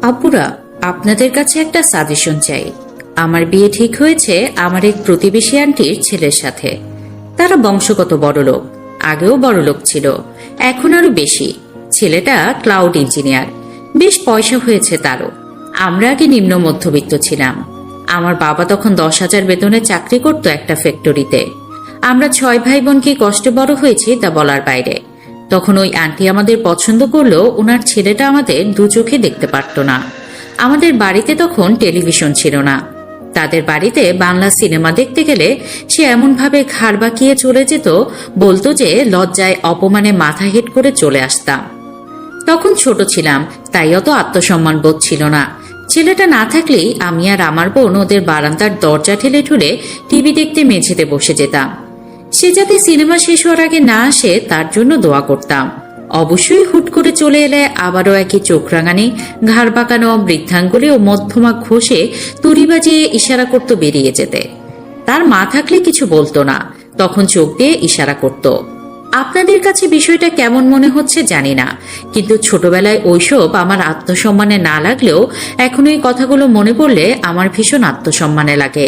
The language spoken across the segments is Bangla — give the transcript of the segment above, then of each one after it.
আপুরা, আপনাদের কাছে একটা সাজেশন চাই। আমার বিয়ে ঠিক হয়েছে আমার এক প্রতিবেশী আন্টির ছেলের সাথে। তারা বংশগত বড়লোক, আগেও বড়লোক ছিল, এখন আরো বেশি। ছেলেটা ক্লাউড ইঞ্জিনিয়ার, বেশ পয়সা হয়েছে তারও। আমরা আগে নিম্ন মধ্যবিত্ত ছিলাম। আমার বাবা তখন 10,000 বেতনে চাকরি করত একটা ফ্যাক্টরিতে। আমরা 6 ভাই বোন কি কষ্টে বড় হয়েছি তা বলার বাইরে। তখন ওই আন্টি আমাদের পছন্দ করলেও ওনার ছেলেটা আমাদের দু চোখে দেখতে পারত না। আমাদের বাড়িতে তখন টেলিভিশন ছিল না। তাদের বাড়িতে বাংলা সিনেমা দেখতে গেলে সে এমনভাবে ঘাড় বাঁকিয়ে চলে যেত, বলতো যে লজ্জায় অপমানে মাথা হেট করে চলে আসতাম। তখন ছোট ছিলাম, তাই অত আত্মসম্মান বোধ ছিল না। ছেলেটা না থাকলেই আমি আর আমার বোন ওদের বারান্দার দরজা ঠেলে ঠুলে টিভি দেখতে মেঝেতে বসে যেতাম। সে যাতে সিনেমা শেষ হওয়ার আগে না আসে তার জন্য দোয়া করতাম। অবশ্যই হুট করে চলে এলে আবারও একই চোখ রাঙানি, ঘাড় বাঁকানো বৃদ্ধাঙ্গুলি ও মধ্যমা ঘষে তুড়ি বাজিয়ে ইশারা করত বেরিয়ে যেতে। তার মা থাকলে কিছু বলতো না, তখন চোখ দিয়ে ইশারা করত। আপনাদের কাছে বিষয়টা কেমন মনে হচ্ছে জানি না, কিন্তু ছোটবেলায় ওইসব আমার আত্মসম্মানে না লাগলেও এখন এই কথাগুলো মনে পড়লে আমার ভীষণ আত্মসম্মানে লাগে।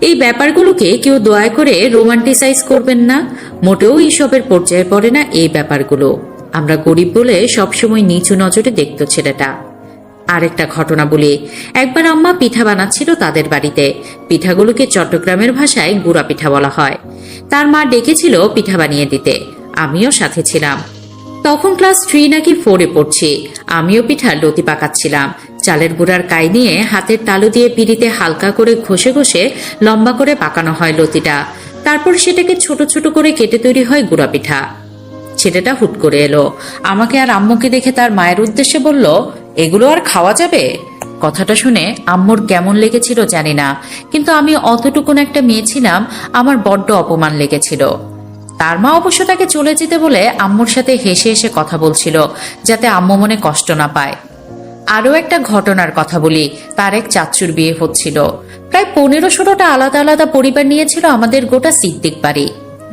এই ব্যাপারগুলোকে কেউ দয়া করে রোমান্টিসাইজ করবেন না। মোটেও এইসবের পর্যায়ে পড়ে না এই ব্যাপারগুলো। আমরা গরিব বলে সবসময় নিচু নজরে দেখত ছেলেটা। আরেকটা ঘটনা বলি। একবার আম্মা পিঠা বানাচ্ছিল তাদের বাড়িতে। পিঠাগুলোকে চট্টগ্রামের ভাষায় গুড়া পিঠা বলা হয়। তার মা ডেকেছিল পিঠা বানিয়ে দিতে, আমিও সাথে ছিলাম। তখন ক্লাস 3 নাকি 4-এ পড়ছি। আমিও পিঠার লতি পাকাচ্ছিলাম। চালের গুঁড়ার কাই নিয়ে হাতের তালু দিয়ে পিড়িতে হালকা করে ঘষে ঘষে লম্বা করে পাকানো হয় লতিটা। তারপর সেটাকে ছোট ছোট করে কেটে তৈরি হয় গুঁড়া পিঠা। ছেলেটা হুট করে এলো, আমাকে আর আম্মুকে দেখে তার মায়ের উদ্দেশ্যে বলল, এগুলো আর খাওয়া যাবে? কথাটা শুনে আম্মুর কেমন লেগেছিল জানি না, কিন্তু আমি অতটুকুন একটা মেয়ে ছিলাম, আমার বড্ড অপমান লেগেছিল। তার মা অবশ্য তাকে চলে যেতে বলে আম্মুর সাথে হেসে হেসে কথা বলছিল, যাতে আম্মু মনে কষ্ট না পায়। আরও একটা ঘটনার কথা বলি। তার এক চাচ্চুর বিয়ে হচ্ছিল। প্রায় 15-16টা আলাদা আলাদা পরিবার নিয়েছিল আমাদের গোটা সিদ্দিক বাড়ি।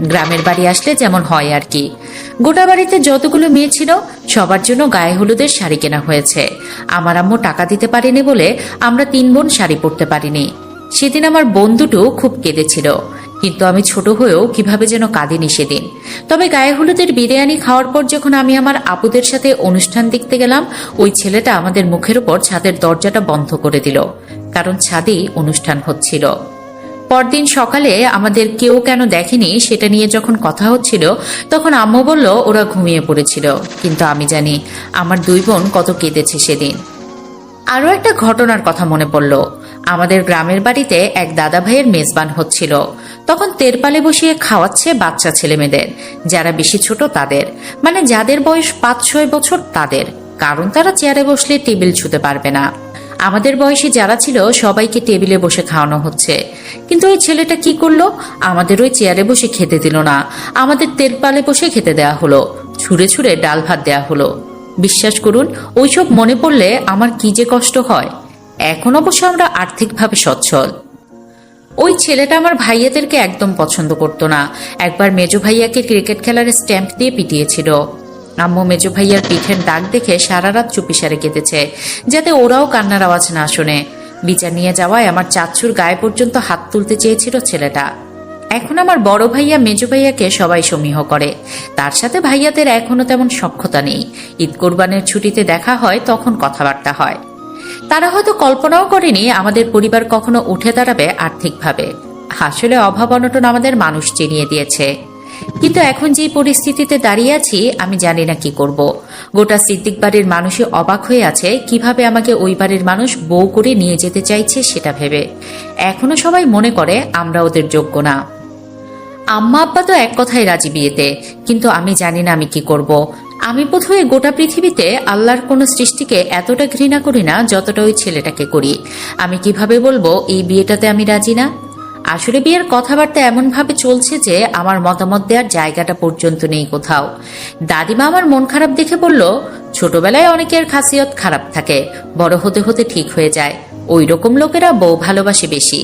গ্রামের বাড়ি আসলে যেমন হয় আর কি। গোটা বাড়িতে যতগুলো মেয়ে ছিল সবার জন্য গায়ে হলুদের শাড়ি কেনা হয়েছে। আমার আম্মু টাকা দিতে পারেনি বলে আমরা 3 বোন শাড়ি পরতে পারিনি। সেদিন আমার বোন দুটো খুব কেঁদেছিল, কিন্তু আমি ছোট হয়েও কিভাবে যেন কাঁদিনি সেদিন। তবে গায়ে হলুদের বিরিয়ানি খাওয়ার পর যখন আমি আমার আপুদের সাথে অনুষ্ঠান দেখতে গেলাম, ওই ছেলেটা আমাদের মুখের উপর ছাদের দরজাটা বন্ধ করে দিল, কারণ ছাদেই অনুষ্ঠান হচ্ছিল। পরদিন সকালে আমাদের কেউ কেন দেখেনি সেটা নিয়ে যখন কথা হচ্ছিল, তখন আম্মু বলল ওরা ঘুমিয়ে পড়েছিল, কিন্তু আমি জানি আমার 2 বোন কত কেঁদেছে সেদিন। আরও একটা ঘটনার কথা মনে পড়ল। আমাদের গ্রামের বাড়িতে এক দাদা ভাইয়ের মেজবান হচ্ছিল। তখন তেরপালে বসিয়ে খাওয়াচ্ছে বাচ্চা ছেলে মেয়েদের, যারা বেশি ছোট তাদের, মানে যাদের বয়স 5-6 বছর তাদের, কারণ তারা চেয়ারে বসলে টেবিল ছুঁতে পারবে না। আমাদের বয়সী যারা ছিল সবাইকে টেবিলে বসে খাওয়ানো হচ্ছে, কিন্তু ওই ছেলেটা কি করলো, আমাদের ওই চেয়ারে বসে খেতে দিল না, আমাদের তেরপালে বসে খেতে দেয়া হলো, ছুঁড়ে ছুঁড়ে ডাল ভাত দেয়া হলো। বিশ্বাস করুন, ওইসব মনে পড়লে আমার কি যে কষ্ট হয়। এখন অবশ্য আমরা আর্থিকভাবে সচ্ছল। ওই ছেলেটা আমার ভাইয়াদেরকে একদম পছন্দ করতো না। একবার মেজো ভাইয়াকে ক্রিকেট খেলার স্ট্যাম্প দিয়ে পিটিয়েছিল। আম্মু মেজো ভাইয়ার পিঠের দাগ দেখে সারা রাত চুপিসারে কেঁদেছে, যাতে ওরাও কান্নার আওয়াজ না শোনে। বিচার নিয়ে যাওয়ায় আমার চাচ্চুর গায়ে পর্যন্ত হাত তুলতে চেয়েছিল ছেলেটা। এখন আমার বড় ভাইয়া মেজো ভাইয়াকে সবাই সমীহ করে। তার সাথে ভাইয়াদের এখনো তেমন সখ্যতা নেই। ঈদ কোরবানের ছুটিতে দেখা হয়, তখন কথাবার্তা হয়। তারা হয়তো কল্পনাও করেনি আমাদের পরিবার কখনো উঠে দাঁড়াবে আর্থিকভাবে। আসলে অভাব অনটন আমাদের মানুষ চিনিয়ে দিয়েছে। কিন্তু এখন যে পরিস্থিতিতে দাঁড়িয়ে আছি, আমি জানি না কি করব। গোটা সিদ্দিক বাড়ির মানুষই অবাক হয়ে আছে কিভাবে আমাকে ওই বাড়ির মানুষ বউ করে নিয়ে যেতে চাইছে সেটা ভেবে। এখনো সবাই মনে করে আমরা ওদের যোগ্য না। আম্মা আব্বা তো এক কথায় রাজি বিয়েতে, কিন্তু আমি জানি না আমি কি করব। আমি বোধহয় গোটা পৃথিবীতে আল্লাহর কোনো সৃষ্টিকে এতটা ঘৃণা করি না যতটা ওই ছেলেটাকে করি। আমি কিভাবে বলবো এই বিয়েটাতে আমি রাজি না? আসলে বিয়ের কথাবার্তা এমন ভাবে চলছে যে আমার মতামত দেওয়ার জায়গাটা পর্যন্ত নেই কোথাও। দাদিমা আমার মন খারাপ দেখে বলল, ছোটবেলায় অনেকের খাসিয়ত খারাপ থাকে, বড় হতে হতে ঠিক হয়ে যায়। ওই রকম লোকেরা বউ ভালোবাসে বেশি।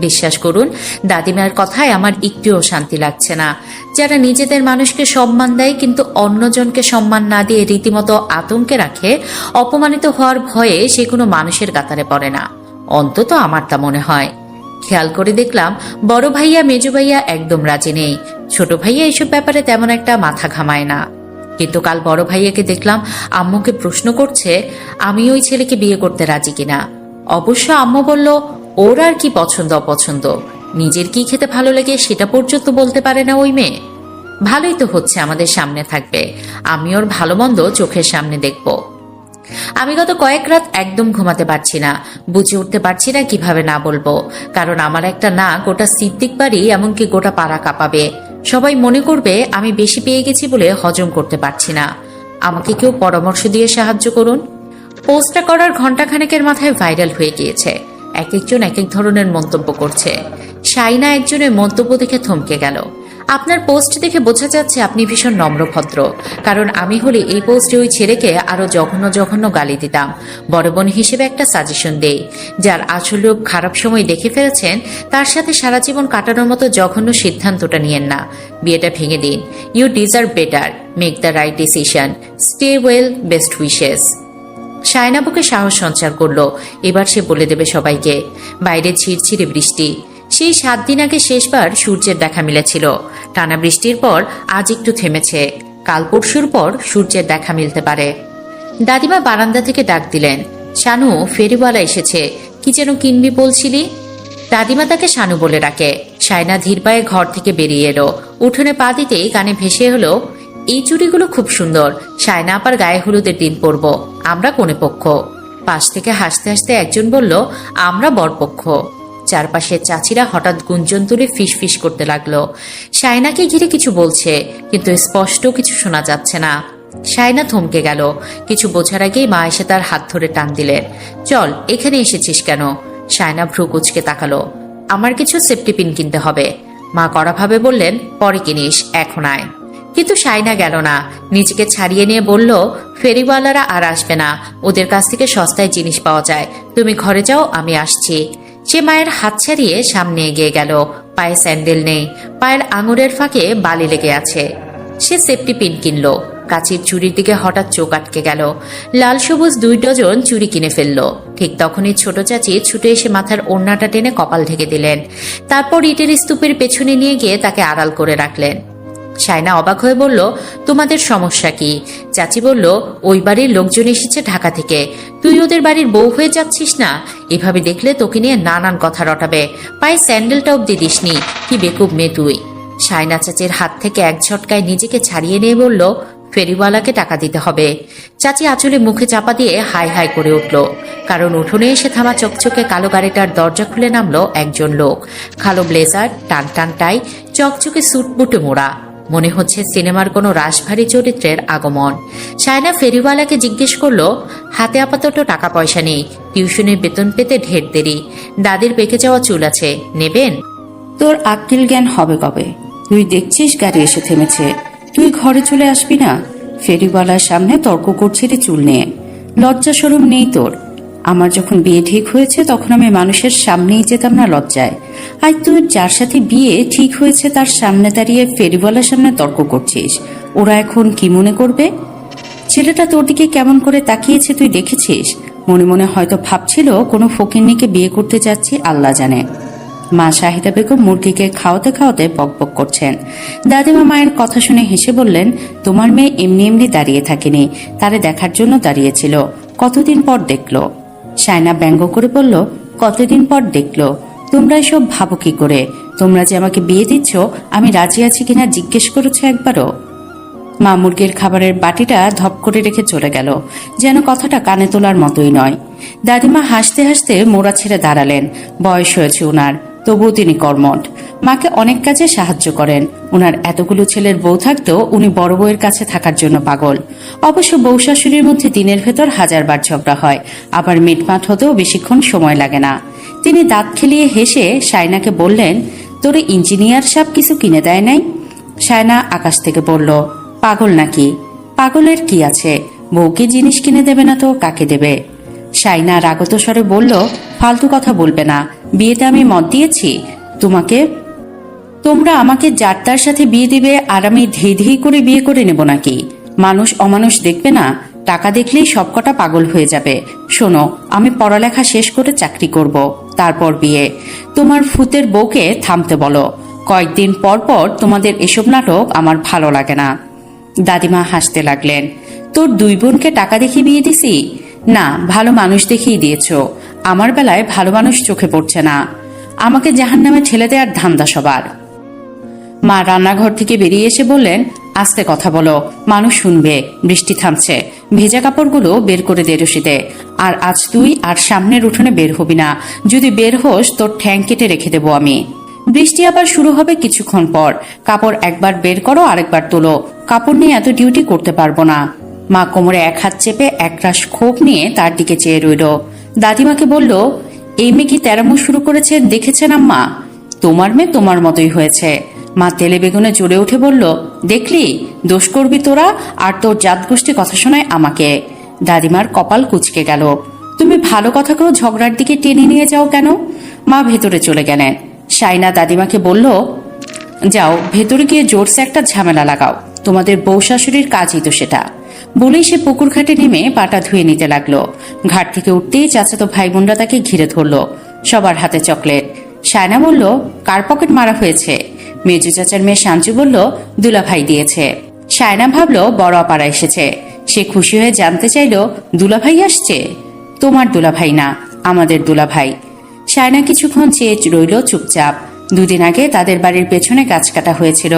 বিশ্বাস করুন, দাদিমার কথায় আমার একটুও শান্তি লাগছে না। যারা নিজেদের মানুষকে সম্মান দেয় কিন্তু অন্যজনকে সম্মান না দিয়ে রীতিমতো আতঙ্কে রাখে, অপমানিত হওয়ার ভয়ে সে কোনো মানুষের কাতারে পড়ে না। অন্তত আমার তা মনে হয়। খেয়াল করে দেখলাম বড় ভাইয়া মেজ ভাইয়া একদম রাজি নেই। ছোট ভাইয়া এসব ব্যাপারে তেমন একটা মাথা ঘামায় না। কিন্তু কাল বড় ভাইয়াকে দেখলাম আম্মুকে প্রশ্ন করছে আমি ওই ছেলেকে বিয়ে করতে রাজি কিনা। অবশ্য আম্মু বলল ওর আর কি পছন্দ অপছন্দ, নিজের কি খেতে ভালো লাগে সেটা পর্যন্ত বলতে পারে না ওই মেয়ে। ভালোই তো হচ্ছে, আমাদের সামনে থাকবে, আমি ওর ভালো মন্দ চোখের সামনে দেখব। আমি গত কয়েক রাত একদম ঘুমাতে পারছি না, বুঝে উঠতে পারছি না কিভাবে না বলবো। কারণ আমার একটা না গোটা সিদ্দিক বাড়ি এমনকি গোটা পাড়া কাঁপাবে। সবাই মনে করবে আমি বেশি পেয়ে গেছি বলে হজম করতে পারছি না। আমাকে কেউ পরামর্শ দিয়ে সাহায্য করুন। পোস্টটা করার ঘণ্টাখানেকের মাথায় ভাইরাল হয়ে গিয়েছে। এক একজন এক এক ধরনের মন্তব্য করছে। শাইনা একজনের মন্তব্য দেখে থমকে গেল। আপনার পোস্ট দেখে বোঝা যাচ্ছে আপনি ভীষণ নম্রভদ্র। কারণ আমি হলে এই পোস্টে ওই ছেলেকে আরো জঘন্য জঘন্য গালি দিতাম। বড় বোন হিসেবে একটা সাজেশন দেই, যার আসল রূপ খারাপ সময় দেখে ফেলেছেন তার সাথে সারা জীবন কাটানোর মতো জঘন্য সিদ্ধান্তটা নিয়েন না। বিয়েটা ভেঙে দিন। You deserve better, make the right decision, stay well, best wishes. শায়না বুকে সাহস সঞ্চার করলো। এবার সে বলে দেবে সবাইকে। বাইরে ঝিরঝিরে বৃষ্টি। সেই 7 দিন আগে শেষবার সূর্যের দেখা মিলেছিল। টানা বৃষ্টির পর আজ একটু থেমেছে। কাল পরশুর পর সূর্যের দেখা মিলতে পারে। দাদিমা বারান্দা থেকে ডাক দিলেন, শানু, ফেরিওয়ালা এসেছে, কি যেন কিনবি বলছিলি? দাদিমা তাকে শানু বলে ডাকে। শায়না ধীর পায়ে ঘর থেকে বেরিয়ে এলো। উঠোনে পা দিতেই কানে ভেসে হলো, এই চুড়িগুলো খুব সুন্দর, শায়না আপার গায়ে হলুদের দিন পরব, আমরা কনে পক্ষ। পাশ থেকে হাসতে হাসতে একজন বলল, আমরা বরপক্ষ। চারপাশের চাচিরা হঠাৎ গুঞ্জন তুলে ফিস ফিস করতে লাগলো। শায়নাকে ঘিরে কিছু বলছে, কিন্তু স্পষ্ট কিছু শোনা যাচ্ছে না। শায়না থমকে গেল। কিছু বোঝার আগেই মা এসে তার হাত ধরে টান দিলেন। চল, এখানে এসেছিস কেন? শায়না ভ্রু কুচকে তাকালো। আমার কিছু সেফটি পিন কিনতে হবে। মা কড়াভাবে বললেন, পরে কিনিস, এখন আয়। কিন্তু শায়না গেল না। নিজেকে ছাড়িয়ে নিয়ে বলল, ফেরিওয়ালারা আর আসবে না, ওদের কাছ থেকে সস্তায় জিনিস পাওয়া যায়, তুমি ঘরে যাও, আমি আসছি। সে মায়ের হাত ছাড়িয়ে সামনে এগিয়ে গেল। পায়ে স্যান্ডেল নেই, পায়ের আঙুরের ফাঁকে বালি লেগে আছে। সে সেফটি পিন কিনল। কাচির চুড়ির দিকে হঠাৎ চোখ আটকে গেল। লাল সবুজ 2 ডজন চুড়ি কিনে ফেললো। ঠিক তখনই ছোট চাচি ছুটে এসে মাথার ওড়নাটা টেনে কপাল ঢেকে দিলেন। তারপর ইটের স্তূপের পেছনে নিয়ে গিয়ে তাকে আড়াল করে রাখলেন। শায়না অবাক হয়ে বলল, তোমাদের সমস্যা কি? চাচি বলল, ওই বাড়ির লোকজন এসেছে ঢাকা থেকে, তুই ওদের বাড়ির বউ হয়ে যাচ্ছিস না? এভাবে দেখলে তোকে নিয়ে নানান কথা রটাবে। পায়ে স্যান্ডেলটা অব্দি দিসনি, কি বেকুব মেয়ে তুই। শায়না চাচির হাত থেকে এক ঝটকায় নিজেকে ছাড়িয়ে নিয়ে বলল, ফেরিওয়ালাকে টাকা দিতে হবে। চাচি আঁচলে মুখে চাপা দিয়ে হাই হাই করে উঠল। কারণ উঠোনে এসে থামা চকচকে কালো গাড়িটার দরজা খুলে নামলো একজন লোক। কালো ব্লেজার, টান টান টাই, চকচকে স্যুট বুটে মোড়া। মনে হচ্ছে সিনেমার কোনো রাশভারী চরিত্রের আগমন। শায়না ফেরিওয়ালাকে জিজ্ঞেস করলো, হাতে আপাতত টাকা পয়সা নেই, টিউশনের বেতন পেতে ঢের দেরি, দাদির পেকে যাওয়া চুল আছে, নেবেন? তোর আক্কেল জ্ঞান হবে কবে? তুই দেখছিস গাড়ি এসে থেমেছে, তুই ঘরে চলে আসবি না? ফেরিওয়ালার সামনে তর্ক করছিলি চুল নিয়ে, লজ্জা শরম নেই তোর? আমার যখন বিয়ে ঠিক হয়েছে তখন আমি মানুষের সামনেই যেতাম না লজ্জায়, আর তুই যার সাথে বিয়ে ঠিক হয়েছে তার সামনে দাঁড়িয়ে ফেরিওয়ালার সামনে তর্ক করছিস। ওরা এখন কি মনে করবে? ছেলেটা তোর দিকে কেমন করে তাকিয়েছে তুই দেখেছিস? মনে মনে হয়তো ভাবছিল কোনো ফকিন্নিকে বিয়ে করতে যাচ্ছি, আল্লাহ জানে। মা শাহিদা বেগম মুরগিকে খাওয়াতে খাওয়াতে বকবক করছেন। দাদিমা মায়ের কথা শুনে হেসে বললেন, তোমার মেয়ে এমনি এমনি দাঁড়িয়ে থাকেনি, তারে দেখার জন্য দাঁড়িয়েছিল, কতদিন পর দেখলো। শায়না ব্যঙ্গ করে বলল, কতদিন পর দেখলো? তোমরা এসব ভাবো কি করে? তোমরা যে আমাকে বিয়ে দিচ্ছ, আমি রাজি আছি কিনা জিজ্ঞেস করেছো একবারও? মা মুরগির খাবারের বাটিটা ধপ করে রেখে চলে গেল, যেন কথাটা কানে তোলার মতোই নয়। দাদিমা হাসতে হাসতে মোড়া ছেড়ে দাঁড়ালেন। বয়স হয়েছে উনার, তবুও তিনি কর্মঠ। মাকে অনেক কাজে সাহায্য করেন। উনার এতগুলো ছেলের বউ থাকতেও উনি বড় বউয়ের কাছে থাকার জন্য পাগল। অবশ্য বউ শাশুড়ির মধ্যে দিনের ভেতর 1000 বার ঝগড়া হয়, আবার মিটমাট হতেও বেশিক্ষণ সময় লাগে না। তিনি দাঁত খেলিয়ে হেসে শায়নাকে বললেন, তোরে ইঞ্জিনিয়ার সাহেব কিছু কিনে দেয় নাই? শায়না আকাশ থেকে বলল, পাগল নাকি? পাগলের কি আছে, বউকে জিনিস কিনে দেবে না তো কাকে দেবে? শায়না রাগত স্বরে বলল, ফালতু কথা বলবে না, বিয়েতে আমি মত দিয়েছি তোমাকে? তোমরা আমাকে যার তার সাথে বিয়ে দিবে আর আমি ধেই ধেই করে বিয়ে করে নেব নাকি? মানুষ অমানুষ দেখবে না? টাকা দেখলেই সবকটা পাগল হয়ে যাবে। শোনো, আমি পড়ালেখা শেষ করে চাকরি করব, তারপর বিয়ে। তোমার ফুতের বউকে থামতে বলো। কয়েকদিন পর পর তোমাদের এসব নাটক আমার ভালো লাগে না। দাদিমা হাসতে লাগলেন। তোর দুই বোনকে টাকা দেখিয়ে বিয়ে দিছি? না, ভালো মানুষ দেখিয়ে দিয়েছ। আমার বেলায় ভালো মানুষ চোখে পড়ছে না। আমাকে জাহান্নামে ঠেলে দেওয়ার ধান্দা সবার। মা রান্নাঘর থেকে বেরিয়ে এসে বললেন, আস্তে কথা বলো, মানুষ শুনবে। বৃষ্টি থামছে, ভেজা কাপড়গুলো বের করে দে রশিদে। আর আজ তুই আর সামনের উঠোনে বের হবি না। যদি বের হোস তোর ঠ্যাং কেটে রেখে দেবো আমি। বৃষ্টি আবার শুরু হবে কিছুক্ষণ পর। কাপড় একবার বের করো, আরেকবার তোলো। কাপড় নিয়ে এত ডিউটি করতে পারবো না। মা কোমরে এক হাত চেপে একরাশ ক্ষোভ নিয়ে তার দিকে চেয়ে রইল। দাদিমাকে বলল, এই মেয়ে কি তেরামো শুরু করেছে দেখেছেন আম্মা? তোমার মেয়ে তোমার মতোই হয়েছে। মা তেলে বেগুনে জ্বলে উঠে বলল, দেখলি, দোষ করবি তোরা, আর তোর জাত গোষ্ঠী কথা শোনায় আমাকে। দাদিমার কপাল কুঁচকে গেল। তুমি ভালো কথাকেও ঝগড়ার দিকে টেনে নিয়ে যাও কেন? মা ভেতরে চলে গেলেন। শাইনা দাদিমাকে বলল, যাও ভেতরে গিয়ে জোরসে একটা ঝামেলা লাগাও। তোমাদের বউ শাশুড়ির কাজই তো সেটা। বলেই সে পুকুর ঘাটে নেমে পাটা ধুয়ে নিতে লাগলো। ঘাট থেকে উঠতেই চাচাতো ভাই বোনরা তাকে ঘিরে ধরলো। সবার হাতে চকলেট। শায়না বলল, কার পকেট মারা হয়েছে? মেজু চাচার মেয়ে সাঞ্চু বলল, দুলাভাই দিয়েছে। শায়না ভাবলো বড় আপারা এসেছে। সে খুশি হয়ে জানতে চাইল, দুলাভাই আসছে? তোমার দুলাভাই না, আমাদের দুলাভাই। শায়না কিছুক্ষণ চেয়ে রইল চুপচাপ। দুদিন আগে তাদের বাড়ির পেছনে গাছ কাটা হয়েছিল।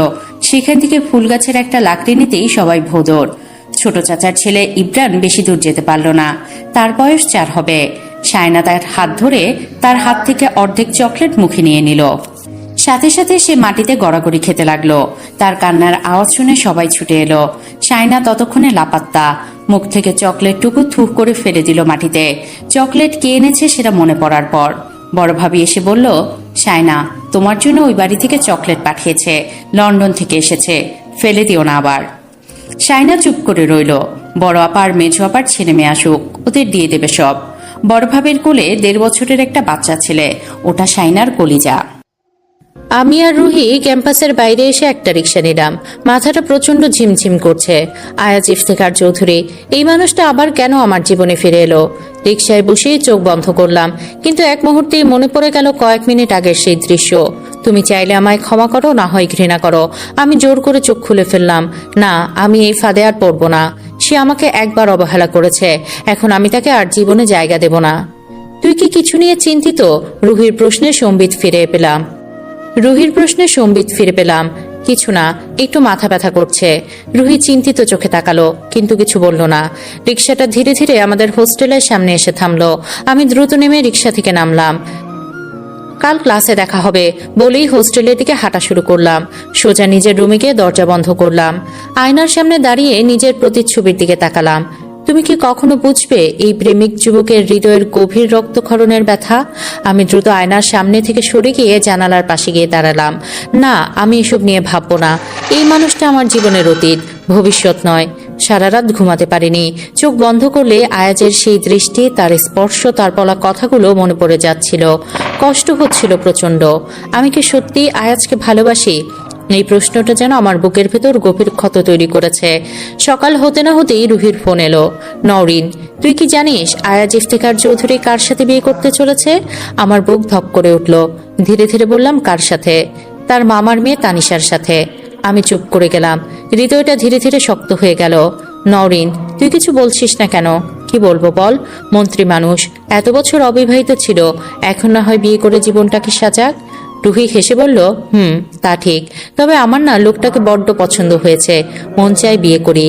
সেখান থেকে ফুল গাছের একটা লাকড়ি নিতেই সবাই ভোদর। ছোট চাচার ছেলে ইব্রান বেশি দূর যেতে পারল না। তার বয়স 4 হবে। শায়না তার হাত ধরে তার হাত থেকে অর্ধেক চকলেট মুখে নিয়ে নিল। সাথে সাথে সে মাটিতে গড়াগড়ি খেতে লাগলো। তার কান্নার আওয়াজ শুনে সবাই ছুটে এলো। শায়না ততক্ষণে লাপাত্তা। মুখ থেকে চকলেটটুকু থুক করে ফেলে দিল মাটিতে। চকলেট কে এনেছে সেটা মনে পড়ার পর বড় ভাবি এসে বলল, শায়না, তোমার জন্য ওই বাড়ি থেকে চকলেট পাঠিয়েছে, লন্ডন থেকে এসেছে, ফেলে দিও না আবার। শায়না চুপ করে রইল। বড় আপা আর মেঝো আপার ছেলে মেয়ে আসুক, ওদের দিয়ে দেবে সব। বড় ভাবের কোলে 1.5 বছরের একটা বাচ্চা ছেলে, ওটা শায়নার কলিজা। আমি আর রুহি ক্যাম্পাসের বাইরে এসে একটা রিক্সা নিলাম। মাথাটা প্রচন্ড ঝিমঝিম করছে। আয়াজ ইফতেখার চৌধুরী, এই মানুষটা আবার কেন আমার জীবনে ফিরে এলো? রিক্সায় বসেই চোখ বন্ধ করলাম, কিন্তু এক মুহূর্তেই মনে পড়ে গেল কয়েক মিনিট আগের সেই দৃশ্য। তুমি চাইলে আমায় ক্ষমা করো, না হয় ঘৃণা করো। আমি জোর করে চোখ খুলে ফেললাম। না, আমি এই ফাঁদে আর পড়ব না। সে আমাকে একবার অবহেলা করেছে, এখন আমি তাকে আর জীবনে জায়গা দেব না। তুই কি কিছু নিয়ে চিন্তিত? রুহির প্রশ্নে সম্বিত ফিরে পেলাম। কিছু না, একটু মাথা ব্যথা করছে। রুহি চিন্তিত চোখে তাকালো, কিন্তু কিছু বলল না। রিক্সাটা ধীরে ধীরে আমাদের হোস্টেলের সামনে এসে থামলো। আমি দ্রুত নেমে রিক্সা থেকে নামলাম। কাল ক্লাসে দেখা হবে বলেই হোস্টেলের দিকে হাঁটা শুরু করলাম। সোজা নিজের রুমে গিয়ে দরজা বন্ধ করলাম। আয়নার সামনে দাঁড়িয়ে নিজের প্রতিচ্ছবির দিকে তাকালাম। তুমি কি কখনো বুঝবে এই প্রেমিক যুবকের হৃদয়ের গভীর রক্তক্ষরণের ব্যথা? আমি দ্রুত আয়নার সামনে থেকে সরে গিয়ে জানালার পাশে গিয়ে দাঁড়ালাম। না, আমি এসব নিয়ে ভাববো না। এই মানুষটা আমার জীবনের অতীত, ভবিষ্যৎ নয়। সারা রাত ঘুমাতে পারিনি। চোখ বন্ধ করলে আয়াজের সেই দৃষ্টি, তার স্পর্শ, তার বলা কথাগুলো মনে পড়ে যাচ্ছিল। কষ্ট হচ্ছিল প্রচন্ড। আমি কি সত্যি আয়াজকে ভালোবাসি? এই প্রশ্নটা যেন আমার বুকের ভেতর গভীর ক্ষত তৈরি করেছে। সকাল হতে না হতেই রুহির ফোন এলো। নওরিন, তুই কি জানিস আয়াজ ইফতেখার চৌধুরী কার সাথে বিয়ে করতে চলেছে? আমার বুক ধক করে উঠল। ধীরে ধীরে বললাম, কার সাথে? তার মামার মেয়ে তানিশার সাথে। আমি চুপ করে গেলাম। হৃদয়টা ধীরে ধীরে শক্ত হয়ে গেল। নওরিন, তুই কিছু বলছিস না কেন? কি বলবো বল? মন্ত্রী মানুষ, এত বছর অবিবাহিত ছিল, এখন না হয় বিয়ে করে জীবনটাকে সাজাক। রুহি হেসে বলল, তা ঠিক, তবে আমার না লোকটাকে বড্ড পছন্দ হয়েছে, মন চাই বিয়ে করি।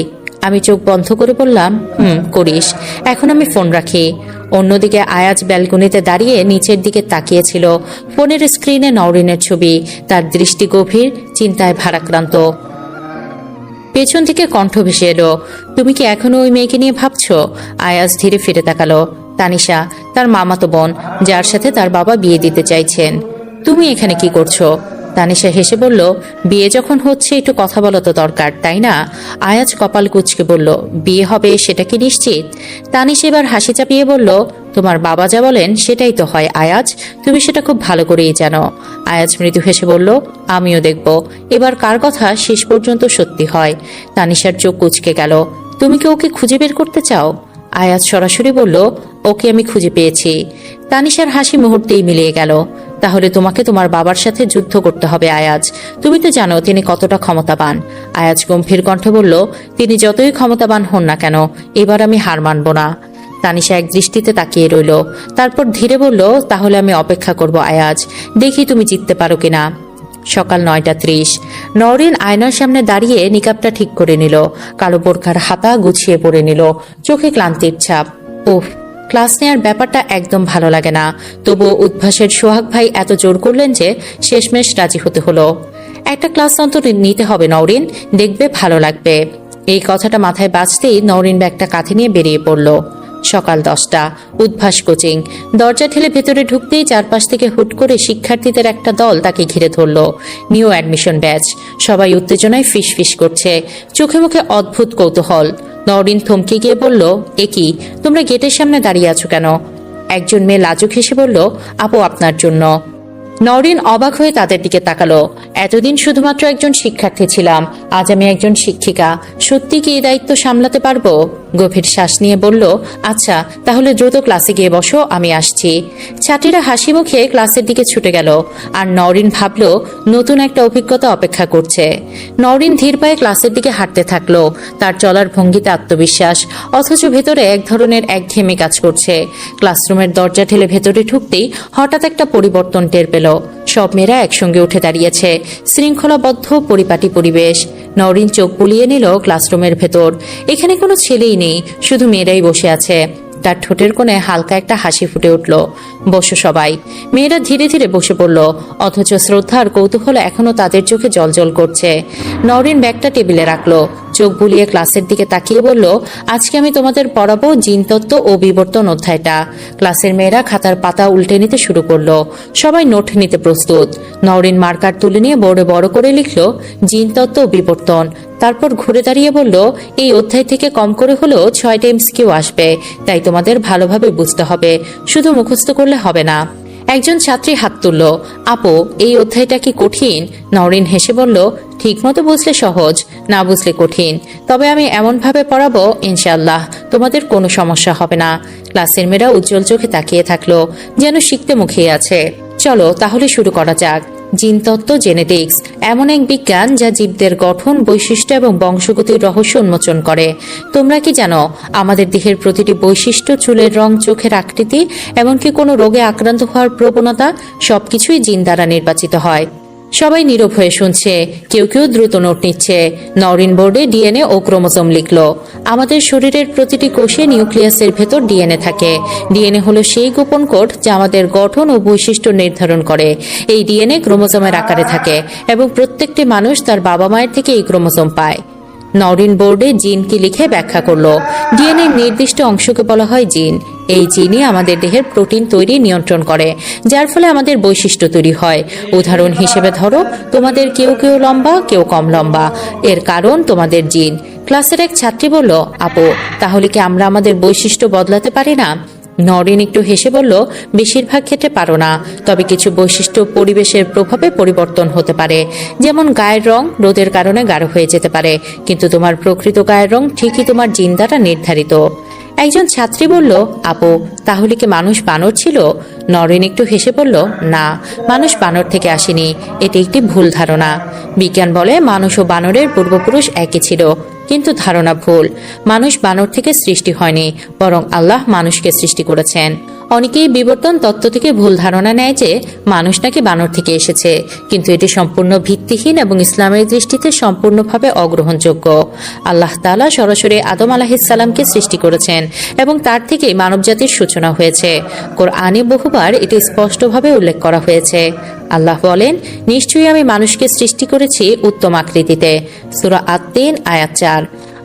আমি চোখ বন্ধ করে বললাম, করিস। এখন আমি ফোন রাখি। অন্যদিকে আয়াজ ব্যালকনিতে দাঁড়িয়ে নিচের দিকে তাকিয়েছিল। ফোনের স্ক্রিনে নওরিনের ছবি। তার দৃষ্টি গভীর, চিন্তায় ভারাক্রান্ত। পেছন থেকে কণ্ঠ ভেসে এলো, তুমি কি এখনো ওই মেয়েকে নিয়ে ভাবছো? আয়াজ ধীরে ফিরে তাকালো। তানিশা, তার মামাতো বোন, যার সাথে তার বাবা বিয়ে দিতে চাইছেন। তুমি এখানে কি করছো? তানিশা হেসে বলল, বিয়ে যখন হচ্ছে একটু কথা বলা তো দরকার, তাই না? আয়াজ কপাল কুঁচকে বলল, বিয়ে হবে সেটা কি নিশ্চিত? তানিশা এবার হাসি চাপিয়ে বলল, তোমার বাবা যা বলেন সেটাই তো হয় আয়াজ, তুমি সেটা খুব ভালো করেই জানো। আয়াজ মৃদু হেসে বলল, আমিও দেখব এবার কার কথা শেষ পর্যন্ত সত্যি হয়। তানিশার চোখ কুঁচকে গেল। তুমি কি ওকে খুঁজে বের করতে চাও? আয়াজ সরাসরি বলল, ওকে আমি খুঁজে পেয়েছি। তানিশার হাসি মুহূর্তেই মিলিয়ে গেল। তাহলে তোমাকে তোমার বাবার সাথে যুদ্ধ করতে হবে আয়াজ, তুমি তো জানো তিনি কতটা ক্ষমতাবান। আয়াজ গম্ভীর কণ্ঠে বলল, তিনি যতই ক্ষমতাবান হন না কেন, এবার আমি হার মানব না। তানিশা এক দৃষ্টিতে তাকিয়ে রইল, তারপর ধীরে বলল, তাহলে আমি অপেক্ষা করব আয়াজ, দেখি তুমি জিততে পারো কিনা। সকাল 9:30। নওরিন আয়নার সামনে দাঁড়িয়ে নিকাবটা ঠিক করে নিল, কালো বোরখার হাতা গুছিয়ে পরে নিল, চোখে ক্লান্তির ছাপ। ওহ, ক্লাস নেয়ার ব্যাপারটা একদম ভালো লাগে না, তবুও উদ্ভাসের সোহাগ ভাই এত জোর করলেন যে শেষমেশ রাজি হতে হলো। একটা ক্লাস অন্তত নিতে হবে নওরিন, দেখবে ভালো লাগবে। এই কথাটা মাথায় বাজতেই নওরিন ব্যাগটা কাঁধে নিয়ে বেরিয়ে পড়ল। সকাল 10টা। উদ্ভাস কোচিং। দরজা ঠেলে ভেতরে ঢুকতেই চারপাশ থেকে হুট করে শিক্ষার্থীদের একটা দল তাকে ঘিরে ধরল। New admission batch. সবাই উত্তেজনায় ফিসফিস করছে, চোখে মুখে অদ্ভুত কৌতূহল। নওরিন থমকে গিয়ে বলল, এ কি, তোমরা গেটের সামনে দাঁড়িয়ে আছো কেন? একজন মেয়ে লাজুক হেসে বলল, আপু আপনার জন্য। নওরিন অবাক হয়ে তাদের দিকে তাকালো। এতদিন শুধুমাত্র একজন শিক্ষার্থী ছিলাম, আজ আমি একজন শিক্ষিকা। সত্যি কি এই দায়িত্ব সামলাতে পারবো? গভীর শ্বাস নিয়ে বলল, আচ্ছা তাহলে দ্রুত ক্লাসে গিয়ে বসো, আমি আসছি। ছাত্রীরা হাসি মুখে ক্লাসের দিকে ছুটে গেল, আর নওরিন ভাবল নতুন একটা অভিজ্ঞতা অপেক্ষা করছে। নওরিন ধীর পায়ে ক্লাসের দিকে হাঁটতে থাকলো, তার চলার ভঙ্গিতে আত্মবিশ্বাস, অথচ ভেতরে এক ধরনের একঘেয়েমি কাজ করছে। ক্লাসরুমের দরজা ঠেলে ভেতরে ঢুকতেই হঠাৎ একটা পরিবর্তন টের পেল। সব মেয়েরা একসঙ্গে উঠে দাঁড়িয়েছে, শৃঙ্খলাবদ্ধ পরিপাটি পরিবেশ। নওরিন চোখ বুলিয়ে নিল ক্লাসরুমের ভেতর। এখানে কোনো ছেলেই নেই, শুধু মেয়েরাই বসে আছে। তার ঠোঁটের কোণে হালকা একটা হাসি ফুটে উঠল। বসো সবাই। মেয়েরা ধীরে ধীরে বসে পড়ল, অথচ শ্রদ্ধা আর কৌতূহল এখনো তাদের চোখে জলজল করছে। নওরিন ব্যাগটা টেবিলে রাখলো, চোখ বুলিয়ে ক্লাসের দিকে তাকিয়ে বলল, আজকে আমি তোমাদের পড়াবো জিনতত্ত্ব ও বিবর্তন অধ্যায়টা। ক্লাসের মেয়েরা খাতার পাতা উল্টে নিতে শুরু করলো, সবাই নোট নিতে প্রস্তুত। নওরিন মার্কার তুলে নিয়ে বোর্ডে বড় করে লিখল, জিনতত্ত্ব ও বিবর্তন। তারপর ঘুরে দাঁড়িয়ে বলল, এই অধ্যায় থেকে কম করে হলেও 6টা MCQ আসবে, তাই তোমাদের ভালোভাবে বুঝতে হবে, শুধু মুখস্থ করলে হবে না। একজন ছাত্রী হাত তুলল, আপু এই অধ্যায়টা কি কঠিন? নওরিন হেসে বলল, ঠিক মতো বুঝলে সহজ, না বুঝলে কঠিন, তবে আমি এমনভাবে পড়াবো ইনশাআল্লাহ তোমাদের কোনো সমস্যা হবে না। ক্লাসের মেয়েরা উজ্জ্বল চোখে তাকিয়ে থাকলো, যেন শিখতে মুখিয়ে আছে। চলো তাহলে শুরু করা যাক। জিনতত্ত্ব, জেনেটিক্স এমন এক বিজ্ঞান যা জীবদের গঠন, বৈশিষ্ট্য এবং বংশগতির রহস্য উন্মোচন করে। তোমরা কি জানো আমাদের দেহের প্রতিটি বৈশিষ্ট্য, চুলের রং, চোখের আকৃতি, এমনকি কোনো রোগে আক্রান্ত হওয়ার প্রবণতা সবকিছুই জিন দ্বারা নির্বাচিত হয়। সবাই নীরব হয়ে শুনছে, কেউ কেউ দ্রুত নোট নিচ্ছে। নওরিন বোর্ডে ডিএনএ ও ক্রোমোসোম লিখল। আমাদের শরীরের প্রতিটি কোষে নিউক্লিয়াসের ভেতর ডিএনএ থাকে। ডিএনএ হলো সেই গোপন কোড যা আমাদের গঠন ও বৈশিষ্ট্য নির্ধারণ করে। এই ডিএনএ ক্রোমোসোমের আকারে থাকে এবং প্রত্যেকটি মানুষ তার বাবা মায়ের থেকে এই ক্রোমোসোম পায়। নওরিন বোর্ডে জিন কি লিখে ব্যাখ্যা করলো। ডিএনএর নির্দিষ্ট অংশকে বলা হয় জিন। এই জিনই আমাদের দেহের প্রোটিন তৈরি নিয়ন্ত্রণ করে, যার ফলে আমাদের বৈশিষ্ট্য তৈরি হয়। উদাহরণ হিসেবে ধরো, তোমাদের কেউ কেউ লম্বা, কেউ কম লম্বা, এর কারণ তোমাদের জিন। ক্লাসের এক ছাত্রী বলল, আপু তাহলে কি আমরা আমাদের বৈশিষ্ট্য বদলাতে পারি না? নওরিন একটু হেসে বলল, বেশিরভাগ ক্ষেত্রে পারো না, তবে কিছু বৈশিষ্ট্য পরিবেশের প্রভাবে পরিবর্তন হতে পারে। যেমন গায়ের রং রোদের কারণে গাঢ় হয়ে যেতে পারে, কিন্তু তোমার প্রকৃত গায়ের রং ঠিকই তোমার জিন দ্বারা নির্ধারিত। একজন ছাত্রী বলল, আপু তাহলে কি মানুষ বানর ছিল? নওরিন একটু হেসে বলল, না, মানুষ বানর থেকে আসেনি, এটি একটি ভুল ধারণা। বিজ্ঞান বলে মানুষ ও বানরের পূর্বপুরুষ একই ছিল, কিন্তু ধারণা ভুল। মানুষ বানর থেকে সৃষ্টি হয়নি, বরং আল্লাহ মানুষকে সৃষ্টি করেছেন। অনেকেই বিবর্তন তত্ত্ব থেকে ভুল ধারণা নেয় যে মানুষ নাকি বানর থেকে এসেছে, কিন্তু এটি সম্পূর্ণ ভিত্তিহীন এবং ইসলামের দৃষ্টিতে সম্পূর্ণভাবে অগ্রহণযোগ্য। আল্লাহ তাআলা সরাসরি আদম আলাইহিসসালামকে সৃষ্টি করেছেন এবং তার থেকেই মানবজাতির সূচনা হয়েছে। কোরআনে বহুবার এটি স্পষ্টভাবে উল্লেখ করা হয়েছে। আল্লাহ বলেন, নিশ্চয়ই আমি মানুষকে সৃষ্টি করেছি উত্তম আকৃতিতে। সূরা আত-তিন আয়াত 4।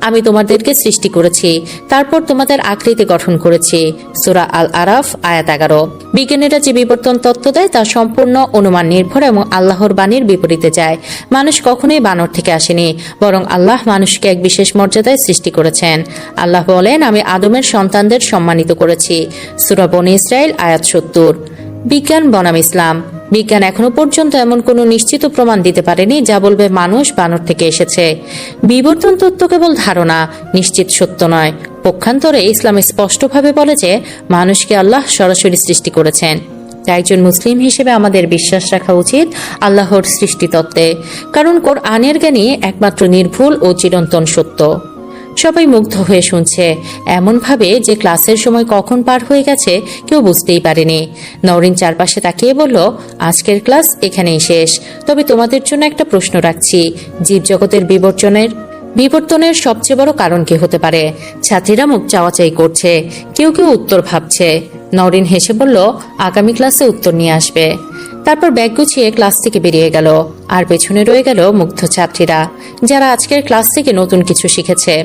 আমি তোমাদেরকে সৃষ্টি করেছি, তারপর তোমাদের আকৃতি গঠন করেছি। সূরা আল আরাফ আয়াত 11। বিজ্ঞানীরা যে বিবর্তন তত্ত্ব দেয় তা সম্পূর্ণ অনুমান নির্ভর এবং আল্লাহর বাণীর বিপরীতে যায়। মানুষ কখনোই বানর থেকে আসেনি, বরং আল্লাহ মানুষকে এক বিশেষ মর্যাদায় সৃষ্টি করেছেন। আল্লাহ বলেন, আমি আদমের সন্তানদের সম্মানিত করেছি। সূরা বনী ইসরাইল আয়াত 70। বিজ্ঞান বনাম ইসলাম। বিজ্ঞান এখনো পর্যন্ত এমন কোনো নিশ্চিত প্রমাণ দিতে পারেনি যা বলবে মানুষ বানর থেকে এসেছে। বিবর্তন তত্ত্ব কেবল ধারণা, নিশ্চিত সত্য নয়। পক্ষান্তরে ইসলাম স্পষ্টভাবে বলে যে মানুষকে আল্লাহ সরাসরি সৃষ্টি করেছেন। তাই একজন মুসলিম হিসেবে আমাদের বিশ্বাস রাখা উচিত আল্লাহর সৃষ্টি তত্ত্বে, কারণ কোরআনের জ্ঞানই একমাত্র নির্ভুল ও চিরন্তন সত্য। সবাই মুগ্ধ হয়ে শুনছে, এমনভাবে যে ক্লাসের সময় কখন পার হয়ে গেছে কেউ বুঝতেই পারেনি। নওরিন চারপাশে তাকিয়ে বলল, আজকের ক্লাস এখানেই শেষ, তবে তোমাদের জন্য একটা প্রশ্ন রাখছি। জীবজগতের বিবর্তনের সবচেয়ে বড় কারণ কি হতে পারে? ছাত্রীরা মুখ চাওয়াচাই করছে, কেউ কেউ উত্তর ভাবছে। নওরিন হেসে বলল, আগামী ক্লাসে উত্তর নিয়ে আসবে। তারপর ব্যাগ গুছিয়ে ক্লাস থেকে বেরিয়ে গেল, আর পেছনে রয়ে গেল মুগ্ধ ছাত্রীরা, যারা আজকের ক্লাস থেকে নতুন কিছু শিখেছে।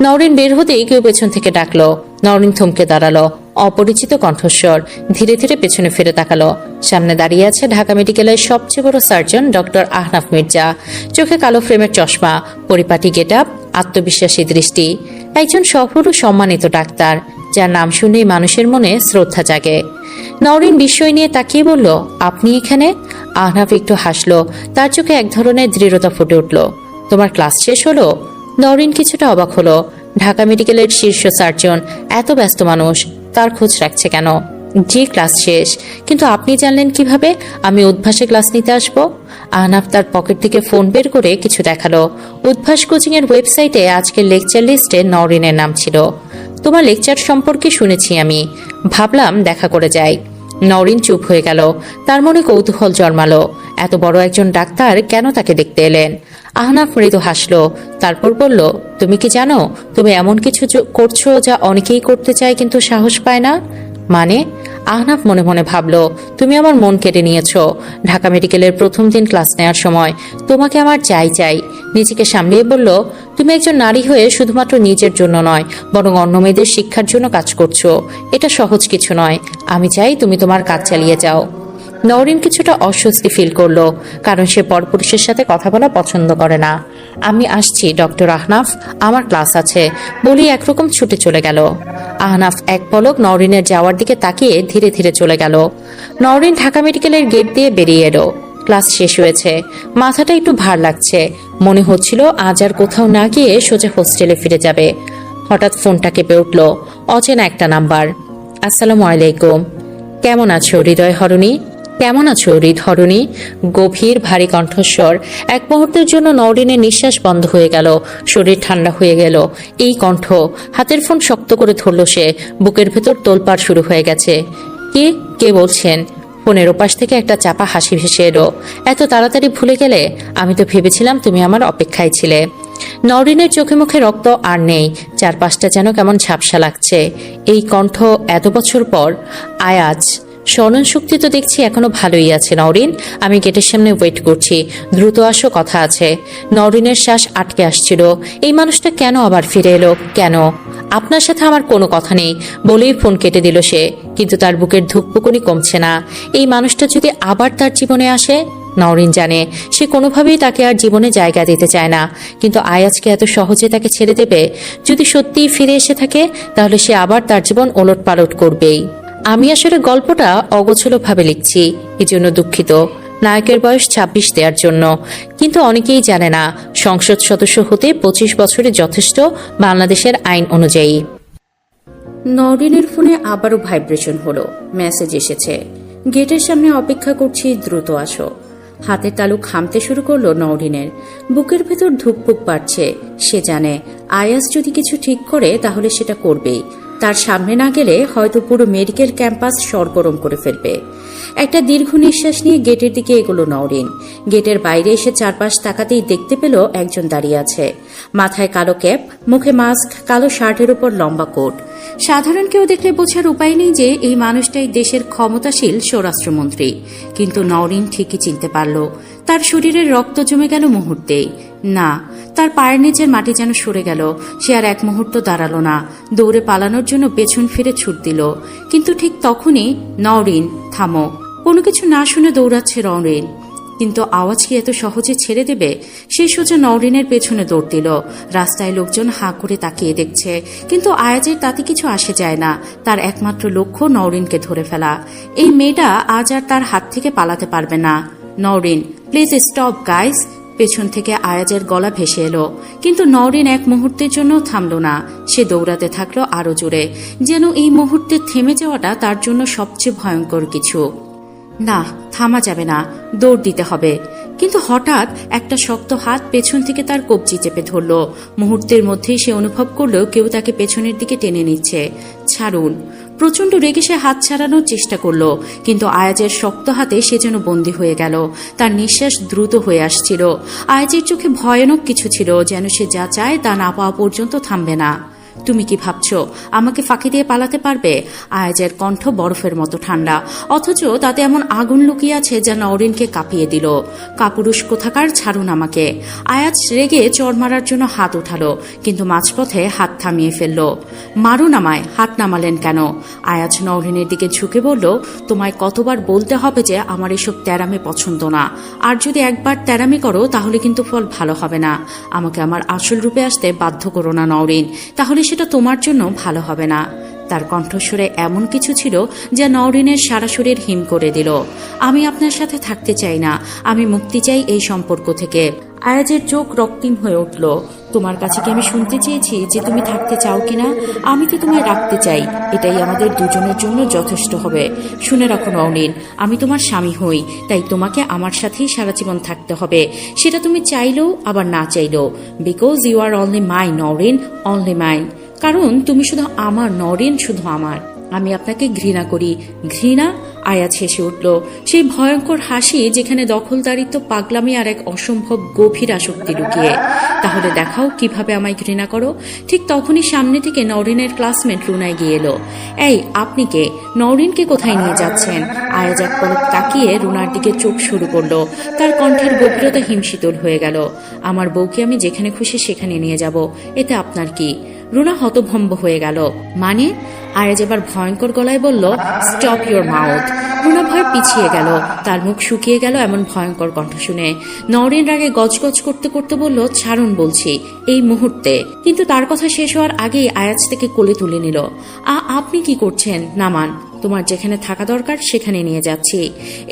নওরিন বের হতেই কেউ পেছন থেকে ডাকলো। নওরিন থমকে দাঁড়ালো। অপরিচিত কণ্ঠস্বর। ধীরে ধীরে পেছনে ফিরে তাকালো। সামনে দাঁড়িয়ে আছে ঢাকা মেডিকেলের সবচেয়ে বড় সার্জন ডক্টর আহনাফ মির্জা। চোখে কালো ফ্রেমের চশমা, পরিপাটি গেটআপ, আত্মবিশ্বাসী দৃষ্টি। একজন সফল ও সম্মানিত ডাক্তার, যার নাম শুনেই মানুষের মনে শ্রদ্ধা জাগে। নওরিন বিস্ময় নিয়ে তাকিয়ে বলল, আপনি এখানে? আহনাফ একটু হাসলো, তার চোখে এক ধরনের দৃঢ়তা ফুটে উঠল। তোমার ক্লাস শেষ হলো? নওরিন কিছুটা অবাক হলো। ঢাকা মেডিকেলের শীর্ষ সার্জন, এত ব্যস্ত মানুষ, তার খোঁজ রাখছে কেন? জি, ক্লাস শেষ। কিন্তু আপনি জানলেন কিভাবে আমি উদ্ভাসে ক্লাস নিতে আসব? আহনাফ তার পকেট থেকে ফোন বের করে কিছু দেখালো। উদ্ভাস কোচিং এর ওয়েবসাইটে আজকের লেকচার লিস্টে নওরিনের নাম ছিল। তোমার লেকচার সম্পর্কে শুনেছি আমি, ভাবলাম দেখা করে যাই। নওরিন চুপ হয়ে গেল। তার মনে কৌতূহল জন্মালো, এত বড় একজন ডাক্তার কেন তাকে দেখতে এলেন? আহনাফ মৃদু হাসলো, তারপর বলল, তুমি কি জানো তুমি এমন কিছু করছো যা অনেকেই করতে চায় কিন্তু সাহস পায় না? মানে? আহনাফ মনে মনে ভাবলো, তুমি আমার মন কেড়ে নিয়েছো। ঢাকা মেডিকেলের প্রথম দিন ক্লাস নেওয়ার সময় তোমাকে আমার চাই। নিজেকে সামলিয়ে বলল, তুমি একজন নারী হয়ে শুধুমাত্র নিজের জন্য নয়, বরং অন্য মেয়েদের শিক্ষার জন্য কাজ করছো। এটা সহজ কিছু নয়। আমি চাই তুমি তোমার কাজ চালিয়ে যাও। নওরিন কিছুটা অস্বস্তি ফিল করলো, কারণ সে পরপুরুষের সাথে কথা বলা পছন্দ করে না। আমি আসছি ডক্টর আহনাফ, আমার ক্লাস আছে বলি একরকম ছুটে চলে গেল। আহনাফ এক পলক নওরিনের যাওয়ার দিকে তাকিয়ে ধীরে ধীরে চলে গেল। নওরিন ঢাকা মেডিকেলের গেট দিয়ে বেরিয়ে এলো। ক্লাস শেষ হয়েছে, মাথাটা একটু ভার লাগছে। মনে হচ্ছিল আজ আর কোথাও না গিয়ে সোজা হোস্টেলে ফিরে যাবে। হঠাৎ ফোনটা কেঁপে উঠল। অচেনা একটা নাম্বার। আসসালামু আলাইকুম। কেমন আছো হৃদয় হরণী? কেমন আছো হৃদহরণী? গভীর ভারী কণ্ঠস্বর। এক মুহূর্তের জন্য নওরিনের নিঃশ্বাস বন্ধ হয়ে গেল, শরীর ঠান্ডা হয়ে গেল। এই কণ্ঠ। হাতের ফোন শক্ত করে ধরল সে। বুকের ভেতর তোলপাড় শুরু হয়ে গেছে। কে বলছেন? ফোনের ওপাশ থেকে একটা চাপা হাসি ভেসে এলো। এত তাড়াতাড়ি ভুলে গেলে? আমি তো ভেবেছিলাম তুমি আমার অপেক্ষায় ছিলে। নওরিনের চোখে মুখে রক্ত আর নেই, চারপাশটা যেন কেমন ঝাপসা লাগছে। এই কণ্ঠ এত বছর পর। আয়াজ। স্মরণ শক্তি তো দেখছি এখনো ভালোই আছে নওরিন। আমি গেটের সামনে ওয়েট করছি, দ্রুত আসো, কথা আছে। নওরিনের শ্বাস আটকে আসছিল। এই মানুষটা কেন আবার ফিরে এলো? কেন? আপনার সাথে আমার কোনো কথা নেই বলেই ফোন কেটে দিল সে। কিন্তু তার বুকের ধুকপুকুনি কমছে না। এই মানুষটা যদি আবার তার জীবনে আসে? নওরিন জানে সে কোনোভাবেই তাকে আর জীবনে জায়গা দিতে চায় না, কিন্তু আয়াজকে এত সহজে তাকে ছেড়ে দেবে? যদি সত্যিই ফিরে এসে থাকে, তাহলে সে আবার তার জীবন ওলটপালট করবেই। আমি আসলে গল্পটা অগোছলভাবে লিখছি, এজন্য দুঃখিত। নায়কের বয়স 26 দেওয়ার জন্য। কিন্তু অনেকেই জানে না সংসদ সদস্য হতে 25 বছরে যথেষ্ট বাংলাদেশের আইন অনুযায়ী। নওরিনের ফোনে আবারও ভাইব্রেশন হলো। মেসেজ এসেছে, গেটের সামনে অপেক্ষা করছি, দ্রুত আসো। হাতের তালু খামতে শুরু করলো নওরিনের। বুকের ভেতর ধুকপুক বাড়ছে। সে জানে আয়াস যদি কিছু ঠিক করে তাহলে সেটা করবেই। তার সামনে না গেলে হয়তো পুরো মেডিকেল ক্যাম্পাস সরগরম করে ফেলবে। একটা দীর্ঘ নিঃশ্বাস নিয়ে গেটের দিকে এগোলো নওরিন। গেটের বাইরে এসে চারপাশ তাকাতেই দেখতে পেল একজন দাঁড়িয়ে আছে। মাথায় কালো ক্যাপ, মুখে মাস্ক, কালো শার্টের উপর লম্বা কোট। সাধারণ কেউ দেখলে বোঝার উপায় নেই যে এই মানুষটাই দেশের ক্ষমতাশীল স্বরাষ্ট্রমন্ত্রী। কিন্তু নওরিন ঠিকই চিনতে পারল। তার শরীরে রক্ত জমে গেল মুহূর্তেই। না, তার পায়ের নিচের মাটি যেন সরে গেল। সে আর এক মুহূর্ত দাঁড়ালো না, দৌড়ে পালানোর জন্য পেছন ফিরে ছুট দিল। কিন্তু ঠিক তখনই, নওরিন থামো। কোনো কিছু না শুনে দৌড়াচ্ছে নওরিন। কিন্তু আওয়াজ কি এত সহজে ছেড়ে দেবে? সে সোজা নওরিনের পেছনে দৌড় দিল। রাস্তায় লোকজন হাঁ করে তাকিয়ে দেখছে, কিন্তু আয়াজের তাতে কিছু আসে যায় না। তার একমাত্র লক্ষ্য নওরিনকে ধরে ফেলা। এই মেয়েটা আজ আর তার হাত থেকে পালাতে পারবে না। Nowrin, please stop guys. পেছন থেকে আয়াজের গলা ভেসে এলো, কিন্তু নওরিন এক মুহূর্তের জন্য থামল না। সে দৌড়াতে থাকলো আরো জোরে, যেন এই মুহূর্তে থেমে যাওয়াটা তার জন্য সবচেয়ে ভয়ঙ্কর কিছু। না, থামা যাবে না, দৌড় দিতে হবে। কিন্তু হঠাৎ একটা শক্ত হাত পেছন থেকে তার কবজি চেপে ধরল। মুহূর্তের মধ্যেই সে অনুভব করল কেউ তাকে পেছনের দিকে টেনে নিচ্ছে। ছাড়ুন। প্রচন্ড রেগে সে হাত ছাড়ানোর চেষ্টা করল, কিন্তু আয়াজের শক্ত হাতে সে যেন বন্দী হয়ে গেল। তার নিঃশ্বাস দ্রুত হয়ে আসছিল। আয়াজের চোখে ভয়ানক কিছু ছিল, যেন সে যা চায় তা না পাওয়া পর্যন্ত থামবে না। তুমি কি ভাবছো আমাকে ফাঁকি দিয়ে পালাতে পারবে? আয়াজের কণ্ঠ বরফের মতো ঠান্ডা, অথচ তাতে এমন আগুন লুকিয়ে আছে যা নওরিনকে কাঁপিয়ে দিল। কাপুরুষ কোথাকার, ছাড়ুন আমাকে। আয়াজ রেগে চড় মারার জন্য হাত উঠালো, কিন্তু মাঝপথে হাত থামিয়ে ফেলল। মারুন আমায়। হাত নামালেন কেন? আয়াজ নওরিনের দিকে ঝুঁকে বলল, তোমায় কতবার বলতে হবে যে আমার এসব তেরামি পছন্দ না। আর যদি একবার তেরামি করো তাহলে কিন্তু ফল ভালো হবে না। আমাকে আমার আসল রূপে আসতে বাধ্য করো না নওরিন, তাহলে সেটা তোমার জন্য ভালো হবে না। তার কণ্ঠস্বরে এমন কিছু ছিল যা নওরিনের সারা শরীর হিম করে দিল। আমি আপনার সাথে থাকতে চাই না, আমি মুক্তি চাই এই সম্পর্ক থেকে। আয়াজের চোখ রক্তিম হয়ে উঠল। তোমার কাছে কি আমি শুনতে চেয়েছি যে তুমি থাকতে চাও কিনা? আমি তো তোমায় রাখতে চাই, এটাই আমাদের দুজনের জন্য যথেষ্ট হবে। শুনে রাখো নওরিন, আমি তোমার স্বামী হই, তাই তোমাকে আমার সাথেই সারা জীবন থাকতে হবে, সেটা তুমি চাইলেও আবার না চাইলেও। Because you are only my Nowrin, only mine. কারণ তুমি শুধু আমার নওরিন, শুধু আমার। আমি আপনাকে ঘৃণা করি। ঘৃণা? আয়াজ হেসে উঠল, সেই ভয়ঙ্কর হাসি যেখানে দখলদারিত্ব, পাগলামি আর এক অসম্ভব গভীর আসক্তি লুকিয়ে। তাহলে দেখাও কিভাবে আমায় ঘৃণা করো। ঠিক তখনই সামনে থেকে নওরিনের ক্লাসমেট রুনা এগিয়ে এলো। এই, আপনি কে? নওরিনকে কোথায় নিয়ে যাচ্ছেন? আয়াজ এক পলক তাকিয়ে রুনার দিকে চোখ শুরু করলো। তার কণ্ঠের গভীরতা হিমশীতল হয়ে গেল। আমার বউকে আমি যেখানে খুশি সেখানে নিয়ে যাব, এতে আপনার কি? রুনা হতভম্ব হয়ে গেল। মানে? আয়াজ এবার ভয়ঙ্কর গলায় বলল, স্টপ ইউর মাউথ। রুনা ভয় পিছিয়ে গেল, তার মুখ শুকিয়ে গেল এমন ভয়ঙ্কর কণ্ঠ শুনে। নওরিন রাগে গজগজ করতে করতে বলল, ছাড়ুন বলছি, এই মুহূর্তে। কিন্তু তার কথা শেষ হওয়ার আগেই আয়াজ থেকে কোলে তুলে নিল। আপনি কি করছেন? নামান। তোমার যেখানে থাকা দরকার সেখানে নিয়ে যাচ্ছি।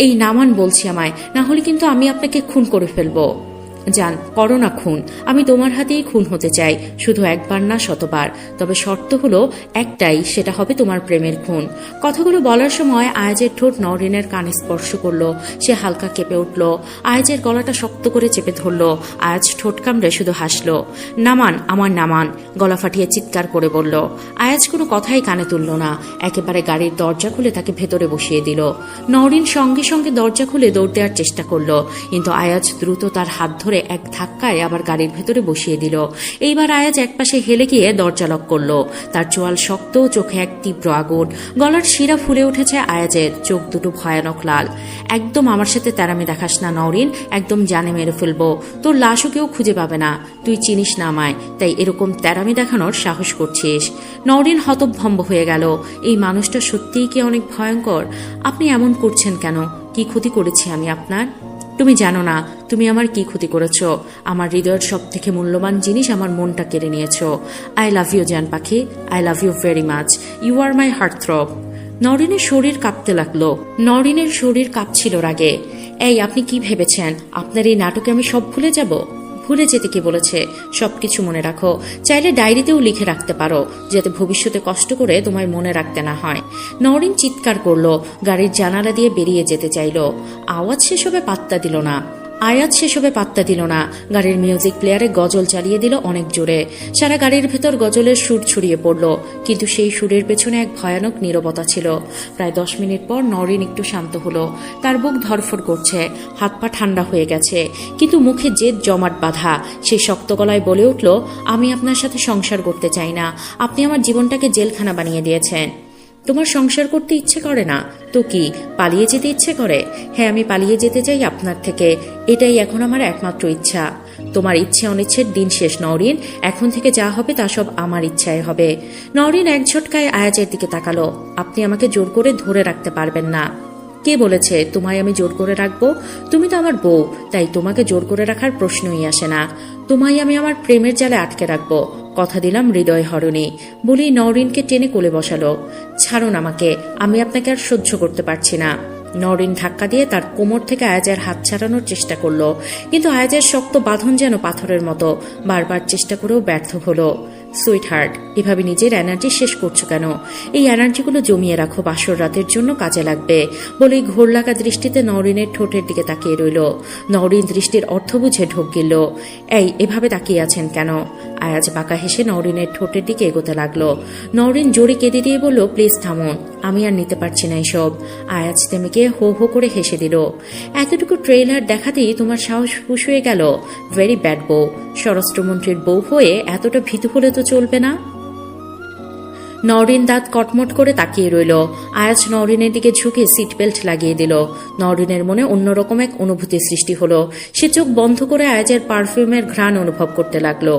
এই নামান বলছি আমায়, না হলে কিন্তু আমি আপনাকে খুন করে ফেলবো। জান, করো না খুন। আমি তোমার হাতেই খুন হতে চাই, শুধু একবার না শতবার। তবে শর্ত হলো একটাই, সেটা হবে তোমার প্রেমের খুন। কথাগুলো বলার সময় আয়াজের ঠোঁট নওরিনের কানে স্পর্শ করলো। সে হালকা কেঁপে উঠল। আয়াজের গলাটা শক্ত করে চেপে ধরল। আয়াজ ঠোঁট কামড়ে শুধু হাসল। নামান, আমার নামান, গলা ফাটিয়ে চিৎকার করে বলল। আয়াজ কোনো কথাই কানে তুলল না, একেবারে গাড়ির দরজা খুলে তাকে ভেতরে বসিয়ে দিল। নওরিন সঙ্গে সঙ্গে দরজা খুলে দৌড় দেওয়ার চেষ্টা করলো, কিন্তু আয়াজ দ্রুত তার হাত ধরে এক ধাক্কায় আবার গাড়ির ভেতরে বসিয়ে দিল। এইবার আয়াজ একপাশে হেলে গিয়ে দরজা লক করলো। তার চোয়াল শক্ত, চোখে এক তীব্র আগুন, গলার শিরা ফুলে উঠেছে আয়াজের, চোখ দুটো ভয়ানক লাল। একদম আমার সাথে তেরামি দেখাস না নওরিন, একদম জানে মেরে ফেলবো। তোর লাশও কেউ খুঁজে পাবে না। তুই চিনিস না আমায়, তাই এরকম তেরামি দেখানোর সাহস করছিস। নওরিন হতভম্ব হয়ে গেল। এই মানুষটা সত্যিই কি অনেক ভয়ঙ্কর? আপনি এমন করছেন কেন? কি ক্ষতি করেছি আমি আপনার? তুমি জানো না তুমি আমার কি ক্ষতি করেছ। আমার হৃদয়ের সব থেকে মূল্যবান জিনিস আমার মনটা কেড়ে নিয়েছ। আই লাভ ইউ জান পাখি, I love you very much, you are my heartthrob. নওরিনের শরীর কাঁপতে লাগলো। নওরিনের শরীর কাঁপছিল রাগে। এই, আপনি কি ভেবেছেন আপনার এই নাটকে আমি সব ভুলে যাব? ভুলে যেতে কি বলেছে? সবকিছু মনে রাখো, চাইলে ডায়েরিতেও লিখে রাখতে পারো, যাতে ভবিষ্যতে কষ্ট করে তোমায় মনে রাখতে না হয়। নওরিন চিৎকার করলো, গাড়ির জানালা দিয়ে বেরিয়ে যেতে চাইল। আওয়াজ সেসবে পাত্তা দিল না। আয়াজ সেসবে পাত্তা দিল না। গাড়ির মিউজিক প্লেয়ারে গজল চালিয়ে দিল অনেক জোরে। সারা গাড়ির ভেতর গজলের সুর ছড়িয়ে পড়ল, কিন্তু সেই সুরের পেছনে এক ভয়ানক নীরবতা ছিল। প্রায় 10 মিনিট পর নওরিন একটু শান্ত হলো। তার বুক ধরফর করছে, হাত পা ঠান্ডা হয়ে গেছে, কিন্তু মুখে জেদ জমাট বাঁধা। সে শক্ত গলায় বলে উঠল, আমি আপনার সাথে সংসার করতে চাই না। আপনি আমার জীবনটাকে জেলখানা বানিয়ে দিয়েছেন। তোমার সংসার করতে ইচ্ছে করে না তো কি পালিয়ে যেতে ইচ্ছে করে? হ্যাঁ, আমি পালিয়ে যেতে চাই আপনার থেকে, এটাই এখন আমার একমাত্র ইচ্ছা। তোমার ইচ্ছে অনিচ্ছের দিন শেষ নওরিন, এখন থেকে যা হবে তা সব আমার ইচ্ছায় হবে। নওরিন এক ঝটকায় আয়াজের দিকে তাকালো। আপনি আমাকে জোর করে ধরে রাখতে পারবেন না। কে বলেছে তোমায় আমি জোর করে রাখবো? তুমি তো আমার বউ, তাই তোমাকে জোর করে রাখার প্রশ্নই আসে না। তোমায় আমি আমার প্রেমের জালে আটকে রাখবো, কথা দিলাম হৃদয় হরণী, বলেই নওরিনকে টেনে কোলে বসালো। ছাড়ুন আমাকে, আমি আপনাকে আর সহ্য করতে পারছি না। নওরিন ধাক্কা দিয়ে তার কোমর থেকে আয়াজের হাত ছাড়ানোর চেষ্টা করলো, কিন্তু আয়াজের শক্ত বাঁধন যেন পাথরের মতো, বারবার চেষ্টা করেও ব্যর্থ হলো। সুইট হার্ট, এভাবে নিজের এনার্জি শেষ করছো কেন? এই এনার্জিগুলো জমিয়ে রাখো, বাসর রাতের জন্য কাজে লাগবে, বলেই ঘোর লাগা দৃষ্টিতে নওরিনের ঠোঁটের দিকে তাকিয়ে রইল। নওরিন দৃষ্টির অর্থ বুঝে ঢোক গিলল। এই এভাবে তাকিয়ে আছেন কেন? আয়াজ বাঁকা হেসে নওরিনের ঠোঁটের দিকে এগোতে লাগলো। নওরিন জোরে কেঁদে দিয়ে বলল, প্লিজ থামুন, আমি আর নিতে পারছি না এসব। আয়াজ থেমে গিয়ে হো হো করে হেসে দিল। এতটুকু ট্রেলার দেখাতেই তোমার সাহস ফুস হয়ে গেল? ভেরি ব্যাড বউ। স্বরাষ্ট্রমন্ত্রীর বউ হয়ে এতটা ভীতু হলে তো চলবে না। নওরিন দাঁত কটমট করে তাকিয়ে রইল। আয়াজ নওরিনের দিকে ঝুঁকে সিট বেল্ট লাগিয়ে দিল। নওরিনের মনে অন্যরকম এক অনুভূতি সৃষ্টি হলো। সে চোখ বন্ধ করে আয়াজের পারফিউমের ঘ্রাণ অনুভব করতে লাগলো।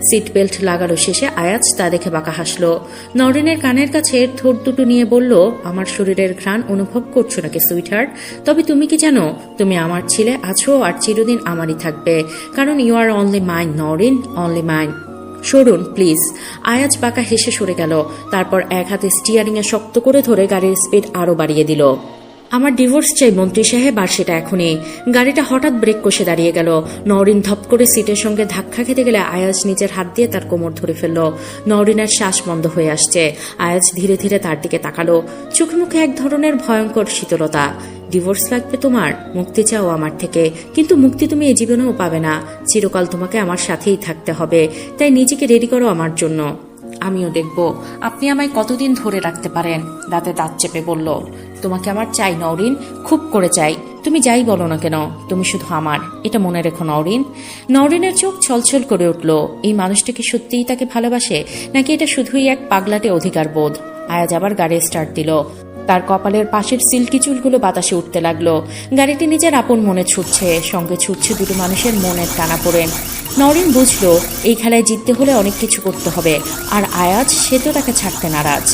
সিট বেল্ট লাগানো শেষে আয়াজ তা দেখে বাঁকা হাসলো। নওরিনের কানের কাছে ঠোঁট দুটো নিয়ে বলল, আমার শরীরের ঘ্রাণ অনুভব করছো নাকি সুইটহার্ট? তবে তুমি কি জানো, তুমি আমার ছেলে আছো আর চিরদিন আমারই থাকবে, কারণ you are only mine Nowrin, only mine. সরুন প্লিজ। আয়াজ বাঁকা হেসে সরে গেল। তারপর এক হাতে স্টিয়ারিং এ শক্ত করে ধরে গাড়ির স্পিড আরো বাড়িয়ে দিল। আমার ডিভোর্স চাই মন্ত্রী সাহেব, আর সেটা এখনই। গাড়িটা হঠাৎ ব্রেক কষে দাঁড়িয়ে গেল। নওরিন ধপ করে সিটের সঙ্গে ধাক্কা খেতে গেলে আয়াজ নিজের হাত দিয়ে তার কোমর ধরে ফেলল। নওরিনের শ্বাস বন্ধ হয়ে আসছে। আয়াজ ধীরে ধীরে তার দিকে তাকালো। চোখে মুখে এক ধরনের ভয়ঙ্কর শীতলতা। ডিভোর্স লাগবে তোমার? মুক্তি চাও আমার থেকে, কিন্তু মুক্তি তুমি এ জীবনেও পাবে না। চিরকাল তোমাকে আমার সাথেই থাকতে হবে, তাই নিজেকে রেডি করো আমার জন্য। আমিও দেখব আপনি আমায় কতদিন ধরে রাখতে পারেন। দাঁতে দাঁত চেপে বলল, তোমাকে আমার চাই নওরিন, খুব করে চাই। তুমি যাই বলো না কেন, তুমি শুধু আমার, এটা মনে রেখো নওরিন। নওরিনের চোখ ছলছল করে উঠল। এই মানুষটা কি সত্যিই তাকে ভালোবাসে, নাকি এটা শুধুই এক পাগলাটে অধিকার বোধ? আয়াজ আবার গাড়ি স্টার্ট দিল। তার কপালের পাশের সিল্কি চুলগুলো বাতাসে উঠতে লাগলো। গাড়িটি নিজের আপন মনে ছুটছে, সঙ্গে ছুটছে দুটো মানুষের মনের টানাপোড়েন। নওরিন বুঝলো এই খেলায় জিততে হলে অনেক কিছু করতে হবে, আর আয়াজ সে তো তাকে ছাড়তে নারাজ।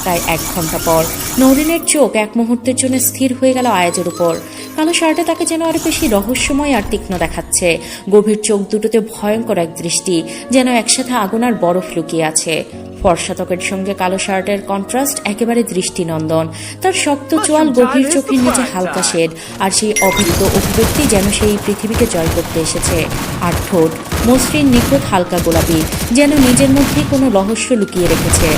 তাই 1 ঘন্টা পর নওরিনের চোখ এক মুহূর্তের জন্য স্থির হয়ে গেল আয়াজের উপর। কালো শার্টে তাকে যেন আরো বেশি রহস্যময় আর তীক্ষ্ণ দেখাচ্ছে। গভীর চোখ দুটোতে ভয়ঙ্কর এক দৃষ্টি, যেন একসাথে আগুন আর বরফ লুকিয়ে আছে। ফর্সা ত্বকের সঙ্গে কালো শার্টের কন্ট্রাস্ট একেবারে দৃষ্টিনন্দন। তার শক্ত চোয়াল, গভীর চোখের নিচে হালকা শেড, আর সেই অভিজ্ঞ অভিব্যক্তি যেন সেই পৃথিবীকে জয় করতে এসেছে। আর ঠোঁট মসৃণ, নিখুঁত, হালকা গোলাপি, যেন নিজের মধ্যেই কোনো রহস্য লুকিয়ে রেখেছে।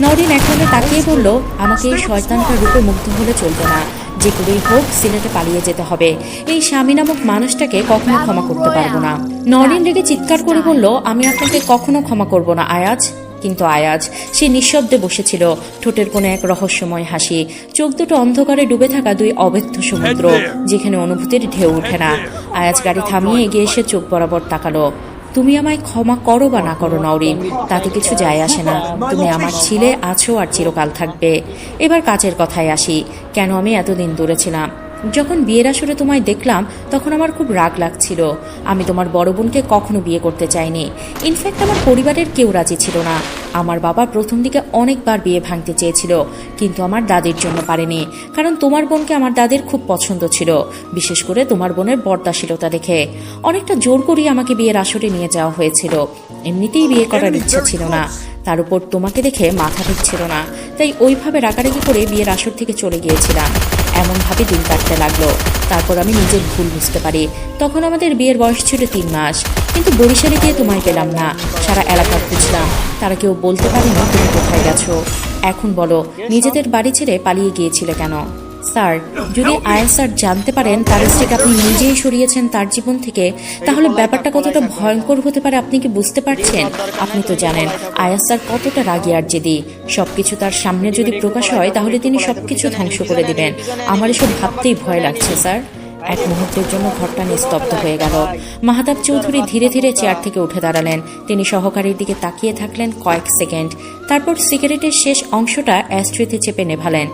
নওরিন একভাবে তাকিয়ে বলল, আমাকে এই শয়তানটার রূপে মুগ্ধ হলে চলবে না। যে করেই হোক সিলেটে পালিয়ে যেতে হবে। এই স্বামী নামক মানুষটাকে কখনো ক্ষমা করতে পারবো না। নওরিন রেগে চিৎকার করে বলল, আমি আপনাকে কখনো ক্ষমা করব না আয়াজ। কিন্তু আয়াজ সে নিঃশব্দে বসেছিল, ঠোঁটের কোণে এক রহস্যময় হাসি, চোখ দুটো অন্ধকারে ডুবে থাকা দুই অব্যক্ত সমুদ্র, যেখানে অনুভূতির ঢেউ ওঠে না। আয়াজ গাড়ি থামিয়ে এগিয়ে এসে চোখ বরাবর তাকালো। তুমি আমায় ক্ষমা করো বা না করো নওরিন, তাতে কিছু যায় আসে না। তুমি আমার ছিলে, আছো আর চিরকাল থাকবে। এবার কাজের কথায় আসি। কেন আমি এতদিন দূরে ছিলাম? যখন বিয়ের আসরে তোমায় দেখলাম তখন আমার খুব রাগ লাগছিল। আমি তোমার বড় বোনকে কখনো বিয়ে করতে চাইনি। ইনফ্যাক্ট আমার পরিবারের কেউ রাজি ছিল না। আমার বাবা প্রথম দিকে অনেকবার বিয়ে ভাঙতে চেয়েছিল, কিন্তু আমার দাদির জন্য পারেনি, কারণ তোমার বোনকে আমার দাদির খুব পছন্দ ছিল, বিশেষ করে তোমার বোনের বর্দাশীলতা দেখে। অনেকটা জোর করেই আমাকে বিয়ের আসরে নিয়ে যাওয়া হয়েছিল। এমনিতেই বিয়ে করার ইচ্ছা ছিল না, তার উপর তোমাকে দেখে মাথা ঠেকছিল না, তাই ওইভাবে রাগারাগি করে বিয়ের আসর থেকে চলে গিয়েছিলাম। এমনভাবে দিন কাটতে লাগলো। তারপর আমি নিজের ভুল বুঝতে পারি। তখন আমাদের বিয়ের বয়স ছিল 3 মাস, কিন্তু বরিশালে গিয়ে তোমায় পেলাম না। সারা এলাকা খুঁজলাম, তারা কেউ বলতে পারেনি তুমি কোথায় গেছো। এখন বলো, নিজেদের বাড়ি ছেড়ে পালিয়ে গিয়েছিলে কেন? স্যার, যদি আয়াজ স্যার জানতে পারেন তার স্ত্রীকে আপনি নিজেই সরিয়েছেন তার জীবন থেকে, তাহলে ব্যাপারটা কতটা ভয়ঙ্কর হতে পারে আপনি কি বুঝতে পারছেন? আপনি তো জানেন আয়াজ স্যার কতটা রাগী আর জেদি। সবকিছু তার সামনে যদি প্রকাশ হয় তাহলে তিনি সবকিছু ধ্বংস করে দিবেন। আমার এসব ভাবতেই ভয় লাগছে স্যার। এক মুহূর্তের জন্য ঘরটা নিস্তব্ধ হয়ে গেল। মাহতাব চৌধুরী ধীরে ধীরে চেয়ার থেকে উঠে দাঁড়ালেন। তিনি সহকারীর দিকে তাকিয়ে থাকলেন কয়েক সেকেন্ড। তারপর সিগারেটের শেষ অংশটা অ্যাস্ট্রেতে চেপে নেভালেন।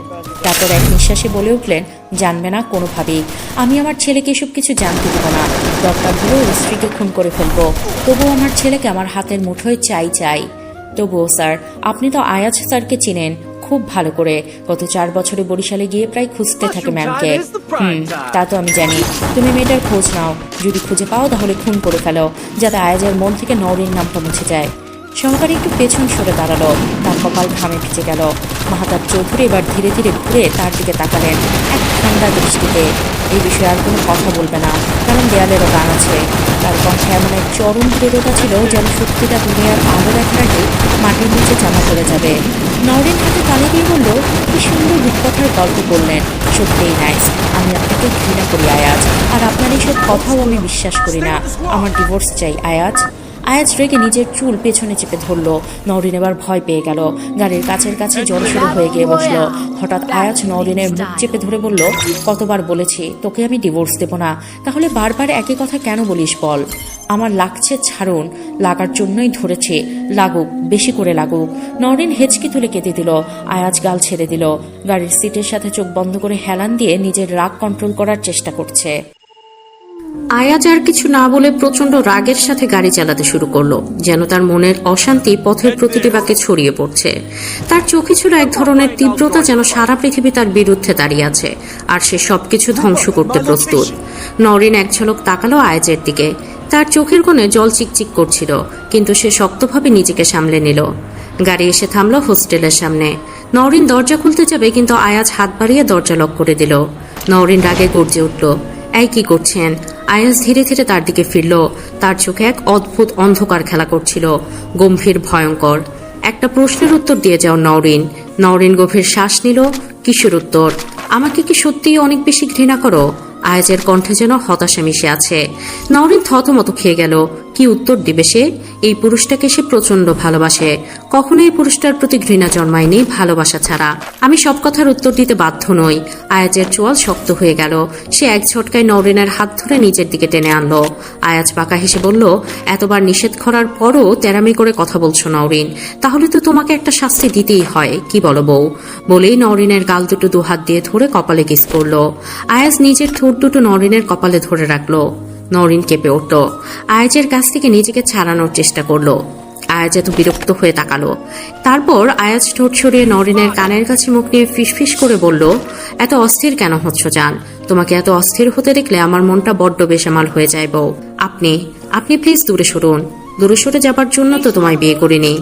তারপর এক নিঃশ্বাসে বলে উঠলেন, জানবে না কোনোভাবেই। আমি আমার ছেলেকে এসব কিছু জানতে দেব না। দরকার হলে ওর স্ত্রীকে খুন করে ফেলবো, তবুও আমার ছেলেকে আমার হাতের মুঠোয় চাই। তবুও স্যার, আপনি তো আয়াজ স্যারকে চিনেন খুব ভালো করে। গত 4 বছরে বরিশালে গিয়ে প্রায় খুঁজতে থাকে ম্যামকে। তা তো আমি জানি। তুমি মেয়েটার খোঁজ নাও, যদি খুঁজে পাও তাহলে খুন করে ফেলো, যাতে আয়াজের মন থেকে নওরিন নামটা মুছে যায়। সহকারী একটু পেছন সরে দাঁড়ালো, তার কপাল ঘামে ভিজে গেল। মাহতাব চৌধুরী এবার ধীরে ধীরে ঘুরে তার দিকে তাকালেন এক ঠান্ডা দৃষ্টিতে। এই বিষয়ে আর কোনো কথা বলবে না, কারণ দেয়ালেরও গান আছে। তার কণ্ঠে এমন এক চরম দৃঢ়তা ছিল যেন সত্যিটা দুনিয়ার আলো দেখার আগে মাটির নিচে জমা পড়ে যাবে। নওরিন হাতে তালি দিয়ে বলল, কি সুন্দর রূপকথার গল্প বললেন, সত্যিই নাইস। আমি আপনাকে ঘৃণা করি আয়াজ, আর আপনার এইসব কথাও আমি বিশ্বাস করি না। আমার ডিভোর্স চাই আয়াজ। আয়াজ রেগে নিজের চুল পেছনে চেপে ধরল। নওরিন এবার ভয় পেয়ে গেল, গাড়ির কাছের কাছে জড়সড় হয়ে গিয়ে বসলো। হঠাৎ আয়াজ নওরিনের মুখ চেপে ধরে বলল, কতবার বলেছি তোকে আমি ডিভোর্স দেব না, তাহলে বারবার একই কথা কেন বলিস বল? আমার লাগছে ছাড়ুন, লাগার জন্যই ধরেছে, লাগুক, বেশি করে লাগুক। নওরিন হেঁচকি তুলে কেঁদে দিল। আয়াজ গাল ছেড়ে দিল। গাড়ির সিটের সাথে চোখ বন্ধ করে হেলান দিয়ে নিজের রাগ কন্ট্রোল করার চেষ্টা করছে। আয়াজ আর কিছু না বলে প্রচন্ড রাগের সাথে গাড়ি চালাতে শুরু করলো, যেন তার মনের অশান্তি পথের প্রতিটি বাঁকে ছড়িয়ে পড়ছে। তার চোখে ছিল এক ধরনের তীব্রতা, যেন সারা পৃথিবী তার বিরুদ্ধে দাঁড়িয়ে আছে, আর সে সবকিছু ধ্বংস করতে প্রস্তুত। নওরিন এক ঝলক তাকালো আয়াজের দিকে। তার চোখের কোণে জল চিকচিক করছিল, কিন্তু সে শক্তভাবে নিজেকে সামলে নিল। গাড়ি এসে থামলো হোস্টেলের সামনে। নওরিন দরজা খুলতে যাবে, কিন্তু আয়াজ হাত বাড়িয়ে দরজা লক করে দিল। নওরিন রাগে গর্জে উঠল, এই কি করছেন? আয়াজ ধীরে ধীরে তার দিকে ফিরল। তার চোখে এক অদ্ভুত অন্ধকার খেলা করছিল, গম্ভীর, ভয়ঙ্কর। একটা প্রশ্নের উত্তর দিয়ে যাও নওরিন। নওরিন গভীর শ্বাস নিল। কিসের উত্তর? আমাকে কি সত্যিই অনেক বেশি ঘৃণা করো? আয়াজের কণ্ঠে যেন হতাশা মিশে আছে। নওরিন থতমত খেয়ে গেল। কি উত্তর দিবে সে? এই পুরুষটাকে সে প্রচন্ড ভালোবাসে। কখনো এই পুরুষটার প্রতি ঘৃণা জন্মায়নি ভালোবাসা ছাড়া। আমি সব কথার উত্তর দিতে বাধ্য নই। আয়াজের চোয়াল শক্ত হয়ে গেল। সে এক ঝটকায় নওরিনের হাত ধরে নিজের দিকে টেনে আনলো। আয়াজ বাঁকা হেসে বলল, এতবার নিষেধ করার পরও তেরামি করে কথা বলছো নওরিন, তাহলে তো তোমাকে একটা শাস্তি দিতেই হয়, কি বলো বউ? বলেই নওরিনের গাল দুটো দুহাত দিয়ে ধরে কপালে কিস করলো। আয়াজ নিজের ঠোঁট দুটো নওরিনের কপালে ধরে রাখলো। নওরিন কেঁপে উঠল। আয়াজের কাছ থেকে নিজেকে ছাড়ানোর চেষ্টা করলো। আয়াজ এত বিরক্ত হয়ে তাকালো। তারপর আয়াজ ঠোঁট সরিয়ে নওরিনের কানের কাছে মুখ নিয়ে ফিসফিস করে বলল, এত অস্থির কেন হচ্ছ জান? তোমাকে এত অস্থির হতে দেখলে আমার মনটা বড্ড বেসামাল হয়ে যায় বউ। আপনি প্লিজ দূরে সরুন। দূরে সরে যাবার জন্য তো তোমায় বিয়ে করিনি।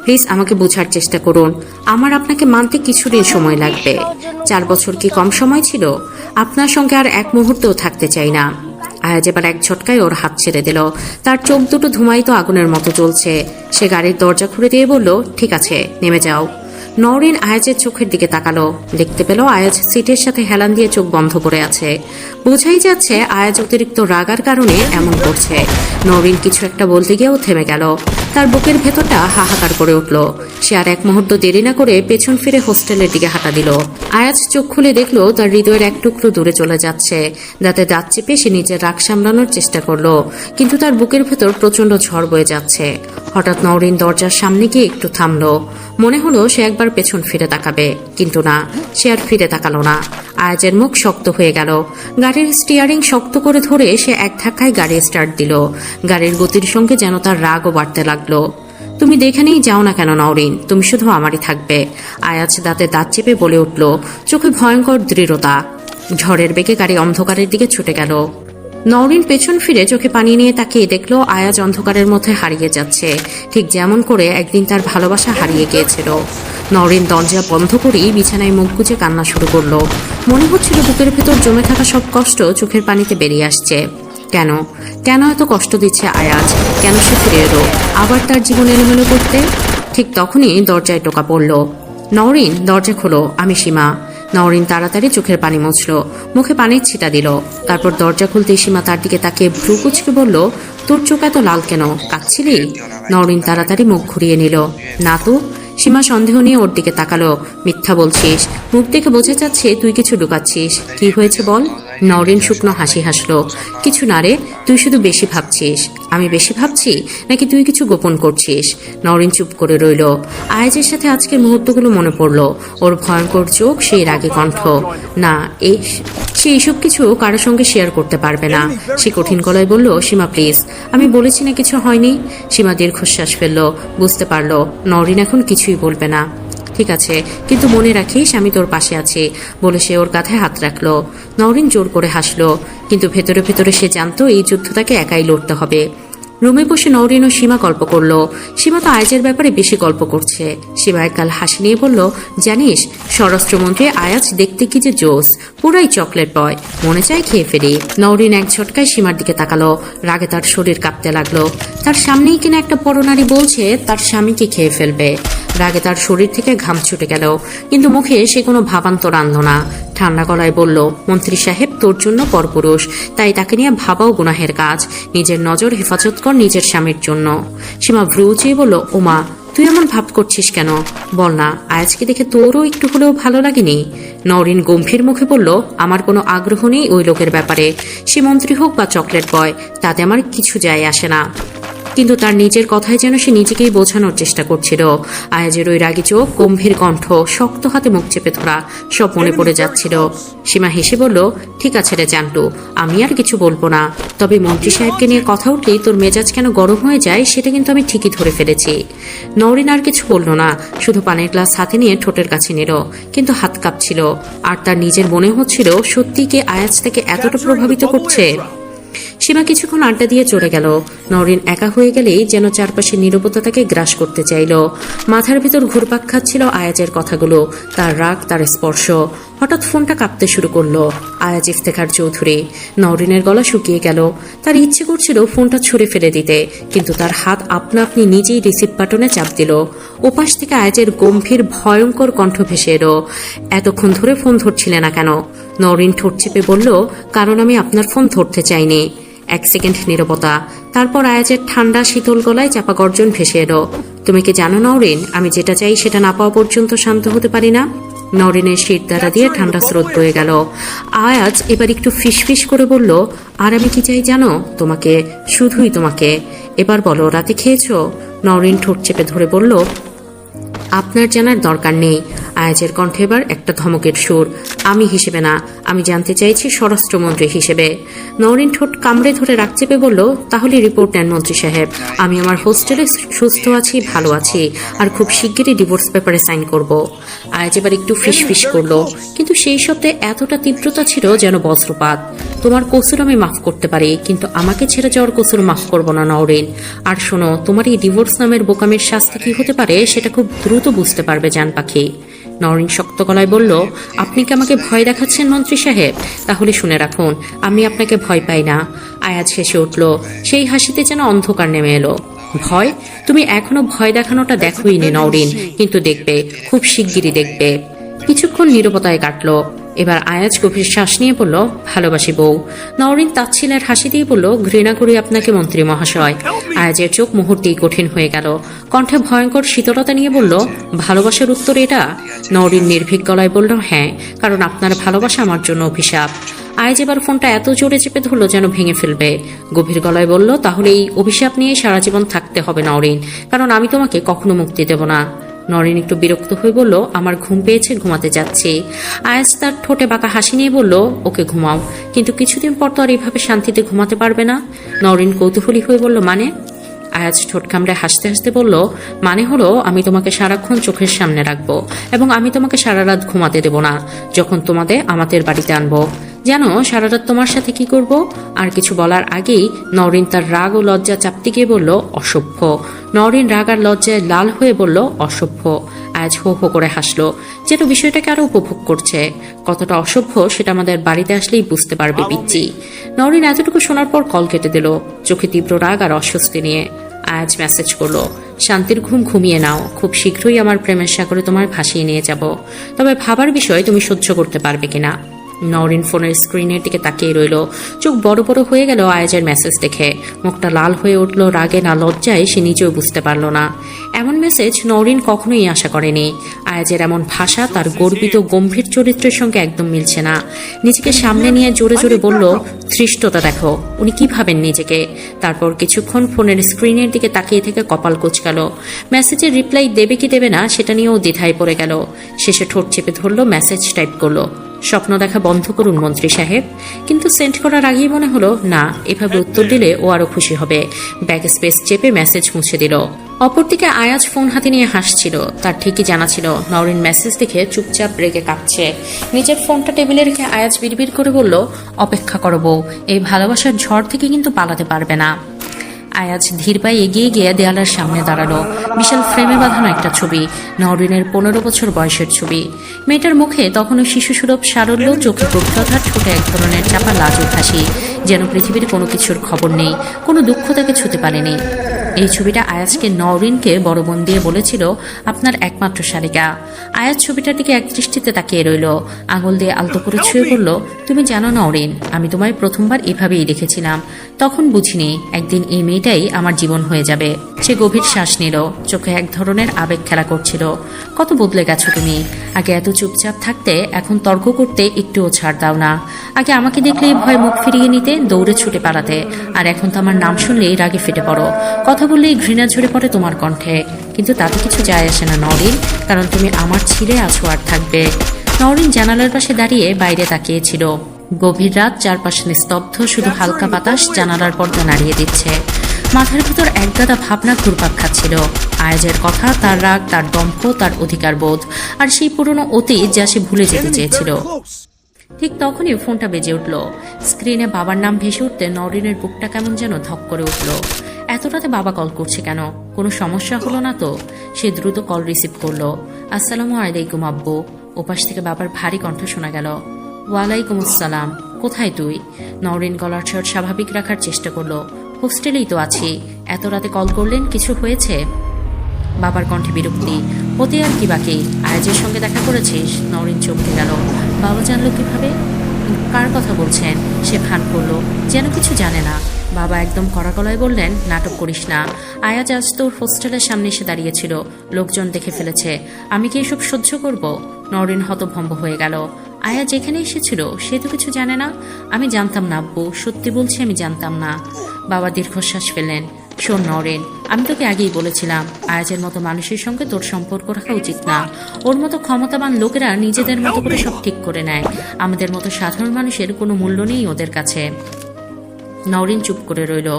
প্লিজ আমাকে বোঝার চেষ্টা করুন। আমার আপনাকে মানতে কিছুদিন সময় লাগবে। 4 বছর কি কম সময় ছিল? আপনার সঙ্গে আর এক মুহূর্তেও থাকতে চাই না। আয়াজ এবার এক ঝটকায় ওর হাত ছেড়ে দিল। তার চোখ দুটো ধুমায়িত আগুনের মতো জ্বলছে। সে গাড়ির দরজা খুলে দিয়ে বলল, ঠিক আছে, নেমে যাও। নওরিন আয়াজের চোখের দিকে তাকালো। দেখতে পেল আয়াজ সিটের সাথে হেলান দিয়ে চোখ বন্ধ করে আছে। বোঝাই যাচ্ছে আয়াজ অতিরিক্ত রাগার কারণে এমন করছে। নওরিন কিছু একটা বলতে গিয়েও থেমে গেল। তার বুকের ভেতরটা হাহাকার করে উঠল। সে আর এক মুহূর্ত দেরি না করে পেছন ফিরে হোস্টেলের দিকে হাঁটা দিল। আয়াজ চোখ খুলে দেখলো তার হৃদয়ের এক টুকরো দূরে চলে যাচ্ছে। দাঁতে দাঁত চেপে সে নিজের রাগ সামলানোর চেষ্টা করলো, কিন্তু তার বুকের ভেতর প্রচন্ড ঝড় বয়ে যাচ্ছে। হঠাৎ নওরিন দরজার সামনে গিয়ে একটু থামলো। মনে হলো সে একবার পেছন ফিরে তাকাবে, কিন্তু না, সে আর ফিরে তাকালো না। আয়াজের মুখ শক্ত হয়ে গেল। গাড়ির স্টিয়ারিং শক্ত করে ধরে সে এক ধাক্কায় গাড়ি স্টার্ট দিল। গাড়ির গতির সঙ্গে যেন তার রাগও বাড়তে লাগলো। তুমি দেখে নেই যাও না কেন নওরিন, তুমি শুধু আমারই থাকবে। আয়াজ দাঁতে দাঁত চেপে বলে উঠল, চোখে ভয়ঙ্কর দৃঢ়তা। ঝড়ের বেগে গাড়ি অন্ধকারের দিকে ছুটে গেল। নওরিন পেছন ফিরে চোখে পানি নিয়ে তাকিয়ে দেখল আয়াজ অন্ধকারের মধ্যে হারিয়ে যাচ্ছে, ঠিক যেমন করে একদিন তার ভালোবাসা হারিয়ে গিয়েছিল। নওরিন দরজা বন্ধ করেই বিছানায় মুখ গুজে কান্না শুরু করলো। মনে হচ্ছিল বুকের ভেতর জমে থাকা সব কষ্ট চোখের পানিতে বেরিয়ে আসছে। কেন কেন এত কষ্ট দিচ্ছে আয়াজ? কেন সে ফিরে এলো আবার তার জীবন এলোমেলো করতে? ঠিক তখনই দরজায় টোকা পড়ল। নওরিন, দরজা খোলো, আমি সীমা। নওরিন তাড়াতাড়ি চোখের পানি মুছল, মুখে পানির ছিটা দিল। তারপর দরজা খুলতে সীমা তার দিকে তাকিয়ে ভ্রু কুঁচকে বলল, তোর চোখ এত লাল কেন? কাঁদছিলি? নওরিন তাড়াতাড়ি মুখ ঘুরিয়ে নিল। না তো। সীমা সন্দেহ নিয়ে ওর দিকে তাকালো। মিথ্যা বলছিস, মুখ দেখে বোঝা যাচ্ছে তুই কিছু লুকাচ্ছিস। কি হয়েছে বল। নওরিন শুকনো হাসি হাসলো। কিছু না রে, তুই শুধু বেশি ভাবছিস। আমি বেশি ভাবছি নাকি তুই কিছু গোপন করছিস? নওরিন চুপ করে রইল। আয়াজের সাথে আজকের মুহূর্তগুলো মনে পড়ল, ওর ভয়ঙ্কর চোখ, সেই রাগী কণ্ঠ। না, সে এইসব কিছু কারোর সঙ্গে শেয়ার করতে পারবে না। সে কঠিন গলায় বলল, সীমা প্লিজ, আমি বলেছি না কিছু হয়নি। সীমা দীর্ঘশ্বাস ফেলল, বুঝতে পারলো নওরিন এখন কিছুই বলবে না। ঠিক আছে, কিন্তু মনে রাখিস আমি তোর পাশে আছি বলে সে ওর কাঁধে হাত রাখলো। নওরিন জোর করে হাসলো, কিন্তু ভেতরে ভেতরে সে জানতো এই যুদ্ধ তাকে একাই লড়তে হবে। রুমে বসে নওরিন ও সীমা গল্প করলো। সীমা তো আয়াজের ব্যাপারে বেশি গল্প করছে। সীমা একগাল হাসি নিয়ে বলল, জানিস স্বরাষ্ট্রমন্ত্রী আয়াজ দেখতে কি যে জোস, পুরাই চকলেট বয়, মনে চায় খেয়ে ফেলি। নওরিন এক ঝটকায় সীমার দিকে তাকালো, রাগে তার শরীর কাঁপতে লাগলো। তার সামনেই কিনা একটা পরনারী বলছে তার স্বামীকে খেয়ে ফেলবে। রাগে তার শরীর থেকে ঘাম ছুটে গেল, কিন্তু মুখে সে কোনো ভাবান্তর আনল না। ঠান্ডা গলায় বলল, মন্ত্রী সাহেব তোর জন্য পরপুরুষ, তাই তাকে নিয়ে ভাবাও গুনাহের কাজ। নিজের নজর হেফাজত কর নিজের স্বামীর জন্য। সীমা ভ্রু চেয়ে বলল, ওমা তুই এমন ভাব করছিস কেন? বল না, আয়াজকে দেখে তোরও একটু হলেও ভালো লাগেনি? নওরিন গম্ভীর মুখে বলল, আমার কোনো আগ্রহ নেই ওই লোকের ব্যাপারে। সে মন্ত্রী হোক বা চকলেট বয়, তাতে আমার কিছু যায় আসে না। কিন্তু তার নিজের কথায় যেন সে নিজেকেই বোঝানোর চেষ্টা করছিল। আয়াজের ওই রাগী চোখ, গম্ভীর কণ্ঠ, শক্ত হাতে মুখ চেপে ধরা, সব মনে পড়ে যাচ্ছিল। সীমা হেসে বলল, ঠিক আছে রে জান্টু, আমি আর কিছু বলবো না। তবে মন্ত্রী সাহেবকে নিয়ে কথা উঠলেই তোর মেজাজ কেন গরম হয়ে যায় সেটা কিন্তু আমি ঠিকই ধরে ফেলেছি। নওরিন আর কিছু বলল না, শুধু পানির গ্লাস হাতে নিয়ে ঠোঁটের কাছে নিল, কিন্তু হাত কাঁপছিল। আর তার নিজের মনে হচ্ছিল সত্যি কি আয়াজ তাকে এতটা প্রভাবিত করছে। সীমা কিছুক্ষণ আড্ডা দিয়ে চলে গেল। নওরিন একা হয়ে গেলেই যেন চারপাশে নীরবতা তাকে গ্রাস করতে চাইল। মাথার ভেতর ঘুরপাক খাচ্ছিল আয়াজের কথাগুলো, তার রাগ, তার স্পর্শ। হঠাৎ ফোনটা কাঁপতে শুরু করলো। আয়াজ ইফতেখার চৌধুরী। নওরিনের গলা শুকিয়ে গেল। তার ইচ্ছে করছিল ফোনটা ছুঁড়ে ফেলে দিতে, কিন্তু তার হাত আপনা আপনি নিজেই রিসিভ বাটনে চাপ দিল। ওপাশ থেকে আয়াজের গম্ভীর ভয়ঙ্কর কণ্ঠ ভেসে এলো, এতক্ষণ ধরে ফোন ধরছিলে না কেন? নওরিন ঠোঁট চেপে বলল, কারণ আমি আপনার ফোন ধরতে চাইনি। এক সেকেন্ড নীরবতা, তারপর আয়াজের ঠান্ডা শীতল গলায় চাপা গর্জন ভেসে এলো, তুমি কি জানো নওরিন, আমি যেটা চাই সেটা না পাওয়া পর্যন্ত শান্ত হতে পারি না। নওরিনের শির দ্বারা দিয়ে ঠান্ডা স্রোত বয়ে গেল। আয়াজ এবার একটু ফিসফিস করে বলল, আর আমি কি চাই জানো? তোমাকে, শুধুই তোমাকে। এবার বলো, রাতে খেয়েছো? নওরিন ঠোঁট চেপে ধরে বলল, আপনার জানার দরকার নেই। আয়াজের কণ্ঠে এবার একটা ধমকের সুর। আমি হিসেবে না, আমি জানতে চাইছি স্বরাষ্ট্রমন্ত্রী হিসেবে। নওরিন ঠোঁট কামড়ে ধরে রাগ চেপে বলল, তাহলে রিপোর্ট নেন মন্ত্রী সাহেব। আমি আমার হোস্টেলে সুস্থ আছি, ভালো আছি, আর খুব শিগগিরই ডিভোর্স পেপারে সাইন করব। আয়াজ এবার একটু ফিসফিস করলো, কিন্তু সেই শব্দে এতটা তীব্রতা ছিল যেন বজ্রপাত। তোমার কসুর আমি মাফ করতে পারি, কিন্তু আমাকে ছেড়ে যাওয়ার কসুর মাফ করবো না নওরিন। আর শোনো, তোমার এই ডিভোর্স নামের বোকামের শাস্তি কি হতে পারে সেটা খুব দ্রুত বুঝতে পারবে জান পাখি। নওরিন শক্ত গলায় বলল, আপনি কি আমাকে ভয় দেখাচ্ছেন মন্ত্রী সাহেব? তাহলে শুনে রাখুন, আমি আপনাকে ভয় পাই না। আয়াজ হেসে উঠল, সেই হাসিতে যেন অন্ধকার নেমে এলো। ভয়? তুমি এখনো ভয় দেখানোটা দেখোইনি নওরিন, কিন্তু দেখবে, খুব শিগগিরই দেখবে। কিছুক্ষণ নীরবতায় কাটলো। এবার আয়াজ গভীর শ্বাস নিয়ে বলল, ভালোবাসি বউ। নওরিন তাচ্ছিলের হাসি দিয়ে বলল, ঘৃণা করি আপনাকে মন্ত্রী মহাশয়। আয়াজের চোখ মুহূর্তেই কঠিন হয়ে গেল, কণ্ঠে ভয়ঙ্কর শীতলতা নিয়ে বলল, ভালোবাসার উত্তর এটা? নওরিন নির্ভীক গলায় বলল, হ্যাঁ, কারণ আপনার ভালোবাসা আমার জন্য অভিশাপ। আয়াজ এবার ফোনটা এত জোরে চেপে ধরল যেন ভেঙে ফেলবে। গভীর গলায় বলল, তাহলে এই অভিশাপ নিয়ে সারা জীবন থাকতে হবে নওরিন, কারণ আমি তোমাকে কখনো মুক্তি দেব না। নওরিন একটু বিরক্ত হয়ে বলল, আমার ঘুম পেয়েছে, ঘুমাতে যাচ্ছি। আয়াজ তার ঠোঁটে বাঁকা হাসি নিয়ে বলল, ওকে ঘুমাও, কিন্তু কিছুদিন পর তো আর এইভাবে শান্তিতে ঘুমাতে পারবে না। নওরিন কৌতূহলী হয়ে বলল, মানে? আয়াজ ঠোঁট কামড়ে হাসতে হাসতে বলল, মানে হলো আমি তোমাকে সারাক্ষণ চোখের সামনে রাখবো, এবং আমি তোমাকে সারা রাত ঘুমাতে দেব না। যখন তোমাদের আমাদের বাড়িতে আনবো, জানো সারা রাত তোমার সাথে কি করব? আর কিছু বলার আগেই নওরিন তার রাগ ও লজ্জা চাপতে গিয়ে বলল, অসভ্য। নওরিন রাগ আর লজ্জায় লাল হয়ে বলল, অসভ্য। আয়াজ হো হো করে হাসলো, যেন বিষয়টাকে আরো উপভোগ করছে। কতটা অসভ্য সেটা আমাদের বাড়িতে আসলেই বুঝতে পারবে পিচ্চি। নওরিন এতটুকু শোনার পর কল কেটে দিল, চোখে তীব্র রাগ আর অস্বস্তি নিয়ে। আয়াজ মেসেজ করলো, শান্তির ঘুম ঘুমিয়ে নাও, খুব শীঘ্রই আমার প্রেমের সাগরে তোমার ভাসিয়ে নিয়ে যাব, তবে ভাবার বিষয় তুমি সহ্য করতে পারবে কিনা। নওরিন ফোনের স্ক্রিনের দিকে তাকিয়ে রইল। চোখ বড় বড় হয়ে গেল আয়াজের মেসেজ দেখে। মুখটা লাল হয়ে উঠল রাগে না লজ্জায়, সে নিজেও বুঝতে পারল না। এমন মেসেজ নওরিন কখনোই আশা করেনি। আয়াজের এমন ভাষা তার গর্বিত গম্ভীর চরিত্রের সঙ্গে একদম মিলছে না। নিজেকে সামনে নিয়ে জোরে জোরে বলল, ধৃষ্টতা দেখো, উনি কি ভাবেন নিজেকে। তারপর কিছুক্ষণ ফোনের স্ক্রিনের দিকে তাকিয়ে থেকে কপাল কুঁচকাল। মেসেজের রিপ্লাই দেবে কি দেবে না সেটা নিয়েও দ্বিধায় পড়ে গেল। শেষে ঠোঁট চেপে ধরল, মেসেজ টাইপ করলো, স্বপ্ন দেখা বন্ধ করুন মন্ত্রী সাহেব। কিন্তু সেন্ড করার আগেই মনে হলো না, এভাবে উত্তর দিলে ও আরো খুশি হবে। ব্যাক স্পেস চেপে মেসেজ মুছে দিল। অপরদিকে আয়াজ ফোন হাতে নিয়ে হাসছিল। তার ঠিকই জানা ছিল নওরিন মেসেজ দেখে চুপচাপ রেগে কাঁপছে। নিজের ফোনটা টেবিলে রেখে আয়াজ বিড়বিড় করে বলল, অপেক্ষা করো বউ, এই ভালোবাসার ঝড় থেকে কিন্তু পালাতে পারবে না। আয়াজ ধীর পায়ে এগিয়ে গিয়ে দেয়ালের সামনে দাঁড়ালো। বিশাল ফ্রেমে বাঁধানো একটা ছবি, নওরিনের 15 বছর বয়সের ছবি। মেয়েটার মুখে তখনও শিশুসুলভ সারল্য, চোখে গভীরতা, ঠোঁটে এক ধরনের চাপা লাজুক হাসি, যেন পৃথিবীর কোনো কিছুর খবর নেই, কোনো দুঃখ তাকে ছুঁতে পারেনি। এই ছবিটা আয়াজকে নওরিনকে বড় বোন দিয়ে বলেছিল, আপনার একমাত্র শালিকা। আয়াজ ছবিটার দিকে এক দৃষ্টিতে তাকিয়ে রইল, আঙুল দিয়ে আলতো করে ছুঁয়ে বলল, তুমি জানো নওরিন, আমি তোমায় প্রথমবার এভাবেই দেখেছিলাম। তখন বুঝিনি একদিন এই মেয়েটাই আমার জীবন হয়ে যাবে। সে গভীর শ্বাস নিল, চোখে এক ধরনের আবেগ খেলা করছিল। কত বদলে গেছো তুমি। আগে এত চুপচাপ থাকতে, এখন তর্ক করতে একটুও ছাড় দাও না। আগে আমাকে দেখলেই ভয় মুখ ফিরিয়ে নিতে, দৌড়ে ছুটে পালাতে, আর এখন তো আমার নাম শুনলেই রাগে ফেটে পড়ো। কথা বললেই ঘৃণা ঝরে পড়ে তোমার কণ্ঠে। কিন্তু তাতে কিছু যায় আসে না নওরিন, কারণ তুমি আমার ছিঁড়ে আছো আর থাকবে। নওরিন জানালার পাশে দাঁড়িয়ে বাইরে তাকিয়েছিল। গভীর রাত, চারপাশে নিস্তব্ধ, শুধু হালকা বাতাস জানালার পর্দা নাড়িয়ে দিচ্ছে। মাথার ভিতর একগাদা ভাবনা ঘুরপাক খাচ্ছিল। আয়াজের কথা, তার রাগ, তার দম্ভ, তার অধিকার বোধ, আর সেই পুরনো অতীত যা সে ভুলে যেতে চেয়েছিল। ঠিক তখনই ফোনটা বেজে উঠল। স্ক্রিনে বাবার নাম ভেসে উঠতে নওরিনের বুকটা কেমন যেন ধক করে উঠল। এত রাতে বাবা কল করছে কেন? কোনো সমস্যা হলো না তো? সে দ্রুত কল রিসিভ করলো। আসসালামু আলাইকুম আব্বু। ওপাশ থেকে বাবার ভারী কণ্ঠ শোনা গেল। ওয়ালাইকুম আসসালাম। কোথায় তুই? নওরিন গলার স্বর স্বাভাবিক রাখার চেষ্টা করলো। হোস্টেলেই তো আছি। এত রাতে কল করলেন, কিছু হয়েছে? বাবার কণ্ঠে বিরক্তি। হতে আর কি বাকি, আয়াজের সঙ্গে দেখা করেছিস? নওরিন চমকে গেল। বাবা জানলো কিভাবে? কার কথা বলছেন? সে ভান করলো যেন কিছু জানে না। বাবা একদম কড়া গলায় বললেন, নাটক করিস না। আয়াজ আজ তোর হোস্টেলের সামনে এসে দাঁড়িয়েছিল, লোকজন দেখে ফেলেছে। আমি কি এসব সহ্য করব? নওরিন হতভম্ব হয়ে গেল। আয়া যেখানে এসেছিল সে তো কিছু জানে না। আমি জানতাম না আব্বু, সত্যি বলছি আমি জানতাম না। বাবা দীর্ঘশ্বাস ফেললেন। শোন নওরিন, আমি তোকে আগেই বলেছিলাম আয়াজের মতো মানুষের সঙ্গে তোর সম্পর্ক রাখা উচিত না। ওর মতো ক্ষমতাবান লোকেরা নিজেদের মতো করে সব ঠিক করে নেয়। আমাদের মতো সাধারণ মানুষের কোনো মূল্য নেই ওদের কাছে। নওরিন চুপ করে রইল।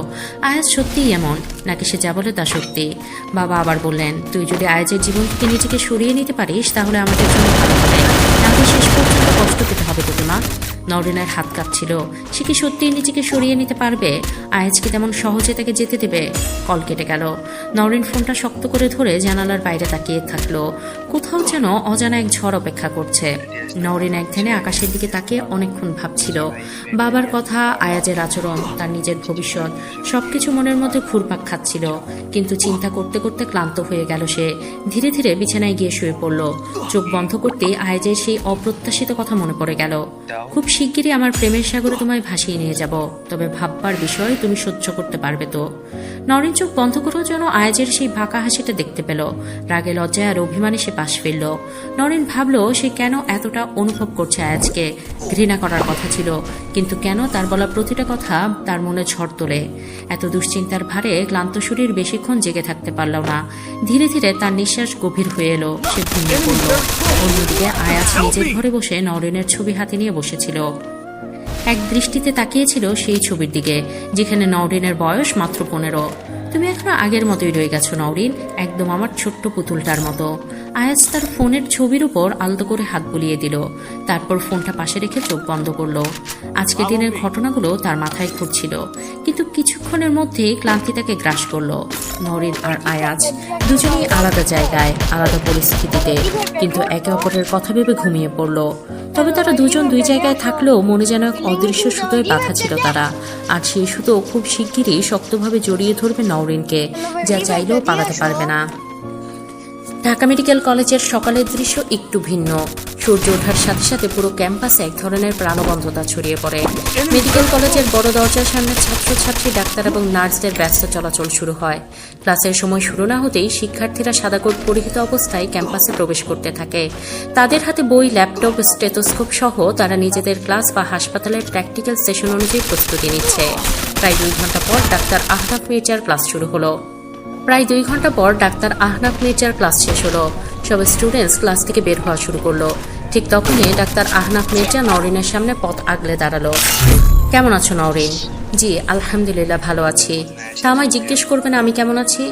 আয়াজ সত্যিই এমন নাকি সে যা বলে তা সত্যি? বাবা আবার বললেন, তুই যদি আয়াজের জীবন থেকে নিজেকে সরিয়ে নিতে পারিস তাহলে আমাদের জন্য ভালো হবে, নাহলে শেষ পর্যন্ত কষ্ট পেতে হবে তোকে মা। নওরিনের হাত কাঁপছিল। সে কি সত্যিই নিজেকে সরিয়ে নিতে পারবে? আয়াজ কি তেমন সহজে তাকে যেতে দেবে? কল কেটে গেল। নওরিন ফোনটা শক্ত করে ধরে জানালার বাইরে তাকিয়ে থাকলো। কোথাও যেন অজানা এক ঝড় অপেক্ষা করছে। নওরিন এক ধ্যানে আকাশের দিকে তাকিয়ে অনেকক্ষণ ভাবছিল। বাবার কথা, আয়াজের আচরণ, তার নিজের ভবিষ্যৎ, সবকিছু মনের মধ্যে ঘুরপাক খাচ্ছিল। কিন্তু চিন্তা করতে করতে ক্লান্ত হয়ে গেল সে। ধীরে ধীরে বিছানায় গিয়ে শুয়ে পড়ল। চোখ বন্ধ করতেই আয়াজের সেই অপ্রত্যাশিত কথা মনে পড়ে গেল। খুব শিগগিরই আমার প্রেমের সাগরে তোমায় ভাসিয়ে নিয়ে যাব, তবে ভাববার বিষয় তুমি সহ্য করতে পারবে তো? নওরিন চোখ বন্ধ করেও যেন আয়াজের সেই বাঁকা হাসিটা দেখতে পেল। রাগে, লজ্জায় আর অভিমানে সে পাশ ফিরল। নওরিন ভাবলো সে কেন এতটা অনুভব করছে আয়াজকে। ঘৃণা করার কথা ছিল, কিন্তু কেন তার বলা প্রতিটা কথা তার মনে ঝড় তোলে। এত দুশ্চিন্তার ভারে ক্লান্ত শরীর বেশিক্ষণ জেগে থাকতে পারল না। ধীরে ধীরে তার নিঃশ্বাস গভীর হয়ে এলো, সে ঘুমিয়ে পড়ল। অন্যদিকে আয়াজ নিজের ঘরে বসে নওরিনের ছবি হাতে নিয়ে বসেছিল। এক দৃষ্টিতে তাকিয়েছিল সেই ছবির দিকে, যেখানে নওরিনের বয়স মাত্র 15। তুমি এখনো আগের মতোই রয়ে গেছো নওরিন, একদম আমার ছোট্ট পুতুলটার মতো। আয়াজ তার ফোনের ছবির উপর আলতো করে হাত বুলিয়ে দিল, তারপর ফোনটা পাশে রেখে চোখ বন্ধ করলো। আজকে দিনের ঘটনাগুলো তার মাথায় ঘুরছিল, কিন্তু কিছুক্ষণের মধ্যেই ক্লান্তি তাকে গ্রাস করলো। নওরিন আর আয়াজ দুজনেই আলাদা জায়গায়, আলাদা পরিস্থিতিতে, কিন্তু একে অপরের কথা ভেবে ঘুমিয়ে পড়ল। তবে তারা দুজন দুই জায়গায় থাকলেও মনে যেন এক অদৃশ্য সুতোয় বাঁধা ছিল তারা। আর সেই সুতো খুব শিগগিরই শক্তভাবে জড়িয়ে ধরবে নওরিনকে, যা চাইলেও পালাতে পারবে না। ঢাকা মেডিকেল কলেজের সকালের দৃশ্য একটু ভিন্ন। সূর্য ওঠার সাথে সাথে পুরো ক্যাম্পাসে এক ধরনের প্রাণবন্ততা ছড়িয়ে পড়ে। মেডিকেল কলেজের বড় দরজার সামনে ছাত্রছাত্রী, ডাক্তার এবং নার্সদের ব্যস্ত চলাচল শুরু হয়। ক্লাসের সময় শুরু না হতেই শিক্ষার্থীরা সাদা কোট পরিহিত অবস্থায় ক্যাম্পাসে প্রবেশ করতে থাকে। তাদের হাতে বই, ল্যাপটপ, স্টেথোস্কোপ সহ তারা নিজেদের ক্লাস বা হাসপাতালের প্র্যাকটিক্যাল সেশন অনুযায়ী প্রস্তুতি নিচ্ছে। প্রায় 2 ঘন্টা পর ডাক্তার আহনাফ মির্জার ক্লাস শুরু হলো। ক্লাস শেষ হলো। সব স্টুডেন্টস ক্লাস থেকে বের হওয়া শুরু করলো। ঠিক তখনই ডাক্তার আহনাফ মির্জা নওরিনের সামনে পথ আগলে দাঁড়ালো। কেমন আছো নওরিন? জি আলহামদুলিল্লাহ, ভালো আছি। তা আমায় জিজ্ঞেস করবে না আমি কেমন আছি?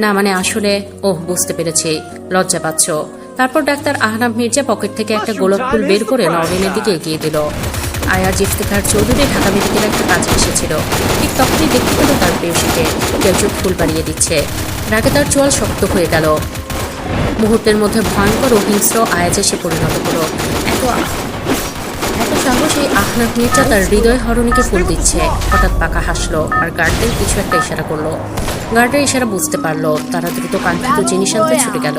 না মানে আসলে, ওহ বুঝতে পেরেছি, লজ্জা পাচ্ছ। তারপর ডাক্তার আহনাফ মির্জা পকেট থেকে একটা গোলাপ ফুল বের করে নওরিনের দিকে এগিয়ে দিল। আয়াজ ইফতেখার চৌধুরী ঢাকা মেডিকেলে একটা কাজে এসেছিল। ঠিক তখনই দেখতে পেল তার প্রেয়সীকে কেউ চোখ ফুল বাড়িয়ে দিচ্ছে। রাগে তার চোয়াল শক্ত হয়ে গেল। মুহূর্তের মধ্যে ভয়ঙ্কর ও হিংস্র আয়াজে সে পরিণত হলো। এত সাহস এই আহনাফ মির্জা তার হৃদয় হরণীকে ফুল দিচ্ছে। হঠাৎ পাকা হাসলো আর গার্ডদের কিছু একটা ইশারা করলো। গার্ডের ইশারা বুঝতে পারলো। তারা দ্রুত কাঙ্ক্ষিত জিনিস আনতে ছুটে গেল।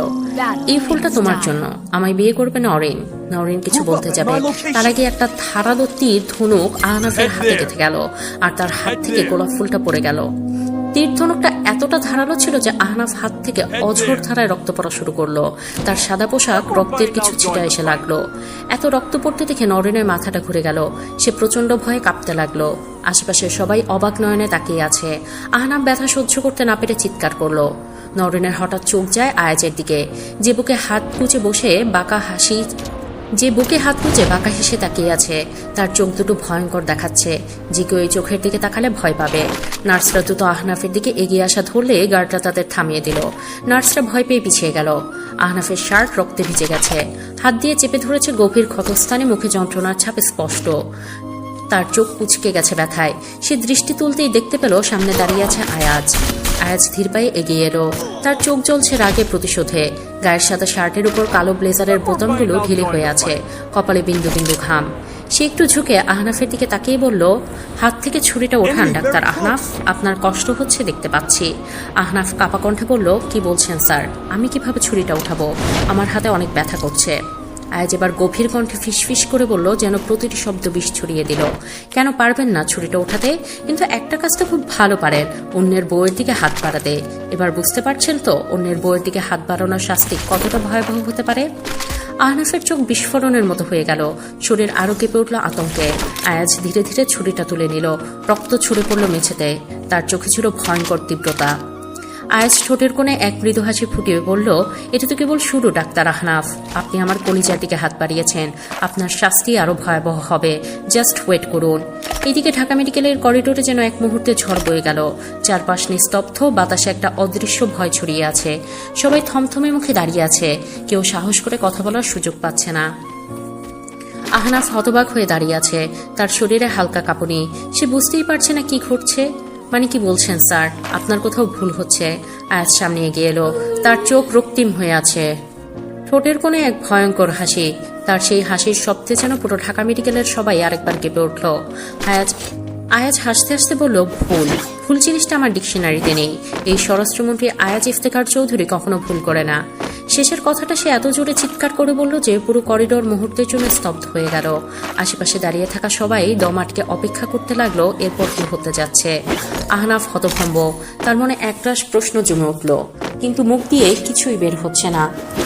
এই ফুলটা তোমার জন্য, আমায় বিয়ে করবে নওরিন? নওরিন কিছু বলতে যাবে, তার আগে একটা ধারালো তীর ধনুক আহনাফের হাতে গেঁথে গেল আর তার হাত থেকে গোলাপ ফুলটা পড়ে গেল। তীর ধনুকটা এতটা ধারালো ছিল যে আহনাফ হাত থেকে অঝোর ধারায় রক্ত পড়া শুরু করলো। তার সাদা পোশাক রক্তের কিছু ছিটা এসে লাগলো। এত রক্ত পড়তে দেখে নওরিনের মাথাটা ঘুরে গেল। সে প্রচন্ড ভয়ে কাঁপতে লাগলো। আশেপাশে সবাই অবাক নয়নে তাকিয়ে আছে। আহনাফ ব্যথা সহ্য করতে না পেরে চিৎকার করলো। নওরিনের হঠাৎ চোখ যায় আয়াজের দিকে, যে বুকে হাত কুঁচে বাঁকা হেসে তাকিয়ে আছে। তার চোখ দুটো ভয়ঙ্কর দেখাচ্ছে। যে কেউ এই চোখের দিকে তাকালে ভয় পাবে। নার্সরা দ্রুত আহনাফের দিকে এগিয়ে আসা ধরলে গার্ডরা তাদের থামিয়ে দিল। নার্সরা ভয় পেয়ে পিছিয়ে গেল। আহনাফের শার্ট রক্তে ভিজে গেছে। হাত দিয়ে চেপে ধরেছে গভীর ক্ষতস্থানে, মুখে যন্ত্রণার ছাপ স্পষ্ট। তার চোখ কুচকে গেছে ব্যথায়। সে দৃষ্টি তুলতেই দেখতে পেল সামনে দাঁড়িয়ে আছে আয়াজ। আয়াজ ধীর পায়ে এগিয়ে এলো। তার চোখ জ্বলছে রাগে, প্রতিশোধে। গায়ের সাদা শার্টের উপর কালো ব্লেজারের বোতামগুলো ঢিলে হয়ে আছে। কপালে বিন্দু বিন্দু ঘাম। সে একটু ঝুঁকে আহনাফের দিকে তাকিয়ে বলল, হাত থেকে ছুরিটা ওঠান ডাক্তার আহনাফ, আপনার কষ্ট হচ্ছে দেখতে পাচ্ছি। আহনাফ কাপা কণ্ঠে বলল, কি বলছেন স্যার? আমি কিভাবে ছুরিটা উঠাবো? আমার হাতে অনেক ব্যথা করছে। আয়াজ এবার গভীর কণ্ঠে ফিসফিস করে বলল, যেন প্রতিটি শব্দ বিষ ছড়িয়ে দিল। কেন পারবেন না ছুরিটা ওঠাতে? কিন্তু একটা কাজ তো খুব ভালো পারেন, অন্যের বউয়ের দিকে হাত বাড়াতে। এবার বুঝতে পারছেন তো অন্যের বউয়ের দিকে হাত বাড়ানোর শাস্তি কতটা ভয়াবহ হতে পারে? আহনাফের চোখ বিস্ফোরণের মতো হয়ে গেল। শরীর আরো কেঁপে উঠল আতঙ্কে। আয়াজ ধীরে ধীরে ছুরিটা তুলে নিল। রক্ত ছুড়ে পড়ল মেঝেতে। তার চোখে ছিল ভয়ঙ্কর তীব্রতা। আয়াজ ঠোঁটের কোণে এক মৃদু হাসি ফুটিয়ে বলল, এটা তো কেবল শুরু ডাক্তার আহনাফ। আপনি আমার কলিজার দিকে হাত বাড়িয়েছেন। আপনার শাস্তি আরো ভয়াবহ হবে। জাস্ট ওয়েট করুন। এদিকে ঢাকা মেডিকেলের করিডোরে যেন এক মুহূর্তে ঝড় বয়ে গেল। চারপাশ নিস্তব্ধ, বাতাসে একটা অদৃশ্য ভয় ছড়িয়ে আছে। সবাই থমথমে মুখে দাঁড়িয়ে আছে। কেউ সাহস করে কথা বলার সুযোগ পাচ্ছে না। আহনাফ হতবাক হয়ে দাঁড়িয়ে আছে। তার শরীরে হালকা কাঁপুনি। সে বুঝতেই পারছে না কি ঘটছে। মানে কি বলছেন স্যার? আপনার কোথাও ভুল হচ্ছে। আয়াজ সামনে এগিয়ে এলো। তার চোখ রক্তিম হয়ে আছে। ঠোঁটের কোণে এক ভয়ঙ্কর হাসি। তার সেই হাসির শব্দে যেন পুরো ঢাকা মেডিকেলের সবাই আরেকবার কেঁপে উঠল। আয়াজ হাসতে হাসতে বলল, ভুল জিনিসটা আমার ডিকশনারিতে নেই। এই স্বরাষ্ট্রমন্ত্রী আয়াজ ইফতেখার চৌধুরী কখনো ভুল করে না। শেষের কথাটা সে এত জোরে চিৎকার করে বলল যে পুরো করিডোর মুহূর্তের জন্য স্তব্ধ হয়ে গেল। আশেপাশে দাঁড়িয়ে থাকা সবাই দম আটকে অপেক্ষা করতে লাগলো এরপর কি হতে যাচ্ছে। আহনাফ হতভম্ব। তার মনে একরাশ প্রশ্ন জমে উঠল, কিন্তু মুখ দিয়ে কিছুই বের হচ্ছে না।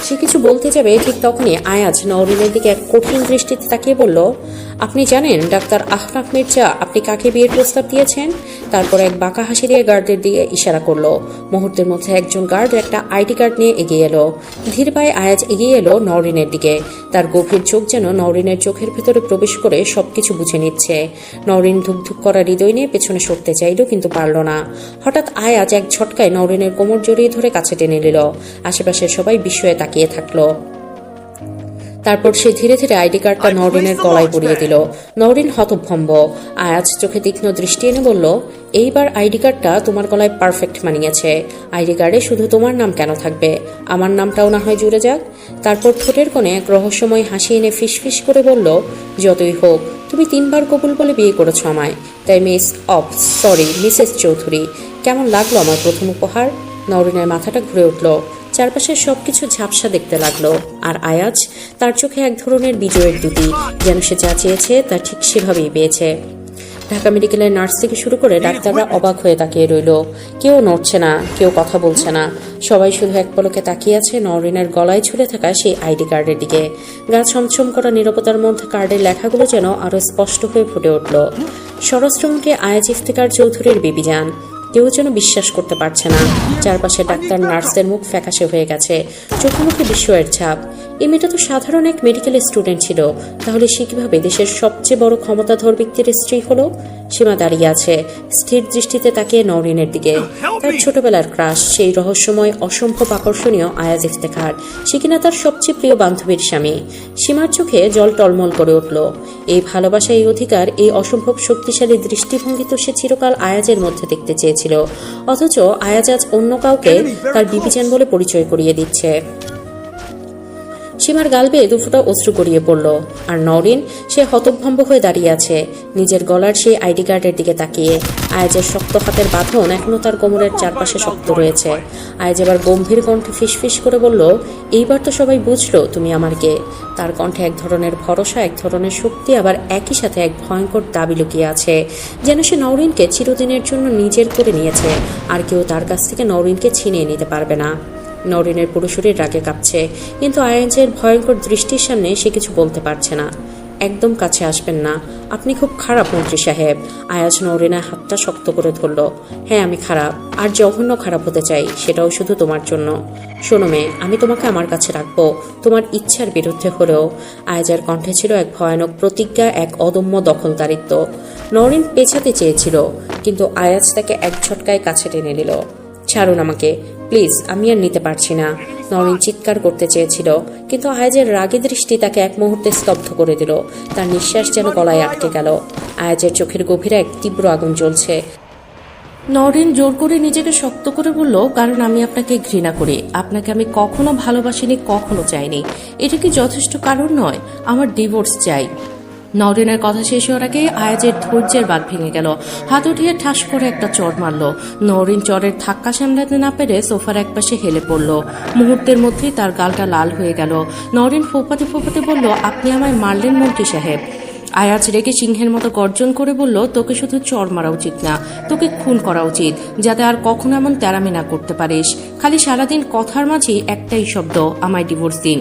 সে কিছু বলতে যাবে, ঠিক তখনই আয়াজ নওরিনের দিকে এক কঠিন দৃষ্টিতে তাকিয়ে বলল, আপনি জানেন ডাক্তার আহনাফ মির্জা আপনি কাকে বিয়ের প্রস্তাব দিয়েছেন? তারপর এক বাঁকা হাসি দিয়ে গার্ডদের দিকে ইশারা করলো। মুহূর্তের মধ্যে একজন গার্ড একটা আইডি কার্ড নিয়ে এগিয়ে এলো। ধীর পায়ে আয়াজ এগিয়ে এলো নওরিনের দিকে। তার গভীর চোখ যেন নওরিনের চোখের ভেতরে প্রবেশ করে সবকিছু বুঝে নিচ্ছে। নওরিন ধুকধুক করা হৃদয় নিয়ে পেছনে সরতে চাইল, কিন্তু পারল না। হঠাৎ আয়াজ এক ঝটকায় নওরিনের কোমর জড়িয়ে ধরে কাছে টেনে নিল। আশেপাশের সবাই বিস্ময়ে তাকিয়ে থাকলো। তারপর সে ধীরে ধীরে আইডি কার্ডটা নওরিনের গলায় পরিয়ে দিল। নওরিন হতভম্ব। আয়াজ চোখে তীক্ষ্ণ দৃষ্টি এনে বলল, এইবার আইডি কার্ডটা তোমার গলায় পারফেক্ট মানিয়েছে। আইডি কার্ডে শুধু তোমার নাম কেন থাকবে, আমার নামটাও না হয় জুড়ে যাক। তারপর ঠোঁটের কোণে এক রহস্যময় হাসি এনে ফিসফিস করে বলল, যতই হোক তুমি 3 বার কবুল বলে বিয়ে করেছ আমায়, তাই মিসেস চৌধুরী, কেমন লাগলো আমার প্রথম উপহার? নওরিনের মাথাটা ঘুরে উঠল। চারপাশের সবকিছু ঝাপসা দেখতে লাগলো। আর আয়াজ, তার চোখে এক ধরনের বিজয়ের দ্যুতি, যেন সে যা চেয়েছে তা ঠিক সেভাবেই পেয়েছে। ঢাকা মেডিকেলের নার্স থেকে শুরু করে ডাক্তাররা অবাক হয়ে তাকিয়ে রইল। কেউ নড়ছে না, কেউ কথা বলছে না, সবাই শুধু এক পলকে তাকিয়ে আছে নওরিনের গলায় ঝুলে থাকা সেই আইডি কার্ডের দিকে। গা ছমছম করা নীরবতার মধ্যে কার্ডের লেখাগুলো যেন আরো স্পষ্ট হয়ে ফুটে উঠল। স্বরাষ্ট্রমন্ত্রী আয়াজ ইফতেখার চৌধুরীর বিবিজান। কেউ যেন বিশ্বাস করতে পারছে না। চারপাশে ডাক্তার নার্সদের মুখ ফ্যাকাশে হয়ে গেছে, চোখে মুখে বিস্ময়ের ছাপ। এই মেয়েটা তো সাধারণ এক মেডিকেল স্টুডেন্ট ছিল, তাহলে সে কিভাবে দেশের সবচেয়ে বড় ক্ষমতাধর ব্যক্তির স্ত্রী হলো? সীমা দাঁড়িয়ে আছে, স্থির দৃষ্টিতে তাকিয়ে নওরিনের দিকে। তার ছোটবেলার ক্রাশ, সেই রহস্যময় অসম্ভব আকর্ষণীয় আয়াজ ইফতেখার, সে কিনা তার সবচেয়ে প্রিয় বান্ধবীর স্বামী। সীমার চোখে জল টলমল করে উঠল। এই ভালোবাসা, এই অধিকার, এই অসম্ভব শক্তিশালী দৃষ্টিভঙ্গি তো সে চিরকাল আয়াজের মধ্যে দেখতে চেয়েছিল। অথচ আয়াজ আজ অন্য কাউকে তার বিবিজান বলে পরিচয় করিয়ে দিচ্ছে। সীমার গাল বেয়ে দুফোঁটা অশ্রু গড়িয়ে পড়ল। আর নওরিন, সে হতভম্ব হয়ে দাঁড়িয়ে আছে, নিজের গলার সেই আইডি কার্ডের দিকে তাকিয়ে। আয়াজের শক্ত হাতের বাঁধন এখনো তার কোমরের চারপাশে শক্ত রয়েছে। আয়াজ এবার গম্ভীর কণ্ঠে ফিসফিস করে বলল, এইবার তো সবাই বুঝলো তুমি আমার কে। তার কণ্ঠে এক ধরনের ভরসা, এক ধরনের শক্তি, আবার একই সাথে এক ভয়ঙ্কর দাবি লুকিয়ে আছে, যেন সে নওরিনকে চিরদিনের জন্য নিজের করে নিয়েছে, আর কেউ তার কাছ থেকে নওরিনকে ছিনিয়ে নিতে পারবে না। নওরিনের পুরো শরীর রাগে কাঁপছে, কিন্তু আয়াজের ভয়ঙ্কর দৃষ্টির সামনে সে কিছু বলতে পারছে না। একদম কাছে আসবেন না, আপনি খুব খারাপ মন্ত্রী সাহেব। আয়াজ নওরিনের হাতটা শক্ত করে ধরল। হ্যাঁ, আমি খারাপ, আর জঘন্য খারাপ হতে চাই, সেটাও শুধু তোমার জন্য। শোনো মেয়ে, আমি তোমাকে আমার কাছে রাখবো, তোমার ইচ্ছার বিরুদ্ধে হলেও। আয়াজের কণ্ঠে ছিল এক ভয়ানক প্রতিজ্ঞা, এক অদম্য দখলদারিত্ব। নওরিন পেছাতে চেয়েছিল, কিন্তু আয়াজ তাকে এক ঝটকায় কাছে টেনে নিল। ছাড়ুন আমাকে প্লিজ, আমি আর নিতে পারছি না। নওরিন চিৎকার করতে চেয়েছিল, কিন্তু আয়াজের রাগী দৃষ্টি তাকে এক মুহূর্তে স্তব্ধ করে দিল। তার নিঃশ্বাস যেন গলায় আটকে গেল। আয়াজের চোখের গভীরে এক তীব্র আগুন জ্বলছে। নওরিন জোর করে নিজেকে শক্ত করে বলল, কারণ আমি আপনাকে ঘৃণা করি, আপনাকে আমি কখনো ভালোবাসিনি, কখনো চাইনি। এটা কি যথেষ্ট কারণ নয়? আমার ডিভোর্স চাই। নওরিনের কথা শেষ হওয়ার আগে আয়াজের ধৈর্যের বাঁধ ভেঙে গেল। হাত উঠিয়ে ঠাস করে একটা চড় মারল। নওরিন চরের ধাক্কা সামলাতে না পেরে সোফার একপাশে হেলে পড়ল। মুহূর্তের মধ্যেই তার গালটা লাল হয়ে গেল। নওরিন ফোপাতে ফোপাতে বলল, আপনি আমায় মারলেন মন্ত্রী সাহেব। আয়াজ রেগে সিংহের মতো গর্জন করে বলল, তোকে শুধু চড় মারা উচিত না, তোকে খুন করা উচিত, যাতে আর কখনো এমন তেরামি না করতে পারিস। খালি সারাদিন কথার মাঝে একটাই শব্দ, আমায় ডিভোর্স দিন।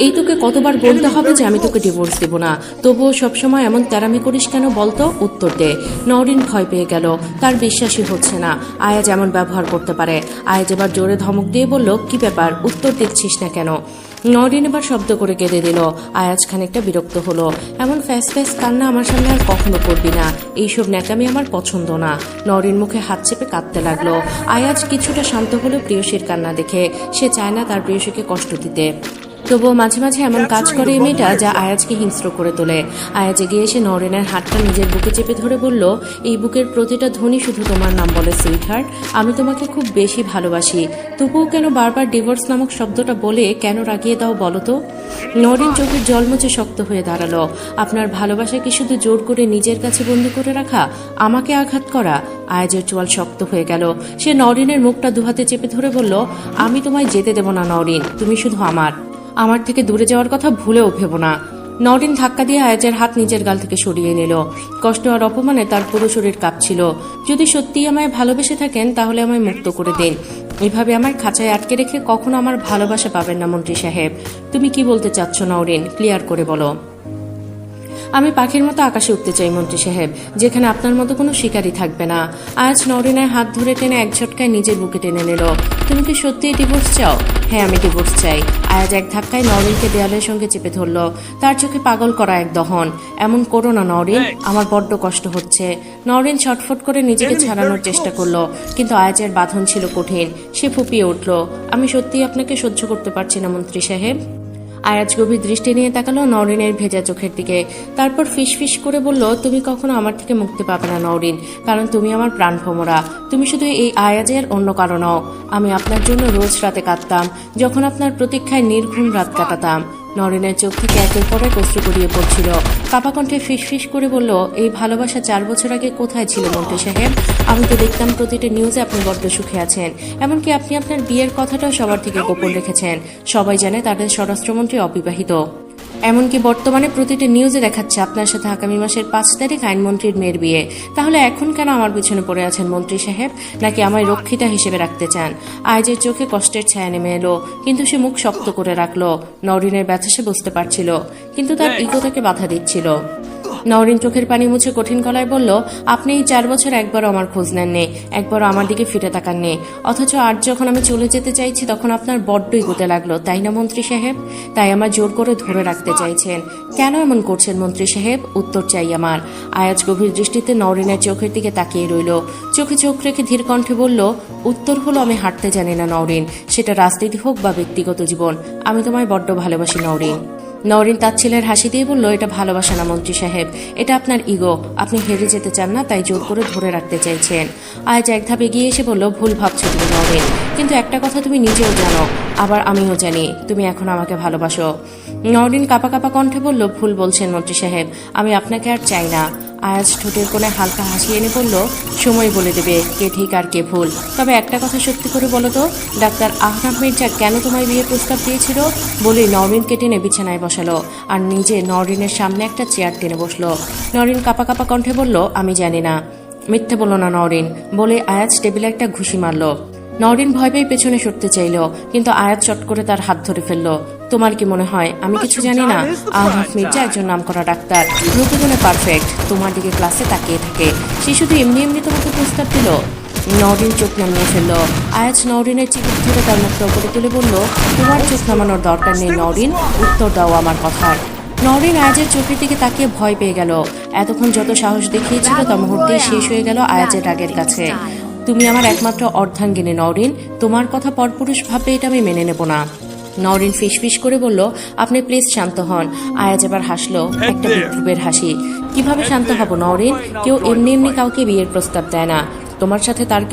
এই তোকে কতবার বলতে হবে যে আমি তোকে ডিভোর্স দেব না, তবুও সবসময় এমন তেরামি করিস কেন বলতো? উত্তর দে। নওরিন ভয় পেয়ে গেল, তার বিশ্বাসই হচ্ছে না আয়াজ এমন ব্যবহার করতে পারে। আয়াজ এবার জোরে ধমক দিয়ে বলল, কি ব্যাপার, উত্তর দিচ্ছিস না কেন? নওরিন এবার শব্দ করে কেঁদে দিল। আয়াজ খানিকটা বিরক্ত হলো। এমন ফ্যাস ফ্যাস কান্না আমার সামনে আর কখনো করবি না, এইসব ন্যাকামি আমার পছন্দ না। নওরিন মুখে হাত চেপে কাঁদতে লাগলো। আয়াজ কিছুটা শান্ত হলো প্রিয়সীর কান্না দেখে। সে চায় না তার প্রিয়সীকে কষ্ট দিতে, তবুও মাঝে মাঝে এমন কাজ করে এই মেয়েটা যা আয়াজকে হিংস্র করে তোলে। আয়াজ এগিয়ে এসে নওরিনের হাতটা নিজের বুকে চেপে ধরে বলল, এই বুকের প্রতিটা ধ্বনি শুধু তোমার নাম বলে সুইটহার্ট। আমি তোমাকে খুব বেশি ভালোবাসি, তবুও কেন বারবার ডিভোর্স নামক শব্দটা বলে কেন রাগিয়ে দাও বলো তো? নওরিন চোখের জল মুছে শক্ত হয়ে দাঁড়ালো। আপনার ভালোবাসা কি শুধু জোর করে নিজের কাছে বন্দি করে রাখা, আমাকে আঘাত করা? আয়াজের চোয়াল শক্ত হয়ে গেল। সে নওরিনের মুখটা দুহাতে চেপে ধরে বলল, আমি তোমায় যেতে দেব না নওরিন, তুমি শুধু আমার থেকে দূরে যাওয়ার কথা ভুলেও ভেবো না। নওরিন ধাক্কা দিয়ে আয়াজের হাত নিজের গাল থেকে সরিয়ে নিল। কষ্ট আর অপমানে তার পুরো শরীর কাঁপছিল। যদি সত্যিই আমায় ভালোবেসে থাকেন তাহলে আমায় মুক্ত করে দিন। এভাবে আমার খাঁচায় আটকে রেখে কখনো আমার ভালোবাসা পাবেন না মন্ত্রী সাহেব। তুমি কি বলতে চাচ্ছ নওরিন, ক্লিয়ার করে বলো। আমি পাখির মতো আকাশে উঠতে চাই মন্ত্রী সাহেব, যেখানে আপনার মতো কোনো শিকারী থাকবে না। আজ নওরিনের হাত ধরে টেনে এক ঝটকায় নিজের বুকে টেনে নিল। তুমি কি সত্যিই ডিভোর্স চাও? হ্যাঁ, আমি ডিভোর্স চাই। আয়াজ এক ধাক্কায় নওরিনকে দেয়ালের সঙ্গে চেপে ধরল। তার চোখে পাগল করা এক দহন। এমন করো না নওরিন, আমার বড্ড কষ্ট হচ্ছে। নওরিন ছটফট করে নিজেকে ছাড়ানোর চেষ্টা করলো, কিন্তু আয়াজের বাঁধন ছিল কঠিন। সে ফুপিয়ে উঠল, আমি সত্যিই আপনাকে সহ্য করতে পারছি না মন্ত্রী সাহেব। আয়াজ গভীর দৃষ্টি নিয়ে তাকালো নওরিনের ভেজা চোখের দিকে। তারপর ফিসফিস করে বলল, তুমি কখনো আমার থেকে মুক্তি পাবে না নওরিন, কারণ তুমি আমার প্রাণ ভোমরা। তুমি শুধু এই আয়াজের, অন্য কারো নও। আমি আপনার জন্য রোজ রাতে কাঁদতাম, যখন আপনার প্রতীক্ষায় নির্ঘুম রাত কাটাতাম। নওরিনের চোখ থেকে একের পর এক অশ্রু গড়িয়ে পড়ছিল। কাপা কণ্ঠে ফিসফিস করে বলল, এই ভালোবাসা 4 বছর আগে কোথায় ছিল মন্ত্রী সাহেব? আমি তো দেখতাম প্রতিটা নিউজে আপনি বড্ড সুখে আছেন। এমনকি আপনি আপনার বিয়ের কথাটাও সবার থেকে গোপন রেখেছেন। সবাই জানে তাদের স্বরাষ্ট্রমন্ত্রী অবিবাহিত। এমনকি বর্তমানে প্রতিটা নিউজে দেখাচ্ছে আপনার সাথে আগামী মাসের 5 তারিখ আইনমন্ত্রীর মেয়ের বিয়ে। তাহলে এখন কেন আমার পিছনে পড়ে আছেন মন্ত্রী সাহেব? নাকি আমায় রক্ষিতা হিসেবে রাখতে চান? আয়াজের চোখে কষ্টের ছায়া নেমে এলো, কিন্তু সে মুখ শক্ত করে রাখলো। নওরিনের ব্যথা সে বুঝতে পারছিল, কিন্তু তার ইগো তাকে বাধা দিচ্ছিল। নওরিন চোখের পানি মুছে কঠিন গলায় বলল, আপনি এই 4 বছর একবারও আমার খোঁজ নেননি, একবারও আমার দিকে ফিরে তাকাননি। অথচ আজ যখন আমি চলে যেতে চাইছি তখন আপনার বড্ডই হতে লাগলো, তাই না মন্ত্রী সাহেব? তাই আমার জোর করে ধরে রাখতে চাইছেন। কেন এমন করছেন মন্ত্রী সাহেব? উত্তর চাই আমার। আয়াজ গভীর দৃষ্টিতে নওরিনের চোখের দিকে তাকিয়ে রইল। চোখে চোখ রেখে ধীর কণ্ঠে বলল, উত্তর হলো আমি হাঁটতে জানি না নওরিন, সেটা রাজনীতি হোক বা ব্যক্তিগত জীবন। আমি তোমায় বড্ড ভালোবাসি নওরিন। নওরিন তার ছেলের হাসি দিয়ে বলল, এটা ভালোবাসা না মন্ত্রী সাহেব, এটা আপনার ইগো। আপনি হেরে যেতে চান না, তাই জোর করে ধরে রাখতে চাইছেন। আজ এক ধাপ এগিয়ে এসে বলল, ভুল ভাবছো তুমি নওরিন, কিন্তু একটা কথা তুমি নিজেও জানো, আবার আমিও জানি, তুমি এখন আমাকে ভালোবাসো। নওরিন কাপা কাপা কণ্ঠে বলল, ভুল বলছেন মন্ত্রী সাহেব, আমি আপনাকে আর চাই না। আয়াজ ঠোঁটের কোণে হালকা হাসি এনে বলল, সময় বলে দেবে কে ঠিক আর কে ভুল। তবে একটা কথা সত্যি করে বলো তো, ডাক্তার আহনাফ মির্জা কেন তোমায় বিয়ের প্রস্তাব দিয়েছিল? বলে নওরিনকে টেনে বিছানায় বসালো আর নিজে নওরিনের সামনে একটা চেয়ার টেনে বসলো। নওরিন কাপা কাপা কণ্ঠে বলল, আমি জানি না। মিথ্যে বলো না নওরিন, বলে আয়াজ টেবিলে একটা ঘুষি মারল। নওরিন ভয় পেয়ে পেছনে সরতে চাইল, কিন্তু আয়াত চট করে তার হাত ধরে ফেলল। তোমার কি মনে হয় আমি কিছু জানি না? আহনাফ মির্জা একজন নামকরা ডাক্তার, রূপগুণে পারফেক্ট, তোমার দিকে ক্লাসে তাকিয়ে থাকে। সে শুধু এমনি এমনি তোমাকে প্রস্তাব দিল? নওরিন চোখ নামিয়ে ফেলল। আয়াজ নওরিনের চিবুক ধরে তার মুখটা উপরে তুলে বলল, তোমার চোখ নামানোর দরকার নেই নওরিন, উত্তর দাও আমার কথার। নওরিন আয়াজের চোখের দিকে তাকিয়ে ভয় পেয়ে গেল। এতক্ষণ যত সাহস দেখিয়েছিল তা মুহূর্তেই শেষ হয়ে গেল আয়াজের রাগের কাছে। তুমি আমার একমাত্র অর্ধাঙ্গিনী নওরিন, তোমার কথা পরপুরুষ ভাববে এটা আমি মেনে নেব না। নওরিন ফিসফিস করে বলল, আপনি প্লিজ শান্ত হন। আয়াজ এবার হাসলো, একটা বিদ্রুপের হাসি। কিভাবে শান্ত হব নওরিন? কেউ এমনি এমনি কাউকে বিয়ের প্রস্তাব দেয় না। তোমার সাথে তার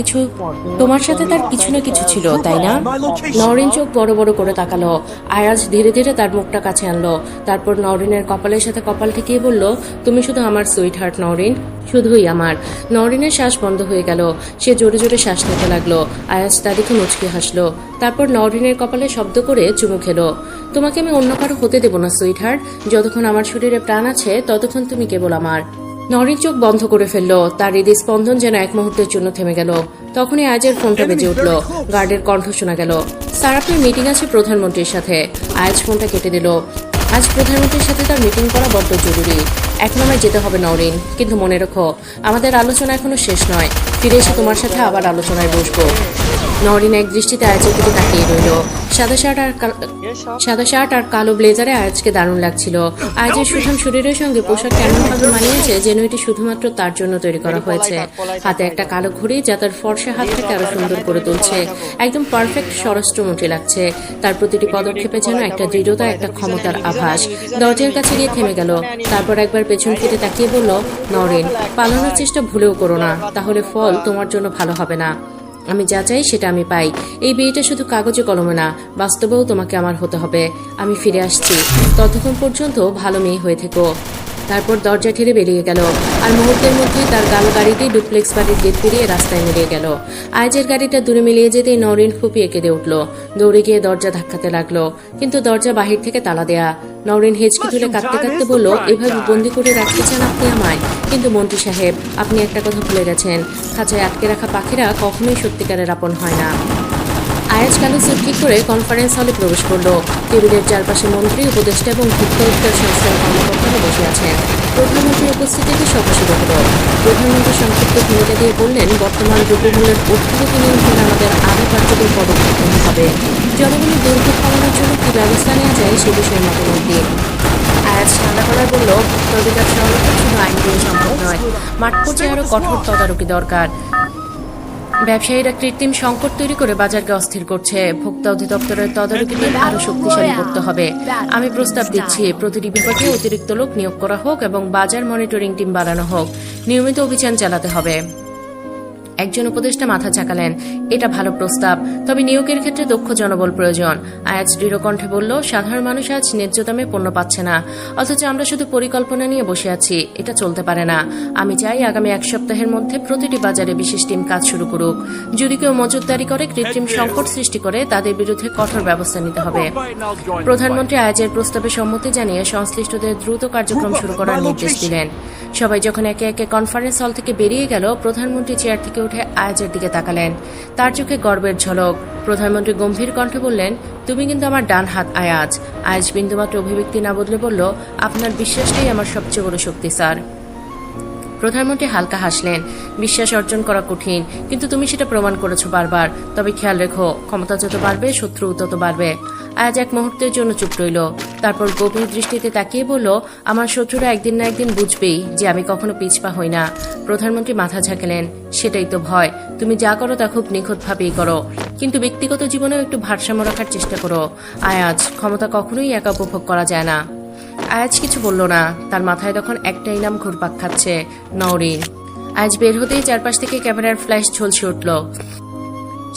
কিছু না কিছু ছিল, তাই না? নওরিন চোখ বড় বড় করে তাকালো। আয়াজ ধীরে ধীরে তার মুখটা কাছে আনলো। তারপর নওরিনের কপালের সাথে কপাল ঠেকিয়ে বলল, তুমি শুধু আমার সুইট হার্ট নওরিন, শুধুই আমার। নওরিনের শ্বাস বন্ধ হয়ে গেল। সে জোরে জোরে শ্বাস নিতে লাগলো। আয়াজ তা দেখে মুচকি হাসলো। তারপর নওরিনের কপালে শব্দ করে চুমু খেলো। তোমাকে আমি অন্য কারো হতে দেব না সুইট হার্ট, যতক্ষণ আমার শরীরে প্রাণ আছে ততক্ষণ তুমি কেবল আমার। নওরিন চোখ বন্ধ করে ফেললো। তার হৃদয় স্পন্দন যেন এক মুহূর্তের জন্য থেমে গেল। তখনই আয়াজের ফোনটা বেজে উঠল। গার্ডের কণ্ঠ শোনা গেল, স্যার আপনার মিটিং আছে প্রধানমন্ত্রীর সাথে। আয়াজ ফোনটা কেটে দিল। আজ প্রধানমন্ত্রীর সাথে তার মিটিং করা বড্ড জরুরি। এখন আমায় যেতে হবে নওরিন, কিন্তু মনে রেখো আমাদের আলোচনা এখনো শেষ নয়। ফিরে এসে তোমার সাথে আবার আলোচনায় বসবো। নওরিন এক দৃষ্টিতে আয়াজের দিকে তাকিয়ে রইল। সাদা শার্ট আর কালো ব্লেজারে আয়াজকে দারুণ লাগছিল। আয়াজের সুঠাম শরীরের সঙ্গে পোশাকটা এমনভাবে মানিয়েছে যেন এটি শুধুমাত্র তার জন্য তৈরি করা হয়েছে। হাতে একটা কালো ঘড়ি যা তার ফর্সা হাতটাকে আরো সুন্দর করে তুলছে। একদম পারফেক্ট স্বরাষ্ট্রমন্ত্রী লাগছে। তার প্রতিটি পদক্ষেপে যেন একটা দৃঢ়তা, একটা ক্ষমতার আভাস। দরজার কাছে গিয়ে থেমে গেল। তারপর একবার পেছন ফিরে তাকিয়ে বলল, নওরিন, পালানোর চেষ্টা ভুলেও করো না, তাহলে ফল তোমার জন্য ভালো হবে না। আমি যা চাই সেটা আমি পাই। এই বিয়েটা শুধু কাগজে কলমে না, বাস্তবেও তোমাকে আমার হতে হবে। আমি ফিরে আসছি, ততক্ষণ পর্যন্ত ভালো মেয়ে হয়ে থেকো। তারপর দরজা ঠেলে বেরিয়ে গেল। আর মুহূর্তের মধ্যেই তার কালো গাড়িটি ডুপ্লেক্স বাড়ির গেট পেরিয়ে রাস্তায় মিলিয়ে গেল। আয়াজের গাড়িটা দূরে মিলিয়ে যেতেই নওরিন ফুপিয়ে কেঁদে উঠল। দৌড়ে গিয়ে দরজা ধাক্কাতে লাগলো, কিন্তু দরজা বাহির থেকে তালা দেয়া। নওরিন হেঁচকি তুলে কাঁদতে কাঁদতে বলল, এভাবে বন্দি করে রাখতে চান আপনি আমায়? কিন্তু মন্ত্রী সাহেব, আপনি একটা কথা ভুলে গেছেন, খাঁচায় আটকে রাখা পাখিরা কখনোই সত্যিকারের আপন হয় না। আয়াজ কালো সিট ঠিক করে কনফারেন্স হলে প্রবেশ করলো। টেবিলের চারপাশে মন্ত্রী, উপদেষ্টা এবং ভোক্তা অধিকার সংস্থার কর্মকর্তারা বসে আছেন। প্রধানমন্ত্রীর উপস্থিতিতে সভা শুরু হলো। প্রধানমন্ত্রী সংক্ষিপ্ত ভূমিকা দিয়ে বললেন, বর্তমান দ্রব্যমূল্যের ঊর্ধ্বগতি নিয়ন্ত্রণে আমাদের আরও কার্যকর পদক্ষেপ নিতে হবে। জনগণের দুর্ভোগ কমানোর জন্য কি ব্যবস্থা নেওয়া যায় সে বিষয়ে মতামত দিন। আয়াজ ঠান্ডা গলায় বলল, ভোক্তা অধিকার সংরক্ষণ শুধু আইন দিয়ে সম্ভব নয়, মাঠ পর্যায়ে আরও কঠোর তদারকি দরকার। ব্যবসায়ীরা কৃত্রিম সংকট তৈরি করে বাজারকে অস্থির করছে। ভোক্তা অধিদপ্তরের তদারকিতে আরো শক্তিশালী করতে হবে। আমি প্রস্তাব দিচ্ছি, প্রতিটি বিভাগে অতিরিক্ত লোক নিয়োগ করা হোক এবং বাজার মনিটরিং টিম বাড়ানো হোক। নিয়মিত অভিযান চালাতে হবে। একজন উপদেষ্টা মাথা চাকালেন, এটা ভালো প্রস্তাব, তবে নিয়োগের ক্ষেত্রে দক্ষ জনবল প্রয়োজন। আয়াজ দৃঢ় কণ্ঠে বলল, সাধারণ মানুষ আজ ন্যায্য দামে পণ্য পাচ্ছে না, অথচ আমরা শুধু পরিকল্পনা নিয়ে বসে আছি। এটা চলতে পারে না। আমি চাই আগামী 1 সপ্তাহের মধ্যে প্রতিটি বাজারে বিশেষ টিম কাজ শুরু করুক। যদি কেউ মজুতদারি করে কৃত্রিম সংকট সৃষ্টি করে, তাদের বিরুদ্ধে কঠোর ব্যবস্থা নিতে হবে। প্রধানমন্ত্রী আয়াজের প্রস্তাবে সম্মতি জানিয়ে সংশ্লিষ্টদের দ্রুত কার্যক্রম শুরু করার নির্দেশ দিলেন। সবাই যখন একে একে কনফারেন্স হল থেকে বেরিয়ে গেল, প্রধানমন্ত্রী চেয়ার থেকে উঠে আয়াজের দিকে তাকালেন। তার চোখে গর্বের ঝলক। প্রধানমন্ত্রী গম্ভীর কণ্ঠে বললেন, তুমি কিন্তু আমার ডান হাত আয়াজ। আয়াজ বিন্দুমাত্র অভিব্যক্তি না বদলে বলল, আপনার বিশ্বাসটাই আমার সবচেয়ে বড় শক্তি স্যার। প্রধানমন্ত্রী হালকা হাসলেন। বিশ্বাস অর্জন করা কঠিন, কিন্তু তুমি সেটা প্রমাণ করেছো বারবার। তবে খেয়াল রেখো, ক্ষমতা যত বাড়বে শত্রু তত বাড়বে। আজ এক মুহূর্তের জন্য চুপ রইল, তারপর গভীর দৃষ্টিতে তাকিয়ে বলল, আমার শত্রুরা একদিন না একদিন বুঝবেই যে আমি কখনো পিছপা হই না। প্রধানমন্ত্রী মাথা ঝাঁকালেন। সেটাই তো ভয়। তুমি যা করো তা খুব নিখুঁতভাবেই করো, কিন্তু ব্যক্তিগত জীবনেও একটু ভারসাম্য রাখার চেষ্টা করো। আয়াজ, ক্ষমতা কখনোই একা উপভোগ করা যায় না। আয়াজ কিছু বলল না। তার মাথায় তখন একটাই নাম ঘুরপাক খাচ্ছে, নওরিন। আজ বের হতেই চারপাশ থেকে ক্যামেরার ফ্ল্যাশ ঝলসে উঠল।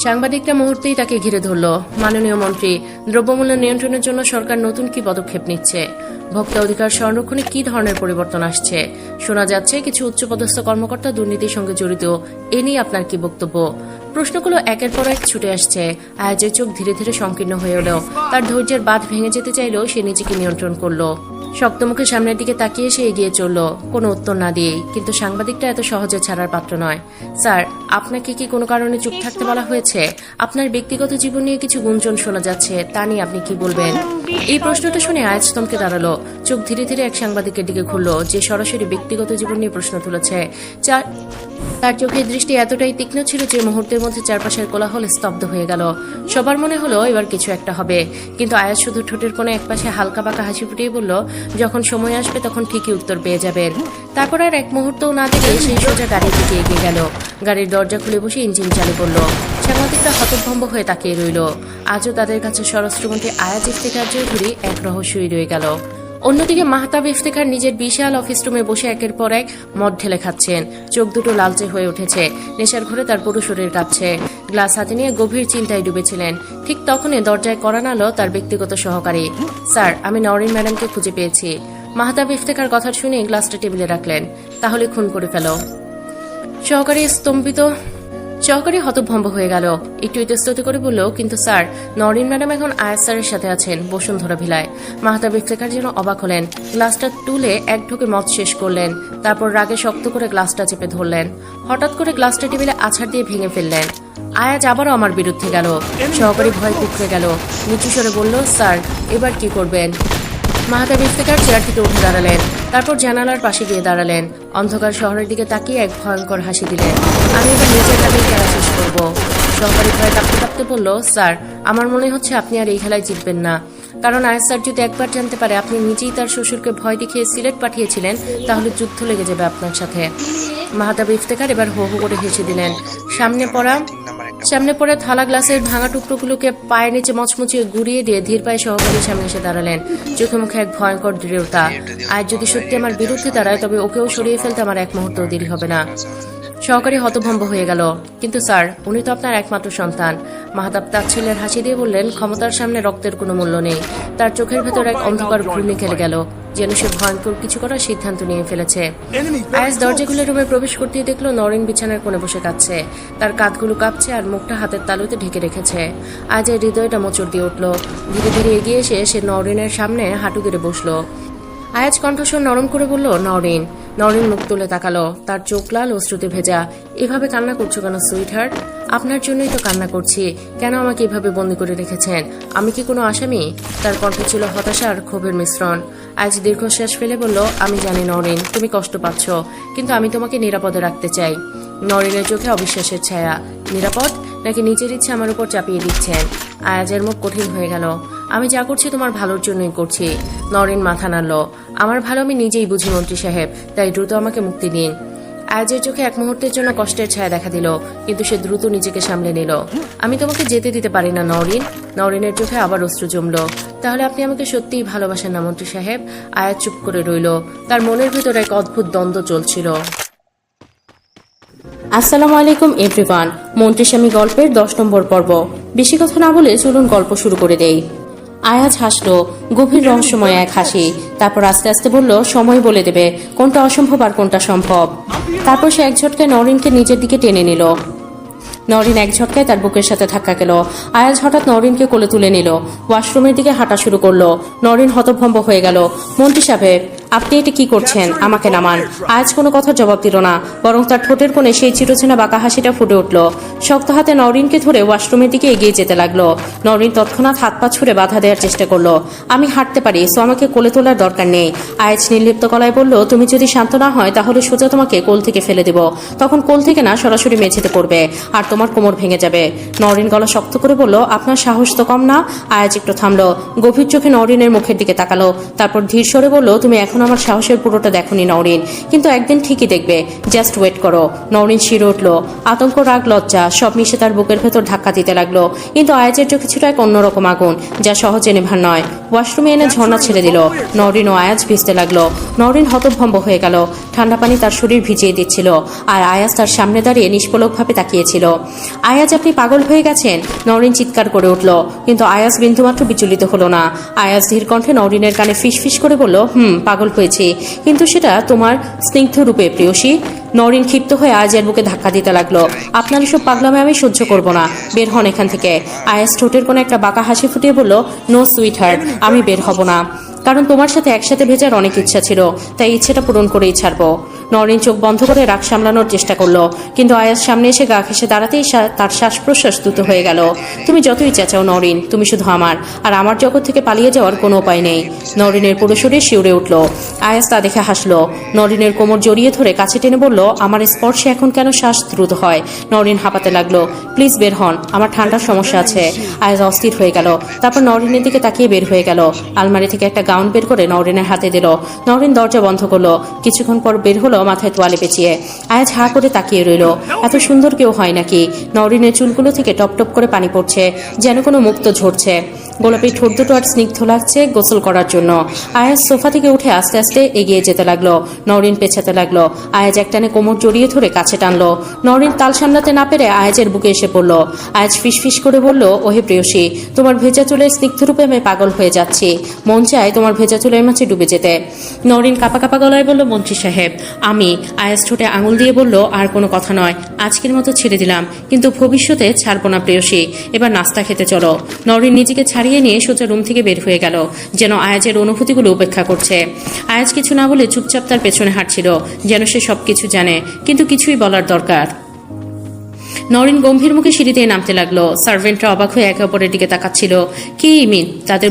সাংবাদিকরা মুহূর্তেই তাকে ঘিরে ধরল। মাননীয় মন্ত্রী, দ্রব্যমূল্য নিয়ন্ত্রণের জন্য সরকার নতুন কি পদক্ষেপ নিচ্ছে? ভোক্তা অধিকার সংরক্ষণে কি ধরনের পরিবর্তন আসছে? শোনা যাচ্ছে কিছু উচ্চপদস্থ কর্মকর্তা দুর্নীতির সঙ্গে জড়িত। এ নিয়ে আপনার কি বক্তব্য? প্রশ্নগুলো একের পর এক ছুটে আসছে। আয়াজের চোখ ধীরে ধীরে সংকীর্ণ হয়ে এলো। তার ধৈর্যের বাঁধ ভেঙে যেতে চাইলেও সে নিজেকে নিয়ন্ত্রণ করলো। শক্ত মুখে সামনের দিকে তাকিয়ে সে এগিয়ে চলল, কোনো উত্তর না দিয়েই। কিন্তু সাংবাদিকটা এত সহজে ছাড়ার পাত্র নয়। স্যার, আপনাকে কি কোনো কারণে চুপ থাকতে বলা হয়েছে? আপনার ব্যক্তিগত জীবন নিয়ে কিছু গুঞ্জন শোনা যাচ্ছে, তা নিয়ে আপনি কি বলবেন? এই প্রশ্নটা শুনে আয়াজ থমকে দাঁড়ালো। চোখ ধীরে ধীরে এক সাংবাদিকের দিকে ঘুরল, যে সরাসরি ব্যক্তিগত জীবন নিয়ে প্রশ্ন তুলেছে। তার চোখের দৃষ্টি এতটাই তীক্ষ্ণ ছিল যে মুহূর্তের মধ্যে চারপাশের কোলাহল স্তব্ধ হয়ে গেল। সবার মনে হলো এবার কিছু একটা হবে, কিন্তু আয়াজ শুধু ঠোঁটের কোণে একপাশে হালকা বাঁকা হাসি ফুটিয়ে বলল, যখন সময় আসবে তখন ঠিকই উত্তর পেয়ে যাবেন। তারপর আর এক মুহূর্তও না দেখে সেই সোজা গাড়ির দিকে এগিয়ে গেল। গাড়ির দরজা খুলে বসে ইঞ্জিন চালু করল। সাংবাদিকরা হতভম্ব হয়ে তাকিয়ে রইল। আজও তাদের কাছে স্বরাষ্ট্রমন্ত্রী আয়াজ ইফতেখার চৌধুরী এক রহস্যই রয়ে গেল। অন্যদিকে মাহতাব ইফতেখার নিজের বিশাল অফিস রুমে বসে একের পর এক মদ ঢেলে খাচ্ছেন। চোখ দুটো লালচে হয়ে উঠেছে। নেশার ঘরে তার পুরো শরীর কাঁপছে। গ্লাস হাতে নিয়ে গভীর চিন্তায় ডুবেছিলেন। ঠিক তখনই দরজায় কড়া নাড়ল তার ব্যক্তিগত সহকারী। স্যার, আমি নওরিন ম্যাডামকে খুঁজে পেয়েছি। মাহতাব ইফতেখার কথা শুনে গ্লাসটা টেবিলে রাখলেন। তাহলে খুন করে ফেলো। সহকারী হতভম্ব হয়ে গেল। একটু ইতস্তত করে বলল, কিন্তু স্যার, নওরিন ম্যাডাম এখন আয়াজ স্যারের সাথে আছেন বসুন্ধরা ভিলায়। মাহতাব ইফতেখার যেন অবাক হলেন। গ্লাসটা তুলে এক ঢোকে মদ শেষ করলেন। তারপর রাগে শক্ত করে গ্লাসটা চেপে ধরলেন। হঠাৎ করে গ্লাসটা টেবিলে আছাড় দিয়ে ভেঙে ফেললেন। আয়াজ আবারও আমার বিরুদ্ধে গেল। সহকারী ভয় কুঁকড়ে গেল। নিচু স্বরে বলল, স্যার, এবার কি করবেন? মাহতাব ইফতেখার চেয়ার থেকে উঠে দাঁড়ালেন। তারপর জানালার পাশে গিয়ে দাঁড়ালেন। অন্ধকার শহরের দিকে তাকিয়ে এক ভয়ঙ্কর হাসি দিলেন। আমি এবার নিজের কাজেই খেলা শেষ করব। সহকারী ভয় কাঁপতে কাঁপতে বলল, স্যার, আমার মনে হচ্ছে আপনি আর এই খেলায় জিতবেন না। কারণ আয়াজ স্যার যদি একবার জানতে পারে আপনি নিজেই তার শ্বশুরকে ভয় দেখিয়ে সিলেট পাঠিয়েছিলেন, তাহলে যুদ্ধ লেগে যাবে আপনার সাথে। মাহতাব ইফতেখার এবার হো হো করে হেসে দিলেন। সামনে পড়ে থালা গ্লাসের ভাঙা টুকরোগুলোকে পায়ের নিচে মচমচিয়ে গুড়িয়ে দিয়ে ধীর পায়ে সহকারীর সামনে এসে দাঁড়ালেন। চোখে মুখে এক ভয়ঙ্কর দৃঢ়তা। আজ যদি সত্যি আমার বিরুদ্ধে দাঁড়ায়, তবে ওকেও সরিয়ে ফেলতে আমার এক মুহূর্তও দেরি হবে না। সহকারী হতভম্ব হয়ে গেল। কিন্তু স্যার, উনি তো আপনার একমাত্র সন্তান। মাহতাব তাচ্ছিল্যের হাসি দিয়ে বললেন, ক্ষমতার সামনে রক্তের কোনো মূল্য নেই। তার চোখের ভেতর এক অন্ধকার ঘূর্ণি খেলে গেল, যেন সে ভয়ঙ্কর কিছু করার সিদ্ধান্ত নিয়ে ফেলেছে। আয়াজ দরজা খুলে রুমে প্রবেশ করতেই দেখলো নওরিন বিছানার কোণে বসে কাঁদছে। তার কাঁধগুলো কাঁপছে আর মুখটা হাতের তালুতে ঢেকে রেখেছে। আয়াজের হৃদয়টা মোচড় দিয়ে উঠল। ধীরে ধীরে এগিয়ে এসে সে নওরিনের সামনে হাঁটু গেড়ে বসলো। আয়াজ কণ্ঠস্বর নরম করে বলল, নওরিন। নওরিন মুখ তুলে তাকালো। তার চোখ লাল অশ্রুতে ভেজা। এভাবে কান্না করছো কেন সুইট হার্ট? আপনার জন্যই তো কান্না করছি। কেন আমাকে এভাবে বন্দি করে রেখেছেন? আমি কি কোনো আসামি? তার কণ্ঠে ছিল হতাশা আর ক্ষোভের মিশ্রণ। আজ দীর্ঘশ্বাস ফেলে বলল, আমি জানি নওরিন, তুমি কষ্ট পাচ্ছ, কিন্তু আমি তোমাকে নিরাপদে রাখতে চাই। নওরিনের চোখে অবিশ্বাসের ছায়া। নিরাপদ? নাকি নিজের ইচ্ছে আমার উপর চাপিয়ে দিচ্ছেন? আয়াজের মুখ কঠিন হয়ে গেল। আমি যা করছি তোমার ভালোর জন্যই করছি। নওরিন মাথা নাড়ল। আমার ভালো আমি নিজেই বুঝি মন্ত্রী সাহেব, তাই দ্রুত আমাকে মুক্তি দিন। আয়াজের চোখে এক মুহূর্তের জন্য কষ্টের ছায়া দেখা দিল, কিন্তু সে দ্রুত নিজেকে সামলে নিল। আমি তোমাকে যেতে দিতে পারি না নওরিন। নওরিনের চোখে আবার অশ্রু জমল। তাহলে আপনি আমাকে সত্যিই ভালোবাসেন না মন্ত্রী সাহেব? আয়াজ চুপ করে রইল। তার মনের ভিতর এক অদ্ভুত দ্বন্দ্ব চলছিল। আসসালামু আলাইকুম এভরিওয়ান। মন্ত্রিস্বামী গল্পের 10 নম্বর পর্ব। বেশি কথা না বলে চলুন গল্প শুরু করে দেই। আয়াজ হাসলো, গভীর রহস্যময় এক হাসি। তারপর আস্তে আস্তে বলল, সময় বলে দেবে কোনটা অসম্ভব আর কোনটা সম্ভব। তারপর সে এক ঝটকায় নরিনকে নিজের দিকে টেনে নিল। নরিন এক ঝটকায় তার বুকের সাথে ধাক্কা গেল। আয়াজ হঠাৎ নরিনকে কোলে তুলে নিল, ওয়াশরুমের দিকে হাঁটা শুরু করলো। নরিন হতভম্ব হয়ে গেল। মন্ত্রী সাহেব, আপনি এটা কি করছেন? আমাকে নামান। আয়াজ কোনো কথার জবাব দিল না, বরং তার ঠোঁটের কোণে সেই চিরচেনা বাঁকা হাসিটা ফুটে উঠল। শক্ত হাতে নরিনকে ধরে ওয়াশরুমের দিকে এগিয়ে যেতে লাগলো। নরিন তৎক্ষণাৎ হাত পা ছুড়ে বাধা দেওয়ার চেষ্টা করলো। আমি হাঁটতে পারি, সো আমাকে কোলে তোলার দরকার নেই। আয়াজ নির্লিপ্ত গলায় বলল, তুমি যদি শান্ত না হয় তাহলে সোজা তোমাকে কোল থেকে ফেলে দেব। তখন কোল থেকে না, সরাসরি মেঝেতে পড়বে আর তোমার কোমর ভেঙে যাবে। নরিন গলা শক্ত করে বলল, আপনার সাহস তো কম না? আয়াজ একটু থামলো, গভীর চোখে নরিনের মুখের দিকে তাকালো। তারপর ধীর স্বরে বলল, তুমি এখন আমার সাহসের পুরোটা দেখোনি নরিন, কিন্তু একদিন ঠিকই দেখবে। জাস্ট ওয়েট করো। নরিন শিরে উঠল। আতঙ্ক, রাগ, লজ্জা সব মিশে তার বুকের ভেতর ধাক্কা দিতে লাগলো। কিন্তু আয়াজের চোখে ছিল এক অন্যরকম আগুন, যা সহজে নেভার নয়। ওয়াশরুমে এনে ঝর্ণা ছেড়ে দিল। নরিন ও আয়াজ ভিজতে লাগলো। নরিন হতভম্ব হয়ে গেল। ঠান্ডা পানি তার শরীর ভিজিয়ে দিচ্ছিল, আর আয়াজ তার সামনে দাঁড়িয়ে নিষ্পলকভাবে তাকিয়েছিল। আয়াজ, আপনি পাগল হয়ে গেছেন? নরিন চিৎকার করে উঠল, কিন্তু আয়াজ বিন্দুমাত্র বিচলিত হলো না। আয়াজ ধীর কণ্ঠে নরিনের কানে ফিসফিস করে বলল, পাগল হয়েছি, কিন্তু সেটা তোমার স্নিগ্ধ রূপে প্রেয়সী। নরিন ক্ষিপ্ত হয়ে আয়াজের বুকে ধাক্কা দিতে লাগলো। আপনার এসব পাগলামে আমি সহ্য করব না, বের হন এখান থেকে। আয়াজ ঠোঁটের কোণে একটা বাঁকা হাসি ফুটিয়ে বলল, নো সুইট হার্ট, আমি বের হব না, কারণ তোমার সাথে একসাথে ভেজার অনেক ইচ্ছা ছিল, তাই ইচ্ছেটা পূরণ করেই ছাড়বো। নরিন চোখ বন্ধ করে রাগ সামলানোর চেষ্টা করলো, কিন্তু আয়াজ সামনে এসে গা ঘেঁষে দাঁড়াতেই তার শ্বাস প্রশ্বাস দ্রুত হয়ে গেল। তুমি যতই চেঁচাও নরিন, তুমি শুধু আমার, আর আমার জগৎ থেকে পালিয়ে যাওয়ার কোনো উপায় নেই। নরিনের পুরো শরীর শিউরে উঠল। আয়াজ তা দেখে হাসলো। নরিনের কোমর জড়িয়ে ধরে কাছে টেনে বলল, আমার স্পর্শে এখন কেন শ্বাস দ্রুত হয়? নরিন হাঁপাতে লাগলো। প্লিজ বের হন, আমার ঠান্ডার সমস্যা আছে। আয়াজ অস্থির হয়ে গেল। তারপর নরিনের দিকে তাকিয়ে বের হয়ে গেল। আলমারি থেকে একটা গাউন বের করে নরিনের হাতে দিল। নরিন দরজা বন্ধ করলো। কিছুক্ষণ পর বের হলো মাথায় তোয়ালে পেঁচিয়ে। আয়াজ হা করে তাকিয়ে রইল। এত সুন্দর কেউ হয় নাকি? নরিনের চুলগুলো থেকে টপ টপ করে পানি পড়ছে, যেন কোনো মুক্ত ঝরছে। গোলাপি ঠোঁট দুটো আর স্নিগ্ধ লাগছে গোসল করার জন্য। আয়াজ সোফা থেকে উঠে আস্তে আস্তে এগিয়ে যেতে লাগলো। নরিন পেছাতে লাগলো। আয়াজ একটানে কোমর জড়িয়ে ধরে কাছে টানলো। নরিন তাল সামলাতে না পেরে আয়াজের বুকে এসে পড়ল। আয়াজ ফিসফিস করে বলল, ওহে প্রেয়সী, তোমার ভেজা চুলের স্নিগ্ধ রূপে আমি পাগল হয়ে যাচ্ছি। মন চায় তোমার ভেজা চুলের মাঝে ডুবে যেতে। নরিন কাপা কাপা গলায় বলল, মন্ত্রী সাহেব, আমি। আয়াজ ঠোঁটে আঙুল দিয়ে বলল, আর কোনো কথা নয়, আজকের মতো ছেড়ে দিলাম, কিন্তু ভবিষ্যতে ছাড়বো না প্রেয়সী। এবার নাস্তা খেতে চলো। নরিন নিজেকে ছাড়িয়ে নিয়ে সোজা রুম থেকে বের হয়ে গেল, যেন আয়াজের অনুভূতিগুলো উপেক্ষা করছে। আয়াজ কিছু না বলে চুপচাপ তার পেছনে হাঁটছিল, যেন সে সবকিছু জানে, কিন্তু কিছুই বলার দরকার। নরিন গম্ভীর মুখে সিঁড়ি দিয়ে নামতে লাগলো। সার্ভেন্টরা অবাক হয়ে একে অপরের দিকে তাকাচ্ছিল। কে এই মেয়ে তাদের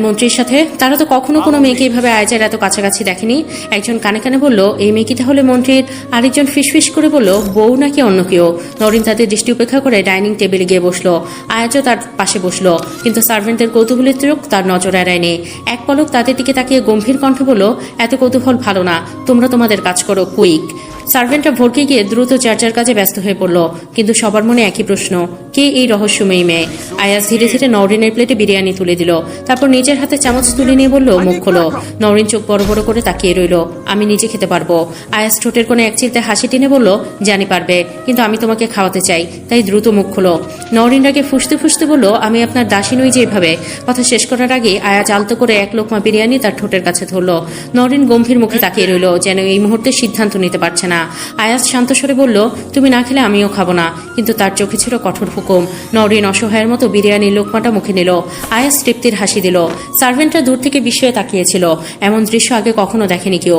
মন্ত্রীর সাথে? তারা তো কখনো কোনো মেয়েকে এইভাবে আয়াজের এত কাছাকাছি দেখেনি। একজন কানে কানে বলল, এই মেয়ে কি তাহলে মন্ত্রীর? আরেকজন ফিসফিস করে বলল, বউ নাকি অন্য কেউ। নরিন তাদের দৃষ্টি উপেক্ষা করে ডাইনিং টেবিলে গিয়ে বসলো। আয়াজও তার পাশে বসলো, কিন্তু সার্ভেন্টদের কৌতূহলের চোখ তার নজর এড়ায়নি। এক পলক তাদের দিকে তাকিয়ে গম্ভীর কণ্ঠে বলল, এত কৌতূহল ভালো না, তোমরা তোমাদের কাজ করো, কুইক। সার্ভেন্টরা ভরকে গিয়ে দ্রুত যার যার কাজে ব্যস্ত হয়ে পড়ল, কিন্তু সবার মনে একই প্রশ্ন, কে এই রহস্যময়ী মেয়ে? আয়াজ ধীরে ধীরে নরিনের প্লেটে বিরিয়ানি তুলে দিল। তারপর নিজের হাতে চামচ তুলে নিয়ে বলল, মুখ খোলো। নরিন চোখ বড় বড় করে তাকিয়ে রইল। আমি নিজে খেতে পারবো। আয়াজ ঠোঁটের কোণে এক চিলতে হাসি টেনে বলল, জানি পারবে, কিন্তু আমি তোমাকে খাওয়াতে চাই, তাই দ্রুত মুখ খোলো। নরিন রাগে ফুসতে ফুসতে বলল, আমি আপনার দাসী নই যেভাবে। কথা শেষ করার আগে আয়াজ আলতো করে এক লোকমা বিরিয়ানি তার ঠোঁটের কাছে ধরল। নরিন গম্ভীর মুখে তাকিয়ে রইল, যেন এই মুহূর্তে সিদ্ধান্ত নিতে পারছে না। আয়াজ শান্ত স্বরে বলল, তুমি না খেলে আমিও খাবো না, কিন্তু তার চোখে ছিল কঠোর হুকুম। নরিন অসহায়ের মতো বিরিয়ানির লোকমাটা মুখে নিল। আয়াজ তৃপ্তির হাসি দিল। সার্ভেন্টরা দূর থেকে বিস্ময়ে তাকিয়েছিল, এমন দৃশ্য আগে কখনো দেখেনি কেউ।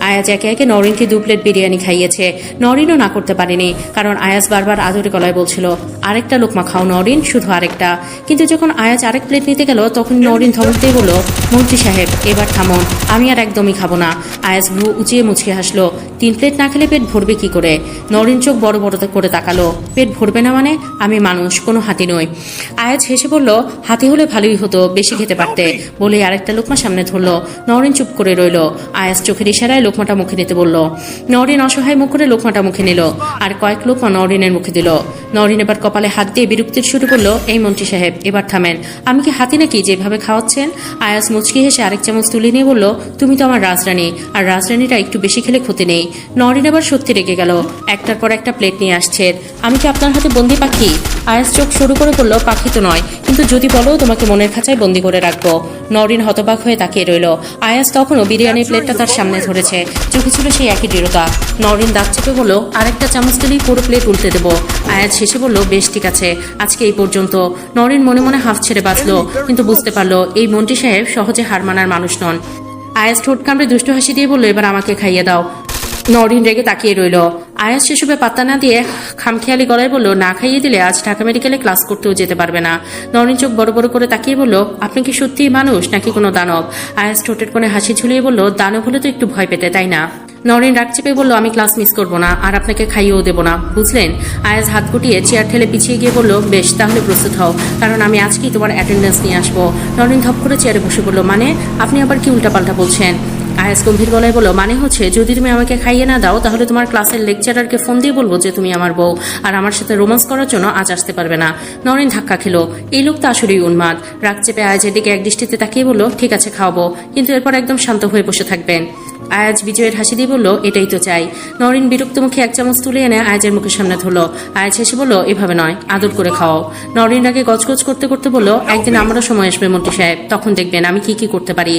আয়াজ একে একে নরিনকে 2 প্লেট বিরিয়ানি খাইয়েছে। নরিনও না করতে পারেনি, কারণ আয়াজ বারবার আদরে গলায় বলছিল, আরেকটা লোকমা খাও নরিন, শুধু আরেকটা। কিন্তু যখন আয়াজ আরেক প্লেট নিতে গেল, তখন নরিন ধমক দিয়ে বলল, মন্ত্রী সাহেব, এবার থামুন, আমি আর একদমই খাবো না। আয়াজ ভ্রু উঁচিয়ে মুচকে হাসলো। 3 প্লেট না খেলে পেট ভরবে কি করে? নরিন চোখ বড় বড় করে তাকালো। পেট ভরবে না মানে? আমি মানুষ, কোনো হাতি নই। আয়াজ হেসে বলল, হাতি হলে ভালোই হতো, বেশি খেতে পারতে। বলে আরেকটা লোকমা সামনে ধরলো। নরিন চুপ করে রইল। আয়াজ চোখের ইশারায় লোকমাটা মুখে নিতে বলল। নরিন অসহায় মুখ করে লোকমাটা মুখে নিল আর কয়েক লোকমা নরিনের মুখে দিল। নরিন এবার কপালে হাত দিয়ে বিরক্তির শুরু করলো, এই মন্ত্রী সাহেব এবার থামেন, আমি কি হাতি নাকি যেভাবে খাওয়াচ্ছেন? আয়াজ মুচকি হেসে আরেক চামচ তুলে নিয়ে বলল, তুমি তো আমার রাজরানী, আর রাজরানীরা একটু বেশি খেলে ক্ষতি নেই। নরিন এবার সত্যি রেগে গেল। একটার পর একটা প্লেট নিয়ে আসছে। আমি কি আপনার হাতে বন্দি পাখি? আয়াজ চোখ শুরু করে বলল, পাখি তো নয়, কিন্তু যদি বলো তোমাকে মনের খাঁচায় বন্দি করে রাখবো। নরিন হতবাক হয়ে তাকিয়ে রইল। আয়াজ তখনও বিরিয়ানির প্লেটটা তার সামনে ধরেছে, চোখে ছিল সেই একই দৃঢ়তা। নরিন দাঁত চেপে বলল, আরেকটা চামচ দিলেই পুরো প্লেট উল্টে দেবো। আয়াজ শেষে বলল, বেশ ঠিক আছে, আজকে এই পর্যন্ত। নরিন মনে মনে হাফ ছেড়ে বাঁচলো, কিন্তু বুঝতে পারলো এই মন্ত্রী সাহেব সহজে হার মানার মানুষ নন। আয়াজ ঠোঁট কামড়ে দুষ্টু হাসি দিয়ে বলল, এবার আমাকে খাইয়ে দাও। নরিন রেগে তাকিয়ে রইল। আয়াজ সেসবে পাত্তা না দিয়ে খামখেয়ালি গলায় বলল, না খাইয়ে দিলে আজ ঢাকা মেডিকেলে ক্লাস করতেও যেতে পারবে না। নরিন চোখ বড় বড় করে তাকিয়ে বলল, আপনি কি সত্যিই মানুষ নাকি কোনো দানব? আয়াজ ঠোঁটের কোণে হাসি ঝুলিয়ে বলল, দানব হলে তো একটু ভয় পেতে, তাই না? নরিন রাগ চেপে বলল, আমি ক্লাস মিস করবো না, আর আপনাকে খাইয়েও দেবো না, বুঝলেন? আয়াজ হাত গুটিয়ে চেয়ার ঠেলে পিছিয়ে গিয়ে বলল, বেশ, তাহলে প্রস্তুত হও, কারণ আমি আজকেই তোমার অ্যাটেন্ডেন্স নিয়ে আসবো। নরিন ধপ করে চেয়ারে বসে বলল, মানে আপনি আবার কি উল্টাপাল্টা বলছেন? আয়াজ গম্ভীর গলায় বলল, মানে হচ্ছে যদি তুমি আমাকে খাইয়ে না দাও তাহলে তোমার ক্লাসের লেকচারারকে ফোন দিয়ে বলবো যে তুমি আমার বউ, আর আমার সাথে রোমান্স করার জন্য আজ আসতে পারবে না। নরিন ধাক্কা খেলো। এই লোকটা আসলেই উন্মাদ। রাগ চেপে আয়াজের দিকে এক দৃষ্টিতে তাকিয়ে বলল, ঠিক আছে খাওয়াবো, কিন্তু এরপর একদম শান্ত হয়ে বসে থাকবেন। আয়াজ বিজয়ের হাসি দিয়ে বলল, এটাই তো চাই। নরিন বিরক্ত মুখে এক চামচ তুলে এনে আয়াজের মুখের সামনে ধরলো। আয়াজ হেসে বলল, এভাবে নয়, আদর করে খাও। নরিন রাগে গজগজ করতে করতে বলল, একদিন আমারও সময় আসবে মন্ত্রী সাহেব, তখন দেখবেন আমি কি কি করতে পারি।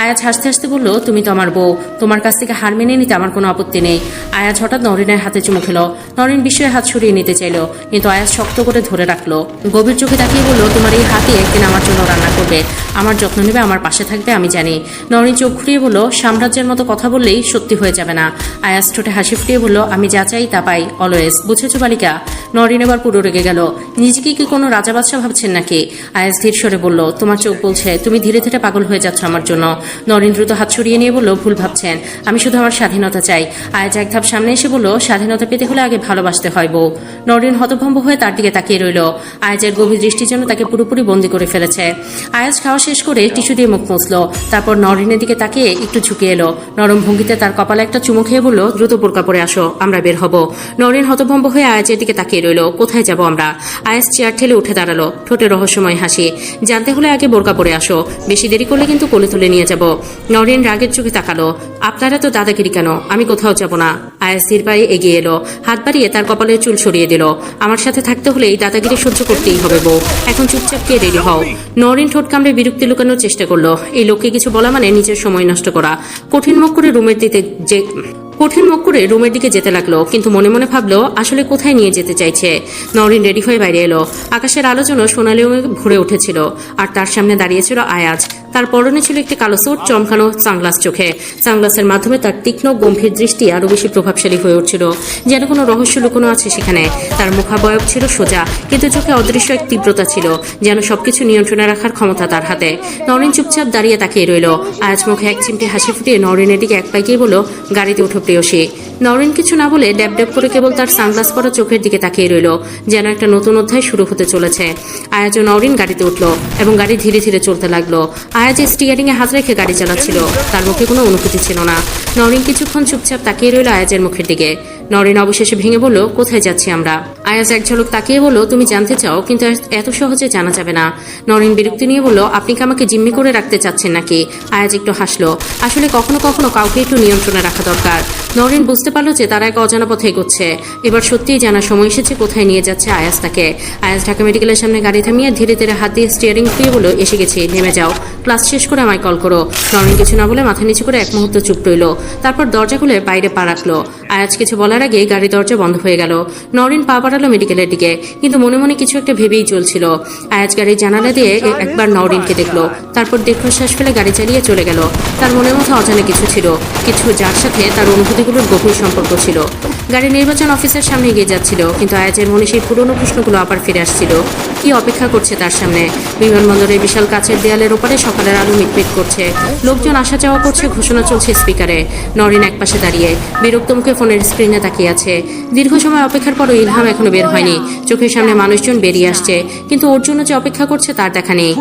আয়াজ হাসতে হাসতে বলল, তুমি তো আমার বউ, তোমার কাছ থেকে হার মেনে নিতে আমার কোনো আপত্তি নেই। আয়াজ হঠাৎ নরিনের হাতে চুমু খেলো। নরিন বিস্ময়ে হাত সরিয়ে নিতে চাইলো, কিন্তু আয়াজ শক্ত করে ধরে রাখলো। গভীর চোখে তাকিয়ে বলল, তোমার এই হাতই একদিন আমার জন্য রান্না করবে, আমার যত্ন নেবে, আমার পাশে থাকবে, আমি জানি। নরিন চোখ ঘুরিয়ে বলল, সাম্রাজ্যের মতো কথা বললেই সত্যি হয়ে যাবে না। আয়াজ ঠোঁটে হাসি ফুটিয়ে বলল, আমি যা চাই তা পাই, অলওয়েজ, বুঝেছো বালিকা? নরিন এবার পুরো রেগে গেল। নিজেকে কি কোনো রাজা বাদশা ভাবছেন নাকি? আয়াজ ধীর স্বরে বলল, তোমার চোখ বলছে তুমি ধীরে ধীরে পাগল হয়ে যাচ্ছ আমার জন্য। নরিন দ্রুত হাত সরিয়ে নিয়ে বলল, ভুল ভাবছেন, আমি শুধু আমার স্বাধীনতা চাই। আয়াজ এক ধাপ সামনে এসে বলল, স্বাধীনতা পেতে হলে আগে ভালোবাসতে হয় বউ। নরিন হতভম্ব হয়ে তার দিকে তাকিয়ে রইল। আয়াজের গভীর দৃষ্টি যেন তাকে পুরোপুরি বন্দি করে ফেলেছে। আয়াজ খাওয়া শেষ করে টিস্যু দিয়ে মুখ মুছল, তারপর নরিনের দিকে তাকিয়ে একটু ঝুঁকে এলো। নরম ভঙ্গিতে তার কপালে একটা চুমু খেয়ে বলল, দ্রুত বোরকা পরে আসো, আমরা বের হব। নরিন হতভম্ব হয়ে আয়াজের দিকে তাকিয়ে রইল। কোথায় যাব আমরা? আয়াজ চেয়ার ঠেলে উঠে দাঁড়ালো, ঠোঁটে রহস্যময় হাসি। জানতে হলে আগে বোরকা পরে আসো, বেশি দেরি করলে কিন্তু কোলে তুলে নিয়ে যাব। নরিন রাগের চোখে তাকালো, আপনারা তো দাদাগিরি কেন? আমি কোথাও যাব না। আয়াজ ধীর পায়ে এগিয়ে এলো, হাত বাড়িয়ে তার কপালের চুল সরিয়ে দিল। আমার সাথে থাকতে হলে এই দাদাগিরি সহ্য করতেই হবে বউ, এখন চুপচাপ কে রেডি হও। নরিন ঠোঁট কামড়ে বিরক্তি লুকানোর চেষ্টা করলো। এই লোককে কিছু বলা মানে নিজের সময় নষ্ট করা। কঠিন মুখ করে রুমের দিকে যেতে লাগলো, কিন্তু মনে মনে ভাবলো আসলে কোথায় নিয়ে যেতে চাইছে। নরিন রেডি হয়ে বাইরে এলো। আকাশের আলো যেন সোনালি ভরে উঠেছিল, আর তার সামনে দাঁড়িয়েছিল আয়াজ। তার পরনে ছিল একটি কালো স্যুট, চমকানো সানগ্লাস চোখে। সানগ্লাসের মাধ্যমে তার তীক্ষ্ণ গম্ভীর দৃষ্টি আরো বেশি প্রভাবশালী হয়ে উঠছিল, যেন কোনো রহস্য লুকোনো আছে সেখানে। তার মুখাবয়ব ছিল সোজা, কিন্তু চোখে অদৃশ্য এক তীব্রতা ছিল, যেন সবকিছু নিয়ন্ত্রণে রাখার ক্ষমতা তার হাতে। নরিন চুপচাপ দাঁড়িয়ে তাকিয়ে রইল। আয়াজ মুখে এক চিমটি হাসি ফুটিয়ে নরিনের দিকে এক পাইকেই বলল, গাড়িতে উঠো প্রেয়সী। নরিন কিছু না বলে ড্যাব ড্যাব করে কেবল তার সানগ্লাস পরা চোখের দিকে তাকিয়ে রইল, যেন একটা নতুন অধ্যায় শুরু হতে চলেছে। আয়াজ ও নরিন গাড়িতে উঠল এবং গাড়ি ধীরে ধীরে চলতে লাগলো। আয়াজ স্টিয়ারিং এ হাত রেখে গাড়ি চালাচ্ছিল, তার মুখে কোনো অনুভূতি ছিল না। নরিন কিছুক্ষণ চুপচাপ তাকিয়ে রইল আয়াজের মুখের দিকে। নরিন অবশেষে ভেঙে বলল, কোথায় যাচ্ছি আমরা? আয়াজ এক ঝলক তাকিয়ে বলল, তুমি জানতে চাও, কিন্তু এত সহজে জানা যাবে না। নরিন বিরক্তি নিয়ে বলল, আপনি কি আমাকে জিম্মি করে রাখতে চাচ্ছেন নাকি? আয়াজ একটু হাসলো। আসলে কখনো কখনো কাউকে একটু নিয়ন্ত্রণে রাখা দরকার। নরিন বুঝতে পারলো যে তারা এক অজানা পথে এগোচ্ছে। এবার সত্যিই জানার সময় এসেছে কোথায় নিয়ে যাচ্ছে আয়াজ তাকে। আয়াজ ঢাকা মেডিকেলের সামনে গাড়ি থামিয়ে ধীরে ধীরে হাত দিয়ে স্টিয়ারিং ঘুরিয়ে বলল, এসে গেছি, নেমে যাও, ক্লাস শেষ করে আমায় কল করো। নরিন কিছু না বলে মাথা নিচু করে এক মুহূর্ত চুপ রইল, তারপর দরজা খুলে বাইরে পা রাখলো। আয়াজ কিছু বলার বলার আগে গাড়ির দরজা বন্ধ হয়ে গেল। নরিন পা বাড়ালো মেডিকেলের দিকে, কিন্তু মনে মনে কিছু একটা ভেবেই চলছিল। আয়াজ গাড়ির জানালা দিয়ে একবার নরিনকে দেখলো, তারপর দীর্ঘশ্বাস ফেলে গাড়ি চালিয়ে চলে গেল। তার মনের মধ্যে অজানা কিছু ছিল, কিছু যার সাথে তার অনুভূতিগুলোর গভীর সম্পর্ক ছিল। গাড়ি নির্বাচন অফিসের সামনে এগিয়ে যাচ্ছিল, কিন্তু আয়াজের মনে সেই পুরনো প্রশ্নগুলো আবার ফিরে আসছিল। কি অপেক্ষা করছে তার সামনে? বিমানবন্দরের বিশাল কাচের দেয়ালের ওপারে সকালের আলো মিটমিট করছে, লোকজন আসা যাওয়া করছে, ঘোষণা চলছে স্পিকারে। নরিন একপাশে দাঁড়িয়ে বিরক্ত মুখে ফোনের স্ক্রিনে তাকিয়ে আছে। দীর্ঘ সময় অপেক্ষার পরও ইলহাম এখনো বের হয়নি। চোখের সামনে মানুষজন বেরিয়ে আসছে, কিন্তু ওর জন্য যে অপেক্ষা করছে তার দেখা নেই।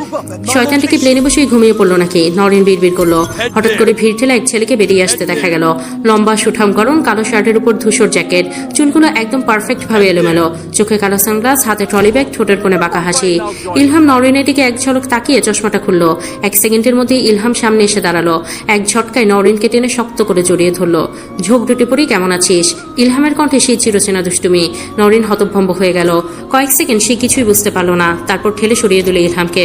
শয়তানটা কি প্লেনে বসেই ঘুমিয়ে পড়লো নাকি? নরিন বিড়বিড় করলো। হঠাৎ করে ভিড় ঠেলে এক ছেলেকে বেরিয়ে আসতে দেখা গেল। লম্বা সুঠাম গরম কালো শার্টের উপর ধূসর জ্যাকেট, চুলগুলো একদম পারফেক্ট ভাবে এলোমেলো, চোখে কালো সানগ্লাস, হাতে ট্রলি ব্যাগ, ঠোঁটের কোণে বাঁকা হাসি। ইলহাম নরিনের দিকে এক ঝলক তাকিয়ে চশমাটা খুললো। এক সেকেন্ডের মধ্যে ইলহাম সামনে এসে দাঁড়ালো। এক ঝটকায় নরিনকে টেনে শক্ত করে জড়িয়ে ধরলো। ঝোঁক দুটি পরেই কেমন আছিস? ইলহামের কণ্ঠে সেই চিরচেনা দুষ্টুমি। নরিন হতভম্ব হয়ে গেল। কয়েক সেকেন্ড সে কিছুই বুঝতে পারলো না, তারপর ঠেলে সরিয়ে দিল ইলহামকে।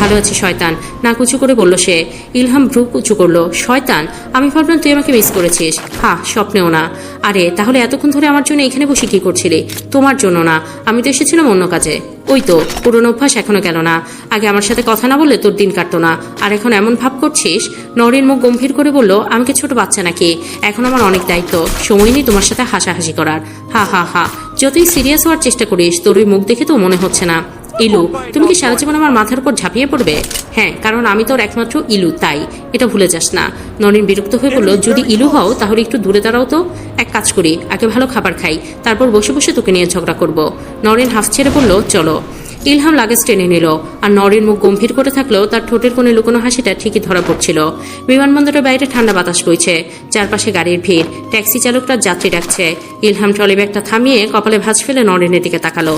ভালো আছি শয়তান, নাক উঁচু করে বলল সে। ইলহাম ভ্রু উঁচু করলো। শয়তান? আমি ভাবলাম তুই আমাকে মিস করেছিস। স্বপ্নেও না। আরে তাহলে এতক্ষণ ধরে আমার জন্য এখানে বসে কি করছিলি? তোমার জন্য না, আমি তো এসেছিলাম অন্য কাজে। ওই তো পুরনো অভ্যাস এখনো গেল না। আগে আমার সাথে কথা না বললে তোর দিন কাটতো না, আর এখন এমন ভাব করছিস। নরিন মুখ গম্ভীর করে বলল, আমি কি ছোট বাচ্চা নাকি? এখন আমার অনেক দায়িত্ব, সময় নেই তোমার সাথে হাসাহাসি করার। হা যতই সিরিয়াস হওয়ার চেষ্টা করিস, তোর ওই মুখ দেখে তো মনে হচ্ছে না। ইলু, তুমি কি সারা জীবন আমার মাথার উপর ঝাঁপিয়ে পড়বে? হ্যাঁ, কারণ আমি তোর একমাত্র ইলু, তাই এটা ভুলে যাস না। নরিন বিরক্ত হয়ে বলল, যদি ইলু হও তাহলে একটু দূরে দাঁড়াও তো। এক কাজ করি, আগে ভালো খাবার খাই, তারপর বসে বসে তোকে নিয়ে ঝগড়া করব। নরিন হাফ ছেড়ে বলল, চলো। ইলহাম লাগেজ টেনে নিল, আর নরিন মুখ গম্ভীর করে থাকলেও তার ঠোঁটের কোণে লুকোনো হাসিটা ঠিকই ধরা পড়ছিল। বিমানবন্দরের বাইরে ঠান্ডা বাতাস বইছে, চারপাশে গাড়ির ভিড়, ট্যাক্সি চালকরা যাত্রী ডাকছে। ইলহাম ট্রলি ব্যাগটা থামিয়ে কপালে ভাঁজ ফেলে নরিনের দিকে তাকালো।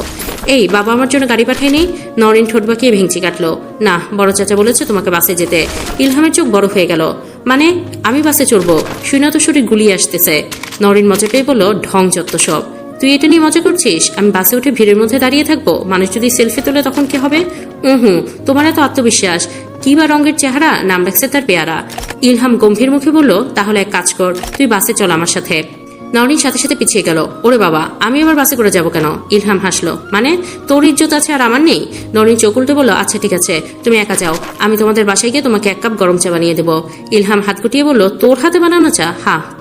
এই বাবা আমার জন্য গাড়ি পাঠায়নি? নরিন ঠোঁট বাঁকিয়ে ভেঙচি কাটলো। না, বড় চাচা বলেছে তোমাকে বাসে যেতে। ইলহামের চোখ বড় হয়ে গেল। মানে আমি বাসে চড়বো? শুনে তো শরীর গুলিয়ে আসতেছে। নরিন মজা পেয়ে বলল, ঢং যত সব। তুই এটা নিয়ে মজা করছিস? আমি বাসে উঠে ভিড়ের মধ্যে দাঁড়িয়ে থাকবো, মানুষ যদি সেলফি তোলে তখন কি হবে? তোমার এত আত্মবিশ্বাস, কি বা রঙের চেহারা, নাম রাখছে তার পেয়ারা। ইলহাম গম্ভীর মুখে বলল, তাহলে এক কাজ কর, তুই বাসে চল আমার সাথে। নরিন সাথে সাথে পিছিয়ে গেল। ওরে বাবা, আমি আবার বাসে করে যাবো কেন? ইলহাম হাসলো। মানে তোর ইজ্জত আছে আর আমার নেই? নরিন চোখ উল্টে বলল, আচ্ছা ঠিক আছে, তুমি একা যাও, আমি তোমাদের বাসায় গিয়ে তোমাকে 1 কাপ গরম চা বানিয়ে দেবো। ইলহাম হাত গুটিয়ে বলল, তোর হাতে বানানো চা?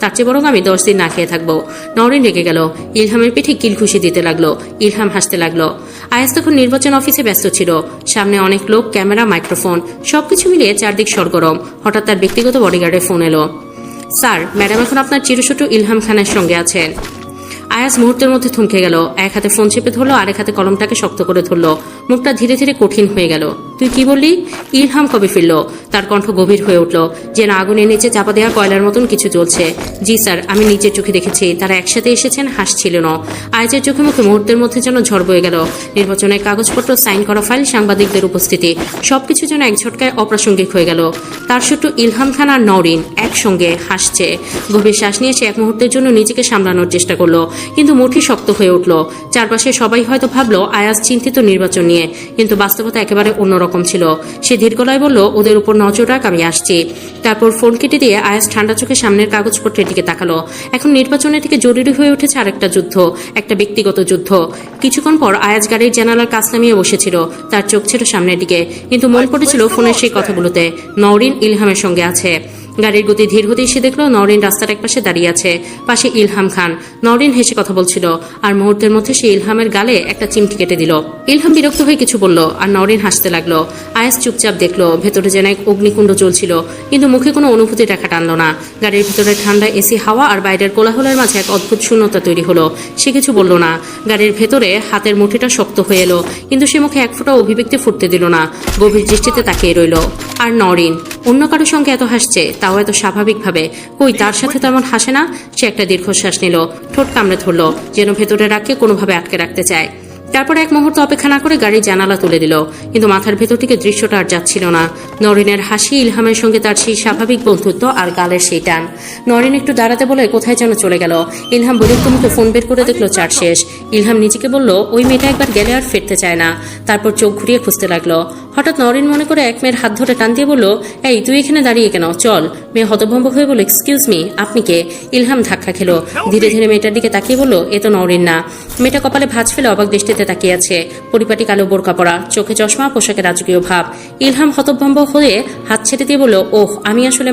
তার চেয়ে বরং আমি 10 দিন না খেয়ে থাকবো। নরিন রেগে গেল, ইলহামের পিঠে কিল খুশি দিতে লাগলো। ইলহাম হাসতে লাগলো। আয়াজ তখন নির্বাচন অফিসে ব্যস্ত ছিল, সামনে অনেক লোক, ক্যামেরা, মাইক্রোফোন, সবকিছু মিলিয়ে চারদিক সরগরম। হঠাৎ তার ব্যক্তিগত বডিগার্ডের ফোন এলো। স্যার, ম্যাডাম এখন আপনার চিরছোট ইলহাম খানের সঙ্গে আছেন। আয়াজ মুহূর্তের মধ্যে থমকে গেল, এক হাতে ফোন চেপে ধরলো, আরেক হাতে কলমটাকে শক্ত করে ধরলো। মুখটা ধীরে ধীরে কঠিন হয়ে গেল। তুই কি বললি? ইলহাম কবে ফিরল? তার কণ্ঠ গভীর হয়ে উঠল, যেন আগুনের নিচে চাপা দেওয়া কয়লার মতন কিছু চলছে। জি স্যার, আমি নিজের চোখে দেখেছি, তারা একসাথে এসেছেন, হাসছিল। আয়াজের চোখে মুখে মুহূর্তের মধ্যে যেন ঝড় বয়ে গেল। নির্বাচনের কাগজপত্র, সাইন করা ফাইল, সাংবাদিকদের উপস্থিতি, সবকিছু যেন এক ঝটকায় অপ্রাসঙ্গিক হয়ে গেল। তার ছোট্ট ইলহাম খান আর নরিন একসঙ্গে হাসছে। গভীর শ্বাস নিয়ে সে এক মুহূর্তের জন্য নিজেকে সামলানোর চেষ্টা করলো, কিন্তু মুঠি শক্ত হয়ে উঠল। চারপাশে সবাই হয়তো ভাবলো আয়াজ চিন্তিত নির্বাচন নিয়ে, কিন্তু বাস্তবতা একেবারে অন্যরকম ছিল। সে ধীর গলায় বলল, ওদের উপর নজর রাখ, আমি আসছি। তারপর ফোন কেটে দিয়ে আয়াজ ঠান্ডা চোখে সামনের কাগজপত্রের দিকে তাকালো। এখন নির্বাচনের দিকে জরুরি হয়ে উঠেছে আরেকটা যুদ্ধ, একটা ব্যক্তিগত যুদ্ধ। কিছুক্ষণ পর আয়াজ গাড়ির জানালার কাছ নামিয়ে বসেছিল, তার চোখ ছিল সামনের দিকে, কিন্তু মন পড়েছিল ফোনের সেই কথাগুলোতে। নরিন ইলহামের সঙ্গে আছে। গাড়ির গতি ধীর হতেই সে দেখলো নরিন রাস্তার এক পাশে দাঁড়িয়ে আছে, পাশে ইলহাম খান। নরিন হেসে কথা বলছিল, আর মুহূর্তের মধ্যে সে ইলহামের গালে একটা চিমটি কেটে দিল। ইলহাম বিরক্ত হয়ে কিছু বলল, আর নরিন হাসতে লাগলো। আয়াস চুপচাপ দেখলো, ভেতরে যেন এক অগ্নিকুণ্ড চলছিল, কিন্তু মুখে কোনো অনুভূতি দেখা টানলো না। গাড়ির ভিতরে ঠান্ডা এসি হাওয়া আর বাইরের কোলাহলের মাঝে এক অদ্ভুত শূন্যতা তৈরি হলো। সে কিছু বলল না। গাড়ির ভেতরে হাতের মুঠিটা শক্ত হয়ে এলো, কিন্তু সে মুখে এক ফোঁটা অভিব্যক্তি ফুটতে দিল না। গভীর দৃষ্টিতে তাকিয়ে রইল। আর নরিন অন্য কারোর সঙ্গে এত হাসছে, তাও এত স্বাভাবিকভাবে। কই, তার সাথে তেমন হাসে না। সে একটা দীর্ঘশ্বাস নিল, ঠোঁট কামড়ে ধরলো, যেন ভেতরে রাখকে কোনোভাবে আটকে রাখতে চায়। তারপর এক মুহূর্ত অপেক্ষা না করে গাড়ির জানালা তুলে দিল, কিন্তু মাথার ভেতর থেকে দৃশ্যটা আর যাচ্ছিল না। নরিনের হাসি, ইলহামের সঙ্গে তার সেই স্বাভাবিক বন্ধুত্ব, আর গালের সেই টান। নরিন একটু দাঁড়াতে বলে কোথায় যেন চলে গেল। ইলহাম বিরক্ত মুখে ফোন বের করে দেখলো চার্জ শেষ। ইলহাম নিজেকে বলল, ওই মেয়েটা একবার গেলে আর ফিরতে চায় না। তারপর চোখ ঘুরিয়ে খুঁজতে লাগলো। হঠাৎ নরিন মনে করে এক মেয়ের হাত ধরে টান দিয়ে বলল, এই তুই এখানে দাঁড়িয়ে কেন, চল। মেয়ে হতভম্ব হয়ে বলল, এক্সকিউজ মি, আপনি কে? ইলহাম ধাক্কা খেলো। ধীরে ধীরে মেয়েটার দিকে তাকিয়ে বলল, এ তো নরিন না। মেয়েটা কপালে ভাঁজ ফেলে অবাক দৃষ্টিতে তাকিয়ে আছে। পরিপাটি কালো বোরকা পরা, চোখে চশমা, পোশাকে রাজকীয় ভাব। ইলহাম হতভম্ব হয়ে হাত ছেড়ে দিয়ে বলল, ওহ আমি আসলে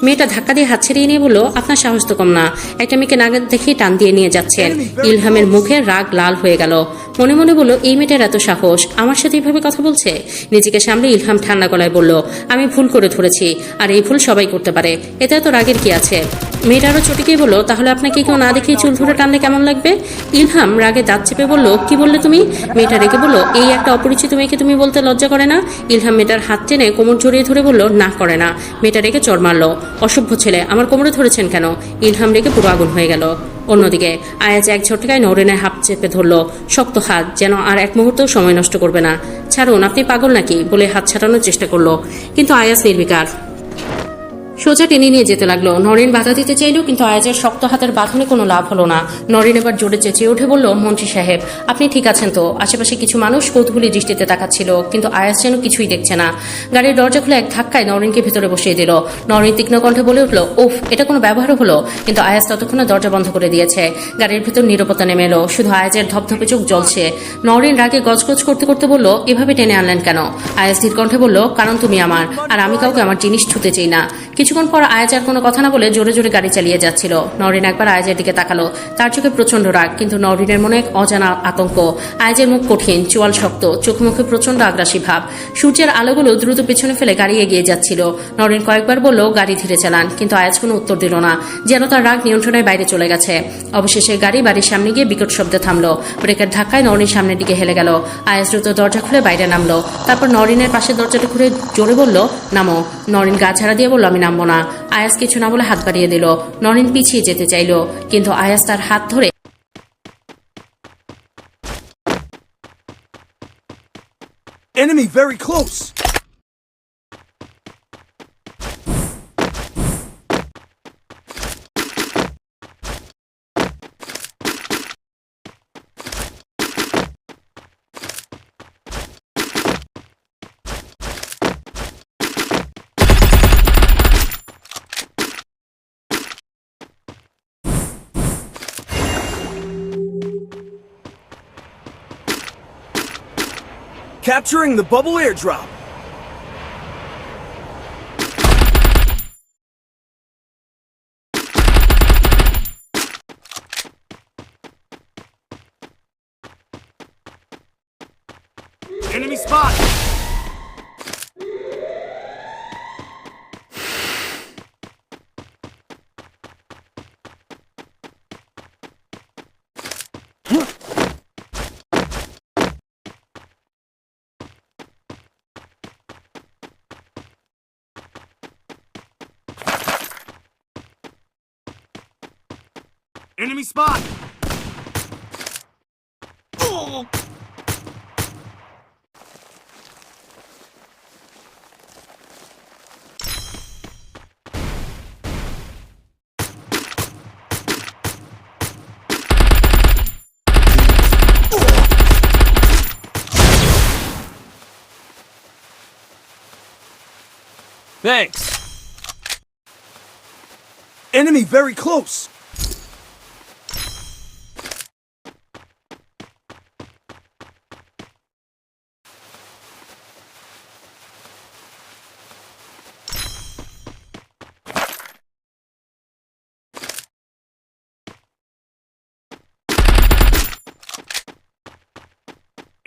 মেয়েটা ধাক্কা দিয়ে হাত ছেড়িয়ে নিয়ে বলল, আপনার সাহস তো কম না, একটা মেয়েকে নাগাদ দেখেই টান দিয়ে নিয়ে যাচ্ছেন। ইলহামের মুখে রাগ লাল হয়ে গেল। মনে মনে বলল, এই মেয়েটার এত সাহস, আমার সাথে এইভাবে কথা বলছে। নিজেকে সামলে ইলহাম ঠান্ডা গলায় বলল, আমি ভুল করে ধরেছি, আর এই ভুল সবাই করতে পারে, এতে এত রাগের কি আছে? মেয়েটারও চটিকেই বলল, তাহলে আপনাকে কেউ না দেখে চুল ধরে টানলে কেমন লাগবে? ইলহাম রাগে দাঁত চেপে বলল, কি বললে তুমি? মেয়েটা রেগে বলল, এই একটা অপরিচিত মেয়েকে তুমি বলতে লজ্জা করে না? ইলহাম মেয়েটার হাত টেনে কোমর জড়িয়ে ধরে বলল, না করে না। মেয়েটা রেগে চড় মারল, অসভ্য ছেলে, আমার কোমরে ধরেছেন কেন? ইলহাম রেগে পুরো আগুন হয়ে গেল। অন্যদিকে আয়াজ এক ঝটকায় নরেনের হাত চেপে ধরল, শক্ত হাত, যেন আর এক মুহূর্তেও সময় নষ্ট করবে না। ছাড়ুন, আপনি পাগল নাকি? বলে হাত ছাড়ানোর চেষ্টা করলো, কিন্তু আয়াজ নির্বিকার, সোজা টেনে নিয়ে যেতে লাগলো। নরেন বাধা দিতে চাইল, কিন্তু আয়াজের শক্ত হাতের বাঁধনে কোনো লাভ হলো না। নরেন এবার জোরে চেঁচিয়ে উঠে বলল, মন্ত্রী সাহেব আপনি ঠিক আছেন তো? আশেপাশে কিছু মানুষ কৌতূহলী দৃষ্টিতে তাকাচ্ছিল, কিন্তু আয়াজ যেন কিছুই দেখছে না। গাড়ির দরজা খুলে এক ধাক্কায় নরেনকে ভেতরে বসিয়ে দিল। নরেন তীক্ষ্ণ কণ্ঠে বলে উঠল, উফ, এটা কোনো ব্যবহার হলো? কিন্তু আয়াজ ততক্ষণে দরজা বন্ধ করে দিয়েছে। গাড়ির ভেতর নীরবতা নেমে এলো, শুধু আয়াজের ধপধপে চোখ জ্বলছে। নরেন রাগে গজগজ করতে করতে বলল, এভাবে টেনে আনলেন কেন? আয়াজ ধীর কণ্ঠে বলল, কারণ তুমি আমার, আর আমি কাউকে আমার জিনিস ছুতে চাই না। কিছুক্ষণ পর আয়াজ আর কোনো কথা না বলে জোরে জোরে গাড়ি চালিয়ে যাচ্ছিল। নরিন একবার আয়াজের দিকে তাকালো, তার চোখে প্রচন্ড রাগ, কিন্তু নরিনের মনে এক অজানা আতঙ্ক। আয়াজের মুখ কঠিন, চোয়াল শক্ত, চোখ মুখে প্রচন্ড আগ্রাসী ভাব। সূর্যের আলোগুলো দ্রুত পেছনে ফেলে গাড়ি এগিয়ে যাচ্ছিল। নরিন কয়েকবার বলল, গাড়ি ধীরে চালান, কিন্তু আয়াজ কোনো উত্তর দিল না, যেন তার রাগ নিয়ন্ত্রণের বাইরে চলে গেছে। অবশেষে গাড়ি বাড়ির সামনে গিয়ে বিকট শব্দে থামলো। ব্রেকের ধাক্কায় নরিন সামনের দিকে হেলে গেল। আয়াজ দ্রুত দরজা খুলে বাইরে নামলো। তারপর নরিনের পাশে দরজাটা খুলে জোরে বলল, নামো। নরিন গা ঝাড়া দিয়ে বলল, আমি নামবো না। আয়াজ কিছু না বলে হাত বাড়িয়ে দিল। নরিন পিছিয়ে যেতে চাইল, কিন্তু আয়াজ তার হাত ধরে Enemy very close! Capturing the bubble airdrop! Enemy spot! Enemy spot! Oh! Thanks. Enemy very close.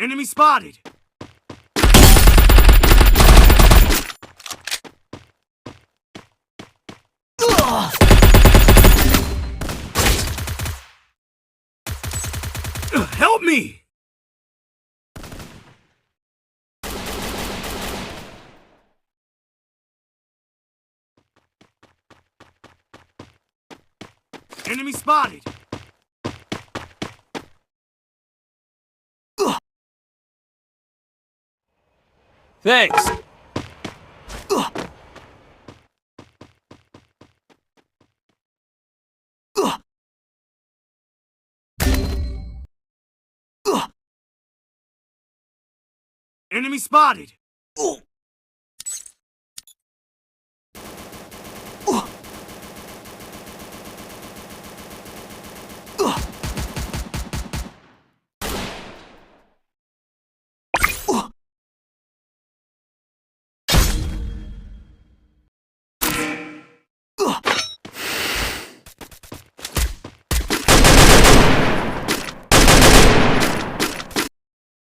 Enemy spotted. Help me! Enemy spotted! Thanks. Enemy spotted! Ooh.